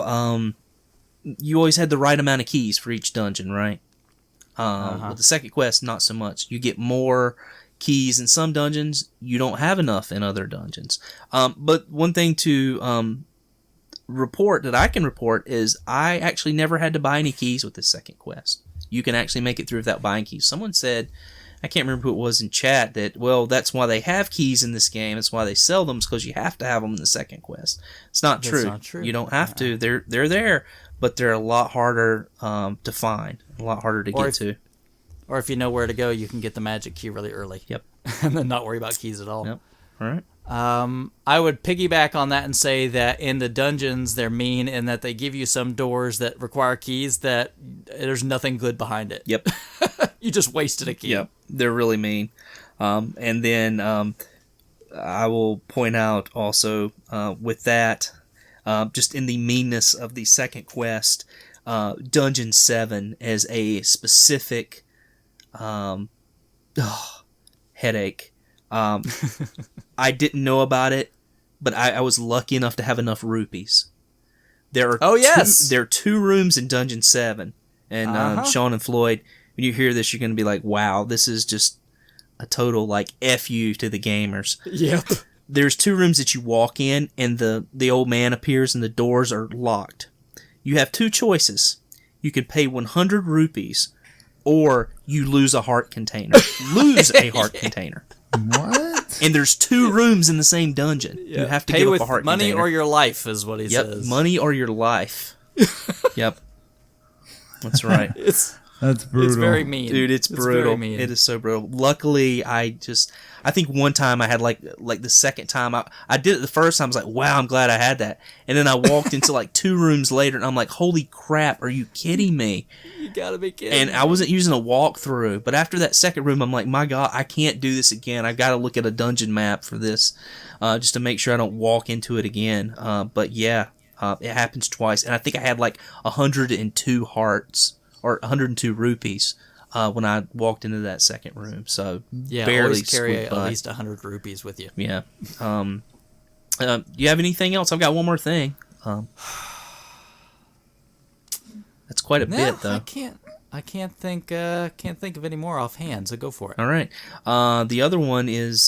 you always had the right amount of keys for each dungeon, right? With the second quest, not so much. You get more keys in some dungeons. You don't have enough in other dungeons. But one thing to report that I can report is I actually never had to buy any keys with this second quest. You can actually make it through without buying keys. Someone said, I can't remember who it was in chat, that, well, that's why they have keys in this game. That's why they sell them, because you have to have them in the second quest. It's not true. Not true. You don't have to. They're there, but they're a lot harder to find, a lot harder to get to. Or if you know where to go, you can get the magic key really early. Yep. And then not worry about keys at all. Yep. All right. I would piggyback on that and say that in the dungeons, they're mean in that they give you some doors that require keys that there's nothing good behind it. Yep. You just wasted a key. Yep. They're really mean. And then I will point out also with that, just in the meanness of the second quest, Dungeon 7 as a specific headache. I didn't know about it, but I was lucky enough to have enough rupees. There are 2 rooms in Dungeon 7, and Sean and Floyd, when you hear this, you're going to be like, wow, this is just a total like F you to the gamers. Yep. There's 2 rooms that you walk in, and the old man appears, and the doors are locked. You have 2 choices. You could pay 100 rupees, or you lose a heart container. Lose a heart container. What? And there's 2 rooms in the same dungeon. Yeah. You have to give up a heart money container. or your life is what he says. Money or your life. Yep. That's right. That's brutal. It's very mean. Dude, it's brutal. Very mean. It is so brutal. Luckily, I think one time I had like the second time I did it the first time, I was like, wow, I'm glad I had that. And then I walked into like 2 rooms later and I'm like, holy crap, are you kidding me? You gotta be kidding. And I wasn't using a walkthrough, but after that second room, I'm like, my God, I can't do this again. I gotta look at a dungeon map for this, just to make sure I don't walk into it again. But yeah, it happens twice. And I think I had like 102 hearts. Or 102 rupees when I walked into that second room. So barely always carry by. at least 100 rupees with you. Yeah. Do you have anything else? I've got one more thing. That's quite a bit, though. I can't think of any more offhand. So go for it. All right. The other one is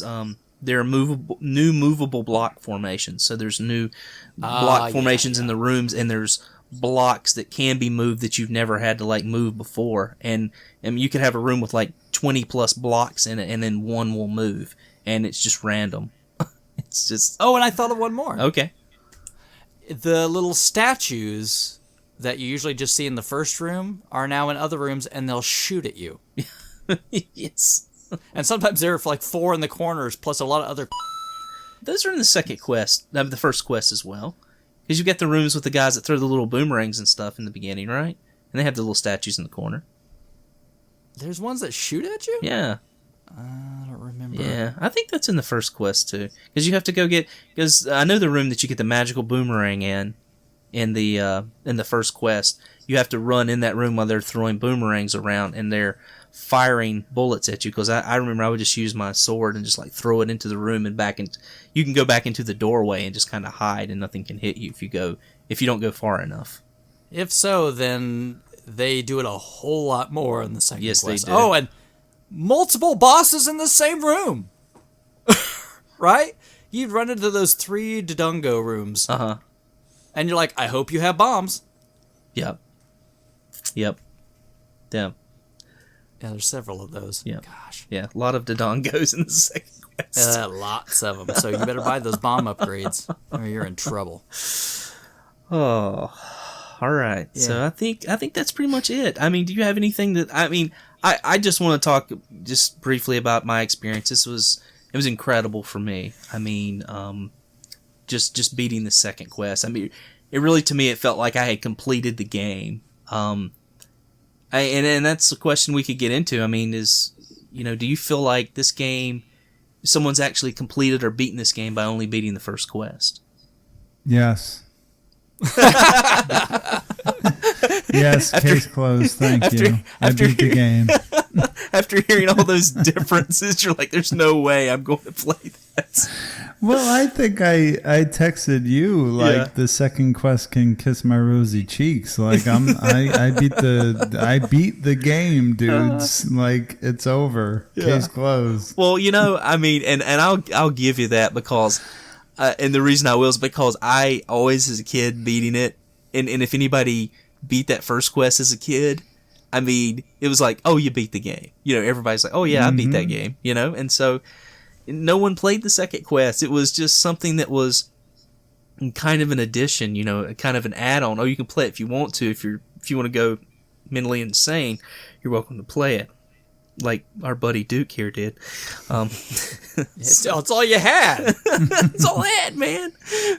there are new movable block formations. So there's new block formations in the rooms, and there's blocks that can be moved that you've never had to like move before, and you could have a room with like 20 plus blocks in it, and then one will move, and it's just random. It's just and I thought of one more. Okay. The little statues that you usually just see in the first room are now in other rooms, and they'll shoot at you. Yes. And sometimes there are like 4 in the corners, plus a lot of other. Those are in the second quest, the first quest as well. Because you get the rooms with the guys that throw the little boomerangs and stuff in the beginning, right? And they have the little statues in the corner. There's ones that shoot at you? Yeah. I don't remember. Yeah, I think that's in the first quest, too. Because you have to go get... Because I know the room that you get the magical boomerang in the first quest. you have to run in that room while they're throwing boomerangs around and they're firing bullets at you. Because I remember I would just use my sword and just like throw it into the room and back, and you can go back into the doorway and just kind of hide, and nothing can hit you if you don't go far enough. If so, then they do it a whole lot more in the second quest. They do. Oh, and multiple bosses in the same room. Right? You'd run into those 3 Dodongo rooms. Uh-huh. And you're like, I hope you have bombs. Yep. Damn. Yeah, there's several of those. Yeah. Gosh. Yeah, a lot of Dodongos in the second quest. Lots of them. So you better buy those bomb upgrades or you're in trouble. Oh, all right. Yeah. So I think that's pretty much it. I mean, do you have anything that I just want to talk just briefly about my experience. It was incredible for me. I mean, just beating the second quest. I mean, it really, to me, it felt like I had completed the game. And that's a question we could get into. I mean, do you feel like this game, someone's actually completed or beaten this game by only beating the first quest? Yes. Yes, case closed. Thank you. I beat the game. After hearing all those differences, you're like, there's no way I'm going to play that. Well, I think I texted you like the second quest can kiss my rosy cheeks. Like I beat the game, dudes. Like it's over. Case closed. Well, I mean, and I'll give you that because, and the reason I will is because I always, as a kid, beating it, and if anybody beat that first quest as a kid, I mean, it was like, oh, you beat the game. Everybody's like, oh yeah, I beat that game. And so no one played the second quest. It was just something that was kind of an addition, kind of an add-on. Oh, you can play it if you want to. If you want to go mentally insane, you're welcome to play it, like our buddy Duke here did. It's all you had. That's all I had, man.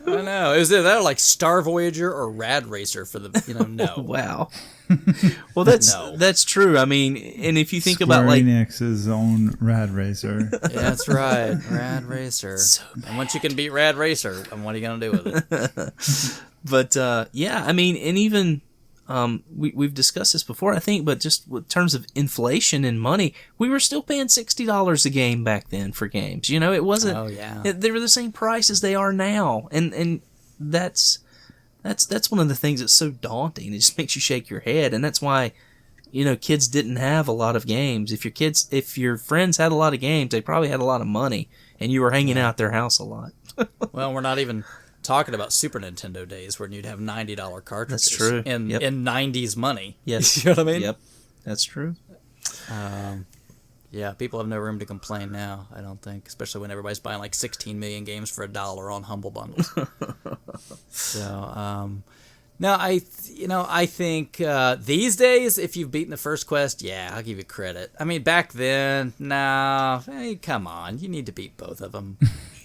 I know. It was either like Star Voyager or Rad Racer for the, no. Wow. Well, that's true. I mean, and if you think Square about like Enix's own Rad Racer. Yeah, that's right, Rad Racer. And once you can beat Rad Racer, what are you gonna do with it? But I mean, and even we've discussed this before, I think, but just in terms of inflation and money, we were still paying $60 a game back then for games. It wasn't. Oh yeah. They were the same price as they are now, and that's one of the things that's so daunting. It just makes you shake your head, and that's why, kids didn't have a lot of games. If your friends had a lot of games, they probably had a lot of money, and you were hanging out at their house a lot. Well, we're not even talking about Super Nintendo days when you'd have $90 cartridges. That's true. In 90s money. Yes. You know what I mean? Yep. That's true. Yeah, people have no room to complain now, I don't think, especially when everybody's buying like 16 million games for $1 on Humble Bundles. So, no, I think these days, if you've beaten the first quest, yeah, I'll give you credit. I mean, back then, hey, come on, you need to beat both of them.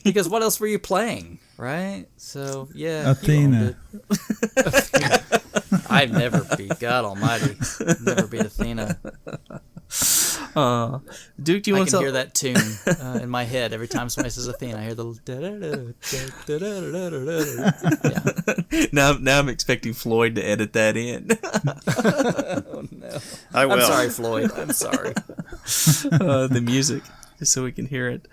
Because what else were you playing, right? So, yeah. Athena. I've never beat, God almighty, never beat Athena. Duke, do you want to hear that tune in my head every time somebody says Athena. I hear the yeah. Now I'm expecting Floyd to edit that in. Oh no! I'm sorry, Floyd. I'm sorry. The music, just so we can hear it.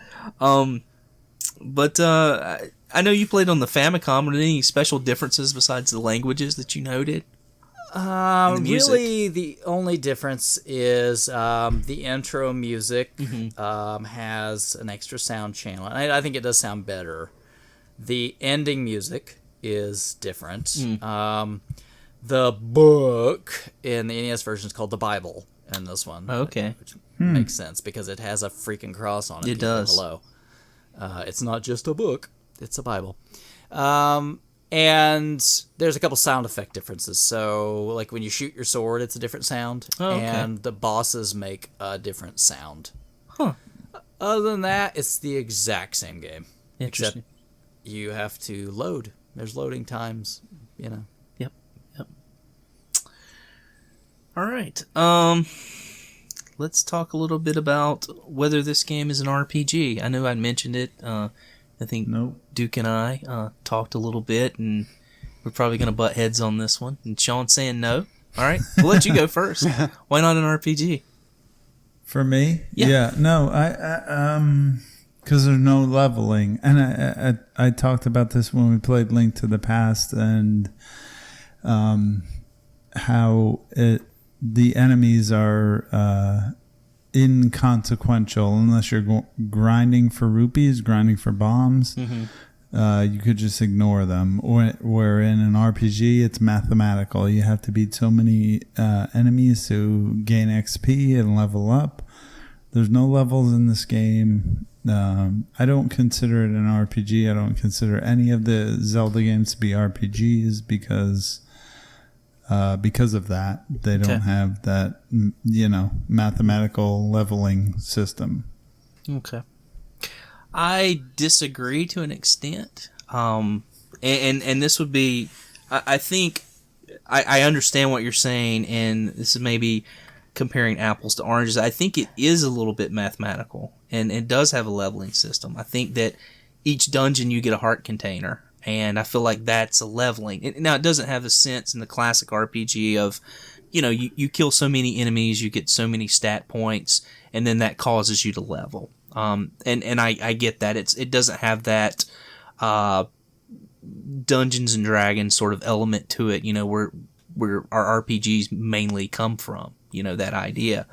But I know you played on the Famicom. Are there any special differences besides the languages that you noted? Really, the only difference is the intro music has an extra sound channel. And I think it does sound better. The ending music is different. The book in the NES version is called the Bible in this one. Okay. Which makes sense because it has a freaking cross on it. It does. Hello. It's not just a book. It's a Bible. And there's a couple sound effect differences. So, like when you shoot your sword, it's a different sound. Oh, okay. And the bosses make a different sound. Huh. Other than that, it's the exact same game. Interesting. Except you have to load. There's loading times, Yep. All right. Let's talk a little bit about whether this game is an RPG. I know I mentioned it. I think Duke and I talked a little bit, and we're probably going to butt heads on this one. And Sean's saying no. All right, we'll let you go first. Why not an RPG? For me, Yeah. no, I because there's no leveling, and I talked about this when we played Link to the Past, and how the enemies are inconsequential unless you're grinding for rupees, grinding for bombs. You could just ignore them. Where in an RPG, it's mathematical. You have to beat so many enemies to gain XP and level up. There's no levels in this game. I don't consider it an RPG. I don't consider any of the Zelda games to be RPGs because of that. They don't have that, mathematical leveling system. Okay. I disagree to an extent. And this would be, I think, I understand what you're saying, and this is maybe comparing apples to oranges. I think it is a little bit mathematical, and it does have a leveling system. I think that each dungeon you get a heart container, and I feel like that's a leveling. Now, it doesn't have the sense in the classic RPG of, you kill so many enemies, you get so many stat points, and then that causes you to level. And I get that. It doesn't have that Dungeons and Dragons sort of element to it, where our RPGs mainly come from, that idea.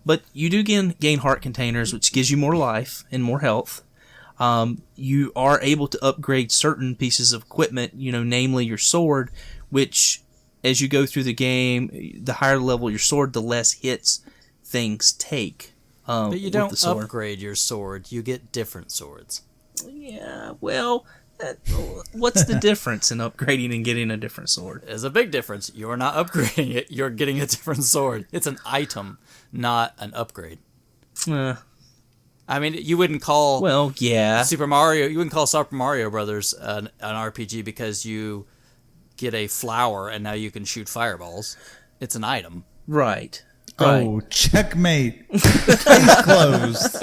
But you do gain heart containers, which gives you more life and more health. You are able to upgrade certain pieces of equipment, namely your sword, which as you go through the game, the higher level your sword, the less hits things take. But you don't upgrade your sword. You get different swords. Yeah, well, what's the difference in upgrading and getting a different sword? There's a big difference. You're not upgrading it. You're getting a different sword. It's an item, not an upgrade. I mean, you wouldn't call Super Mario. You wouldn't call Super Mario Brothers an RPG because you get a flower and now you can shoot fireballs. It's an item, right? Oh, checkmate! Case closed.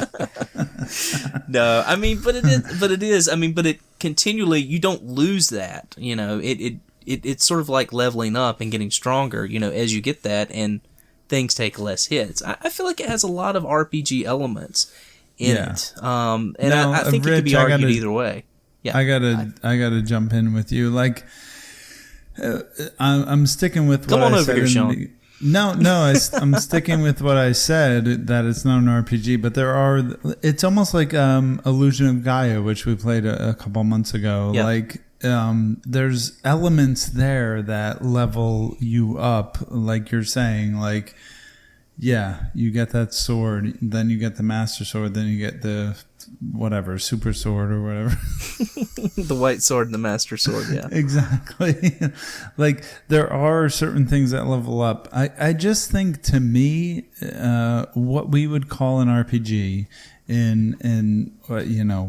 No, I mean, but it is. I mean, but it continually. You don't lose that. It's sort of like leveling up and getting stronger. As you get that, and things take less hits. I feel like it has a lot of RPG elements in it. And now, I think it could be argued either way. Yeah, I gotta jump in with you. Like, I'm sticking with what I said. Come on over here, Sean. No, I'm sticking with what I said, that it's not an RPG, but it's almost like Illusion of Gaia, which we played a couple months ago. Yeah. Like, there's elements there that level you up, like you're saying, like, yeah, you get that sword, then you get the Master Sword, then you get the whatever, Super Sword or whatever. The White Sword and the Master Sword, yeah. Exactly. Like, there are certain things that level up. I just think, to me, what we would call an RPG in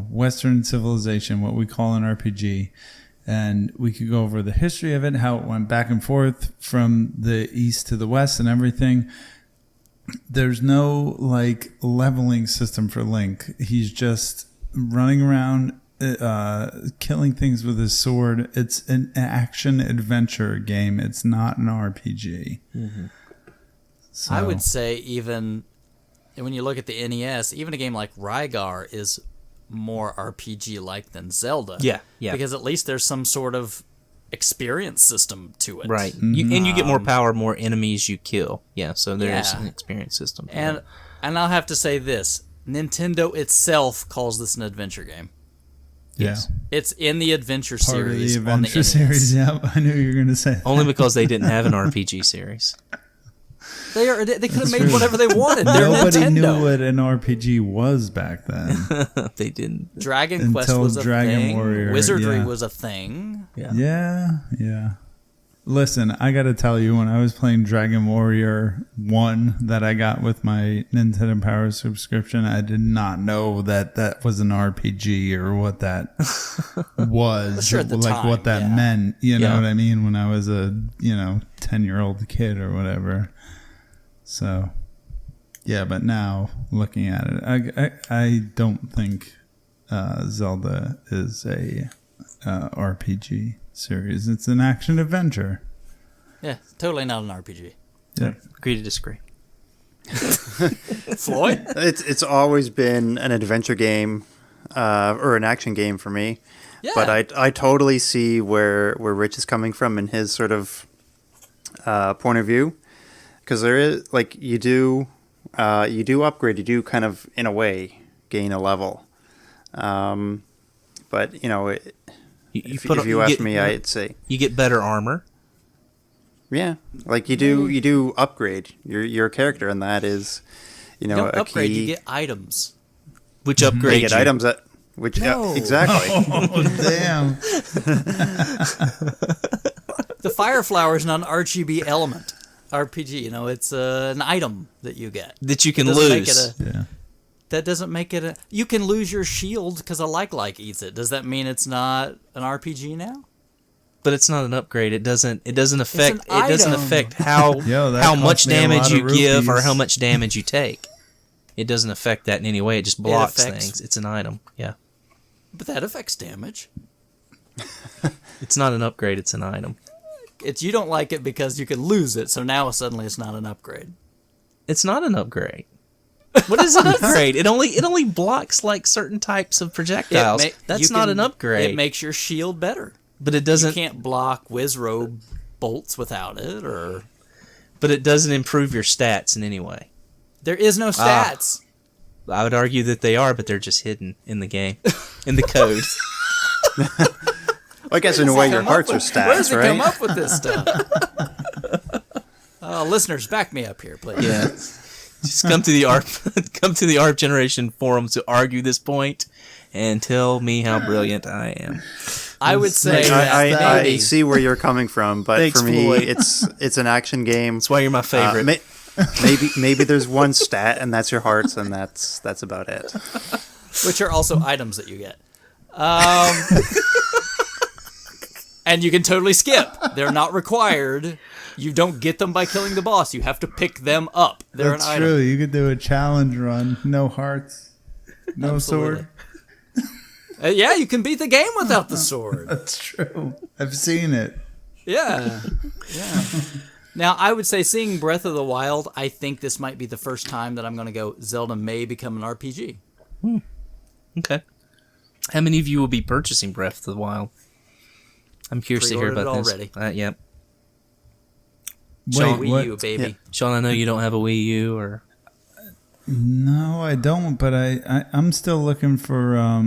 Western civilization, what we call an RPG, and we could go over the history of it, how it went back and forth from the East to the West and everything. There's no leveling system for Link. He's just running around killing things with his sword. It's an action adventure game. It's not an RPG. Mm-hmm. So. I would say, even when you look at the NES, even a game like Rygar is more RPG-like than Zelda. Yeah. Because at least there's some sort of experience system to it. Right. Mm-hmm. You get more power, more enemies you kill. Yeah, so there's an experience system. And I'll have to say this. Nintendo itself calls this an adventure game. Yes. It's in the adventure Part series. Of the adventure series, yeah. I knew you were going to say that. Only because they didn't have an RPG series. They could have made whatever they wanted. Nobody Nintendo. knew what an RPG was back then. They didn't. Dragon Quest was a thing. Warrior, Wizardry was a thing. Yeah. Listen, I got to tell you, when I was playing Dragon Warrior 1 that I got with my Nintendo Power subscription, I did not know that was an RPG or what that was. Sure, at the time, what that meant. You know what I mean? When I was a 10-year-old kid or whatever. So, yeah, but now looking at it, I don't think Zelda is a RPG series. It's an action adventure. Yeah, totally not an RPG. Yeah. Agree to disagree. Floyd? It's always been an adventure game or an action game for me. Yeah. But I totally see where Rich is coming from in his sort of point of view, because there is like you do upgrade, you do kind of in a way gain a level, but if you ask me, I'd say you get better armor. Yeah, like you do upgrade your character, and that is You don't a upgrade, key. you get items. Which upgrade You get you. items that which No. exactly. Oh, damn. The Fire Flower is not an RGB element. RPG, it's an item that you get. That you can Doesn't make lose. it Yeah. That doesn't make it a... You can lose your shield because a like eats it. Does that mean it's not an RPG now? But it's not an upgrade. It doesn't affect item. how Yo, that how cost much me a damage lot you of give or rupees. how much damage you take. It doesn't affect that in any way. It just blocks affects- things. It's an item. Yeah. But that affects damage. It's not an upgrade, it's an item. You don't like it because you can lose it, so now suddenly it's not an upgrade. It's not an upgrade. What is an upgrade? It only blocks like certain types of projectiles. That's not an upgrade. It makes your shield better. But it doesn't. You can't block Wizrobe bolts without it, But it doesn't improve your stats in any way. there is no stats. I would argue that they are, but they're just hidden in the game, in the code. I guess in a way your hearts are Where does stats, it right? come up with this stuff? Listeners, back me up here, please. Yeah. Just come to the RFGeration forums to argue this point and tell me how brilliant I am. I would say I that maybe. see where you're coming from, but Thanks, for me, Floyd. it's an action game. That's why you're my favorite. Maybe there's one stat, and that's your hearts, and that's about it. Which are also items that you get. And you can totally skip. They're not required. You don't get them by killing the boss. You have to pick them up. They're That's an true. item. You could do a challenge run. No hearts. No Absolutely. sword. Yeah, you can beat the game without the sword. That's true. I've seen it. Yeah. Now, I would say seeing Breath of the Wild, I think this might be the first time that I'm going to go, Zelda may become an RPG. Okay. How many of you will be purchasing Breath of the Wild? I'm curious to hear Pre-ordered about it this. already. Yep. Wait, Wii what? U, baby. Yeah. Sean, I know you don't have a Wii U or... No, I don't. But I'm still looking for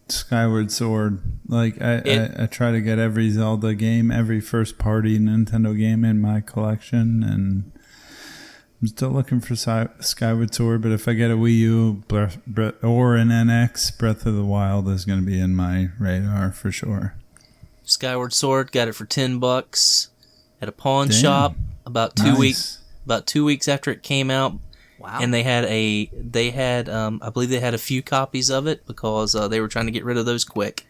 Skyward Sword. Like I try to get every Zelda game, every first party Nintendo game in my collection, and I'm still looking for Skyward Sword. But if I get a Wii U or an NX, Breath of the Wild is going to be in my radar for sure. Skyward Sword, got it for $10 at a pawn Damn. shop about 2 Nice. weeks. About 2 weeks after it came out. Wow. And they had I believe they had a few copies of it because they were trying to get rid of those quick.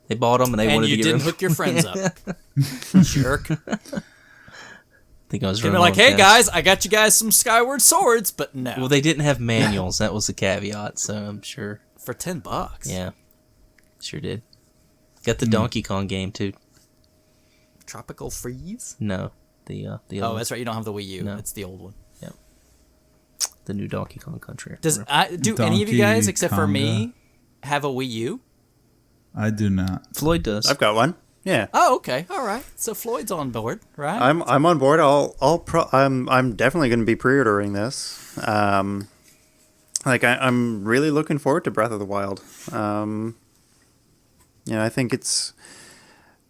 They bought them and they And wanted you to get didn't rid of hook your friends up. Jerk. I think I was They're running like, on hey test. guys, I got you guys some Skyward Swords, but no. Well, they didn't have manuals. That was the caveat. So I'm sure. For $10. Yeah, sure did. Got the Donkey Kong game too. Tropical Freeze? No, the other Oh, one. that's right. You don't have the Wii U. No. It's the old one. The new Donkey Kong Country. Do any of you guys, except for me, have a Wii U? I do not. Floyd does. I've got one. Yeah, Oh, okay. All right. So Floyd's on board, right? I'm on board. I'm definitely going to be pre-ordering this. I'm really looking forward to Breath of the Wild. I think it's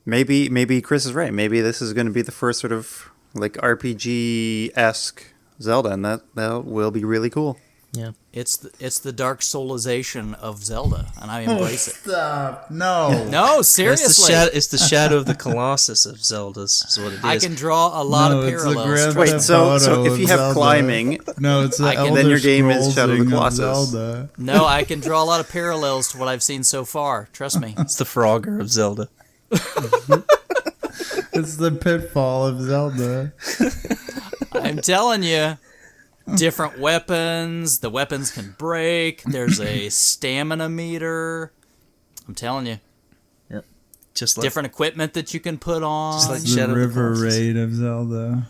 maybe Chris is right. Maybe this is going to be the first sort of like RPG-esque Zelda, and that will be really cool. Yeah. It's the Dark Soulization of Zelda, and I embrace it. Stop. No. No, seriously. It's the Shadow of the Colossus of Zelda's, is what it is. I can draw a lot of it's the parallels. Grand Wait, Theft so Auto if you of have Zelda. climbing, No, it's the I can- Elder then your game is Shadow of the Scrolls Colossus. Zelda. No, I can draw a lot of parallels to what I've seen so far. Trust me. It's the Frogger of Zelda. It's the pitfall of Zelda. I'm telling you. Different weapons. The weapons can break. There's a stamina meter. I'm telling you. Just like Different equipment that you can put on. Just like The Shadow of the River Colossus. Raid of Zelda.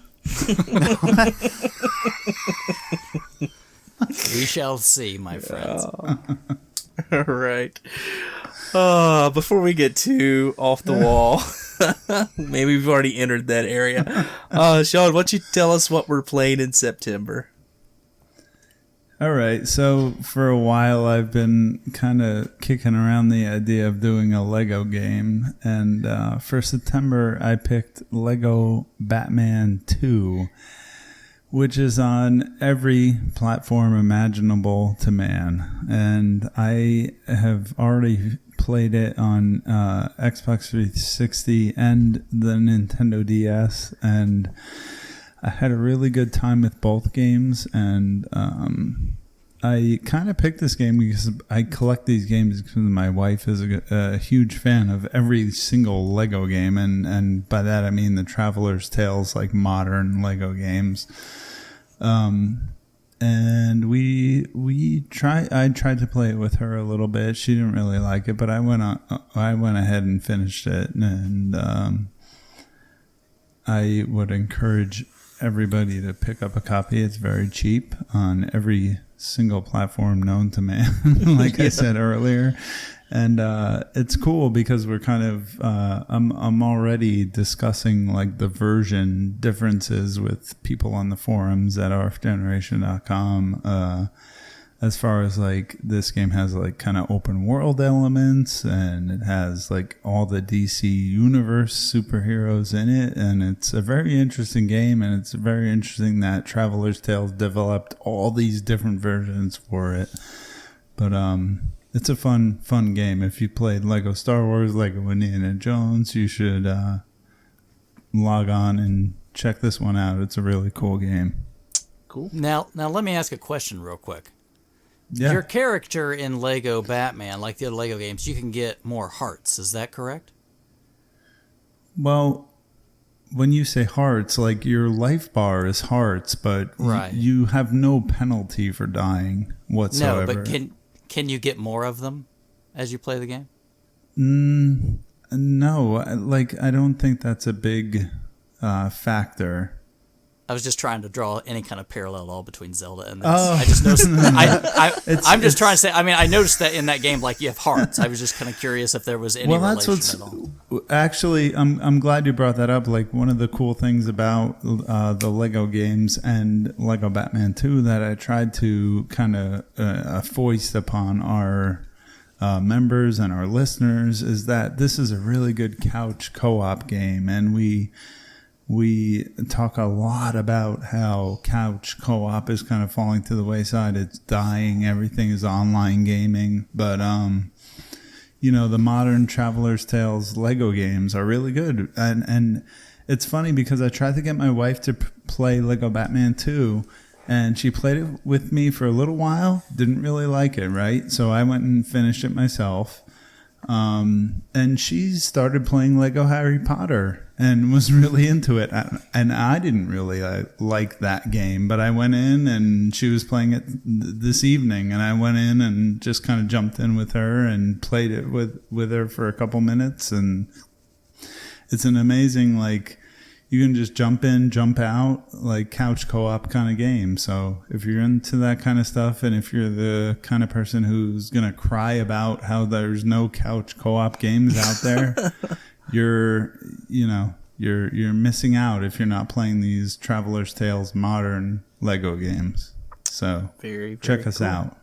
We shall see, my friends. All right. Before we get too off the wall, maybe we've already entered that area. Sean, why don't you tell us what we're playing in September? All right, so for a while I've been kind of kicking around the idea of doing a Lego game, and for September I picked Lego Batman 2, which is on every platform imaginable to man, and I have already played it on Xbox 360 and the Nintendo DS, and I had a really good time with both games, and I kind of picked this game because I collect these games because my wife is a huge fan of every single Lego game, and by that I mean the Traveler's Tales, like modern Lego games. And I tried to play it with her a little bit. She didn't really like it, but I went ahead and finished it, and I would encourage everybody to pick up a copy. It's very cheap on every single platform known to man, like I said earlier. And it's cool because we're kind of I'm already discussing like the version differences with people on the forums at RFGeration.com as far as like this game has like kind of open world elements, and it has like all the DC universe superheroes in it, and it's a very interesting game, and it's very interesting that Traveler's Tales developed all these different versions for it. But it's a fun game. If you played Lego Star Wars, Lego Indiana Jones, you should log on and check this one out. It's a really cool game. Cool. Now let me ask a question real quick. Yeah. Your character in Lego Batman, like the other Lego games, you can get more hearts. Is that correct? Well, when you say hearts, like your life bar is hearts, but right. You have no penalty for dying whatsoever. No, but can you get more of them as you play the game? No, like I don't think that's a big factor. I was just trying to draw any kind of parallel at all between Zelda and this. Oh. I just noticed. I'm just trying to say. I mean, I noticed that in that game, like you have hearts. I was just kind of curious if there was any relation at all. Actually, I'm glad you brought that up. Like one of the cool things about the Lego games and Lego Batman 2 that I tried to kind of foist upon our members and our listeners is that this is a really good couch co-op game, and we talk a lot about how couch co-op is kind of falling to the wayside. It's dying. Everything is online gaming. But, the modern Traveler's Tales Lego games are really good. And it's funny because I tried to get my wife to play Lego Batman 2, and she played it with me for a little while. Didn't really like it, right? So I went and finished it myself. And she started playing Lego Harry Potter and was really into it. And I didn't really like that game, but I went in and she was playing it this evening, and I went in and just kind of jumped in with her and played it with her for a couple minutes. And it's an amazing, like, you can just jump in, jump out, like couch co-op kind of game. So if you're into that kind of stuff, and if you're the kind of person who's going to cry about how there's no couch co-op games out there, you're missing out if you're not playing these Traveler's Tales modern Lego games. So very check us out.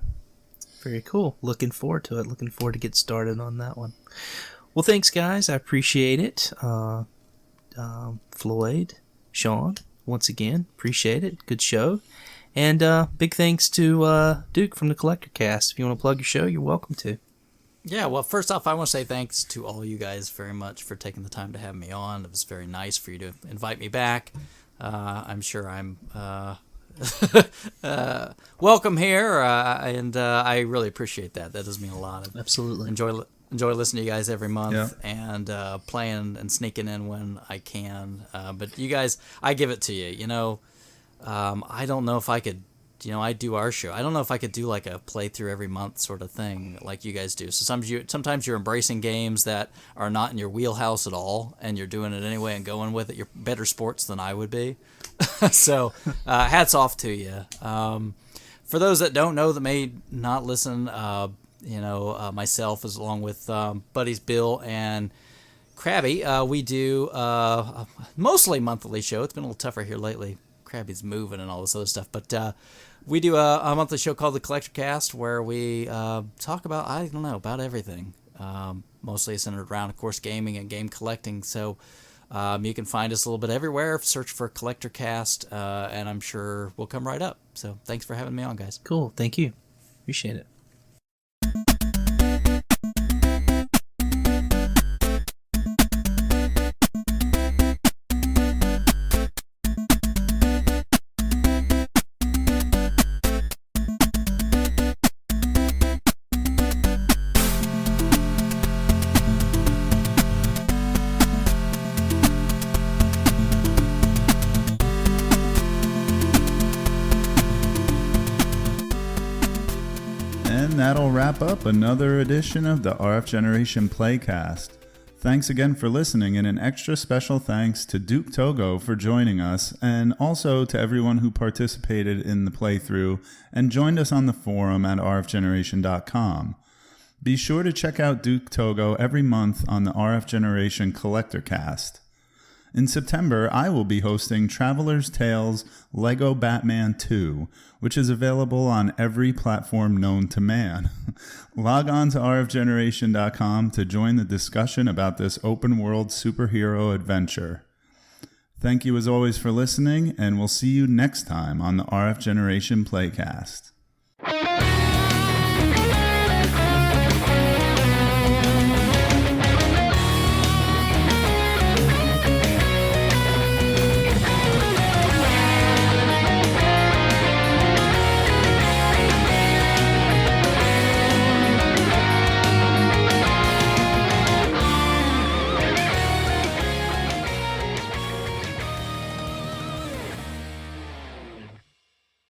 Very cool. Looking forward to it. Looking forward to get started on that one. Well, thanks, guys. I appreciate it. Floyd, Sean, once again, appreciate it. Good show. And big thanks to Duke from the Collector Cast. If you want to plug your show, you're welcome to. Yeah, well, first off, I want to say thanks to all you guys very much for taking the time to have me on. It was very nice for you to invite me back. I'm sure I'm welcome here, and I really appreciate that. That does mean a lot. Absolutely. Enjoy listening to you guys every month, and playing and sneaking in when I can. But you guys, I give it to you. I don't know if I could I do our show. I don't know if I could do like a playthrough every month sort of thing like you guys do. So sometimes you're embracing games that are not in your wheelhouse at all, and you're doing it anyway and going with it. You're better sports than I would be. So hats off to you. For those that don't know, that may not listen, myself as along with buddies Bill and Krabby, we do a mostly monthly show. It's been a little tougher here lately. Krabby's moving and all this other stuff, but we do a monthly show called the Collector Cast, where we talk about everything. Mostly centered around, of course, gaming and game collecting. So you can find us a little bit everywhere. Search for Collector Cast, and I'm sure we'll come right up. So thanks for having me on, guys. Cool. Thank you. Appreciate it. That'll wrap up another edition of the RF Generation PlayCast. Thanks again for listening, and an extra special thanks to Duke Togo for joining us, and also to everyone who participated in the playthrough and joined us on the forum at rfgeneration.com. Be sure to check out Duke Togo every month on the RF Generation Collector Cast. In September, I will be hosting Traveler's Tales Lego Batman 2, which is available on every platform known to man. Log on to rfgeneration.com to join the discussion about this open-world superhero adventure. Thank you as always for listening, and we'll see you next time on the RF Generation PlayCast.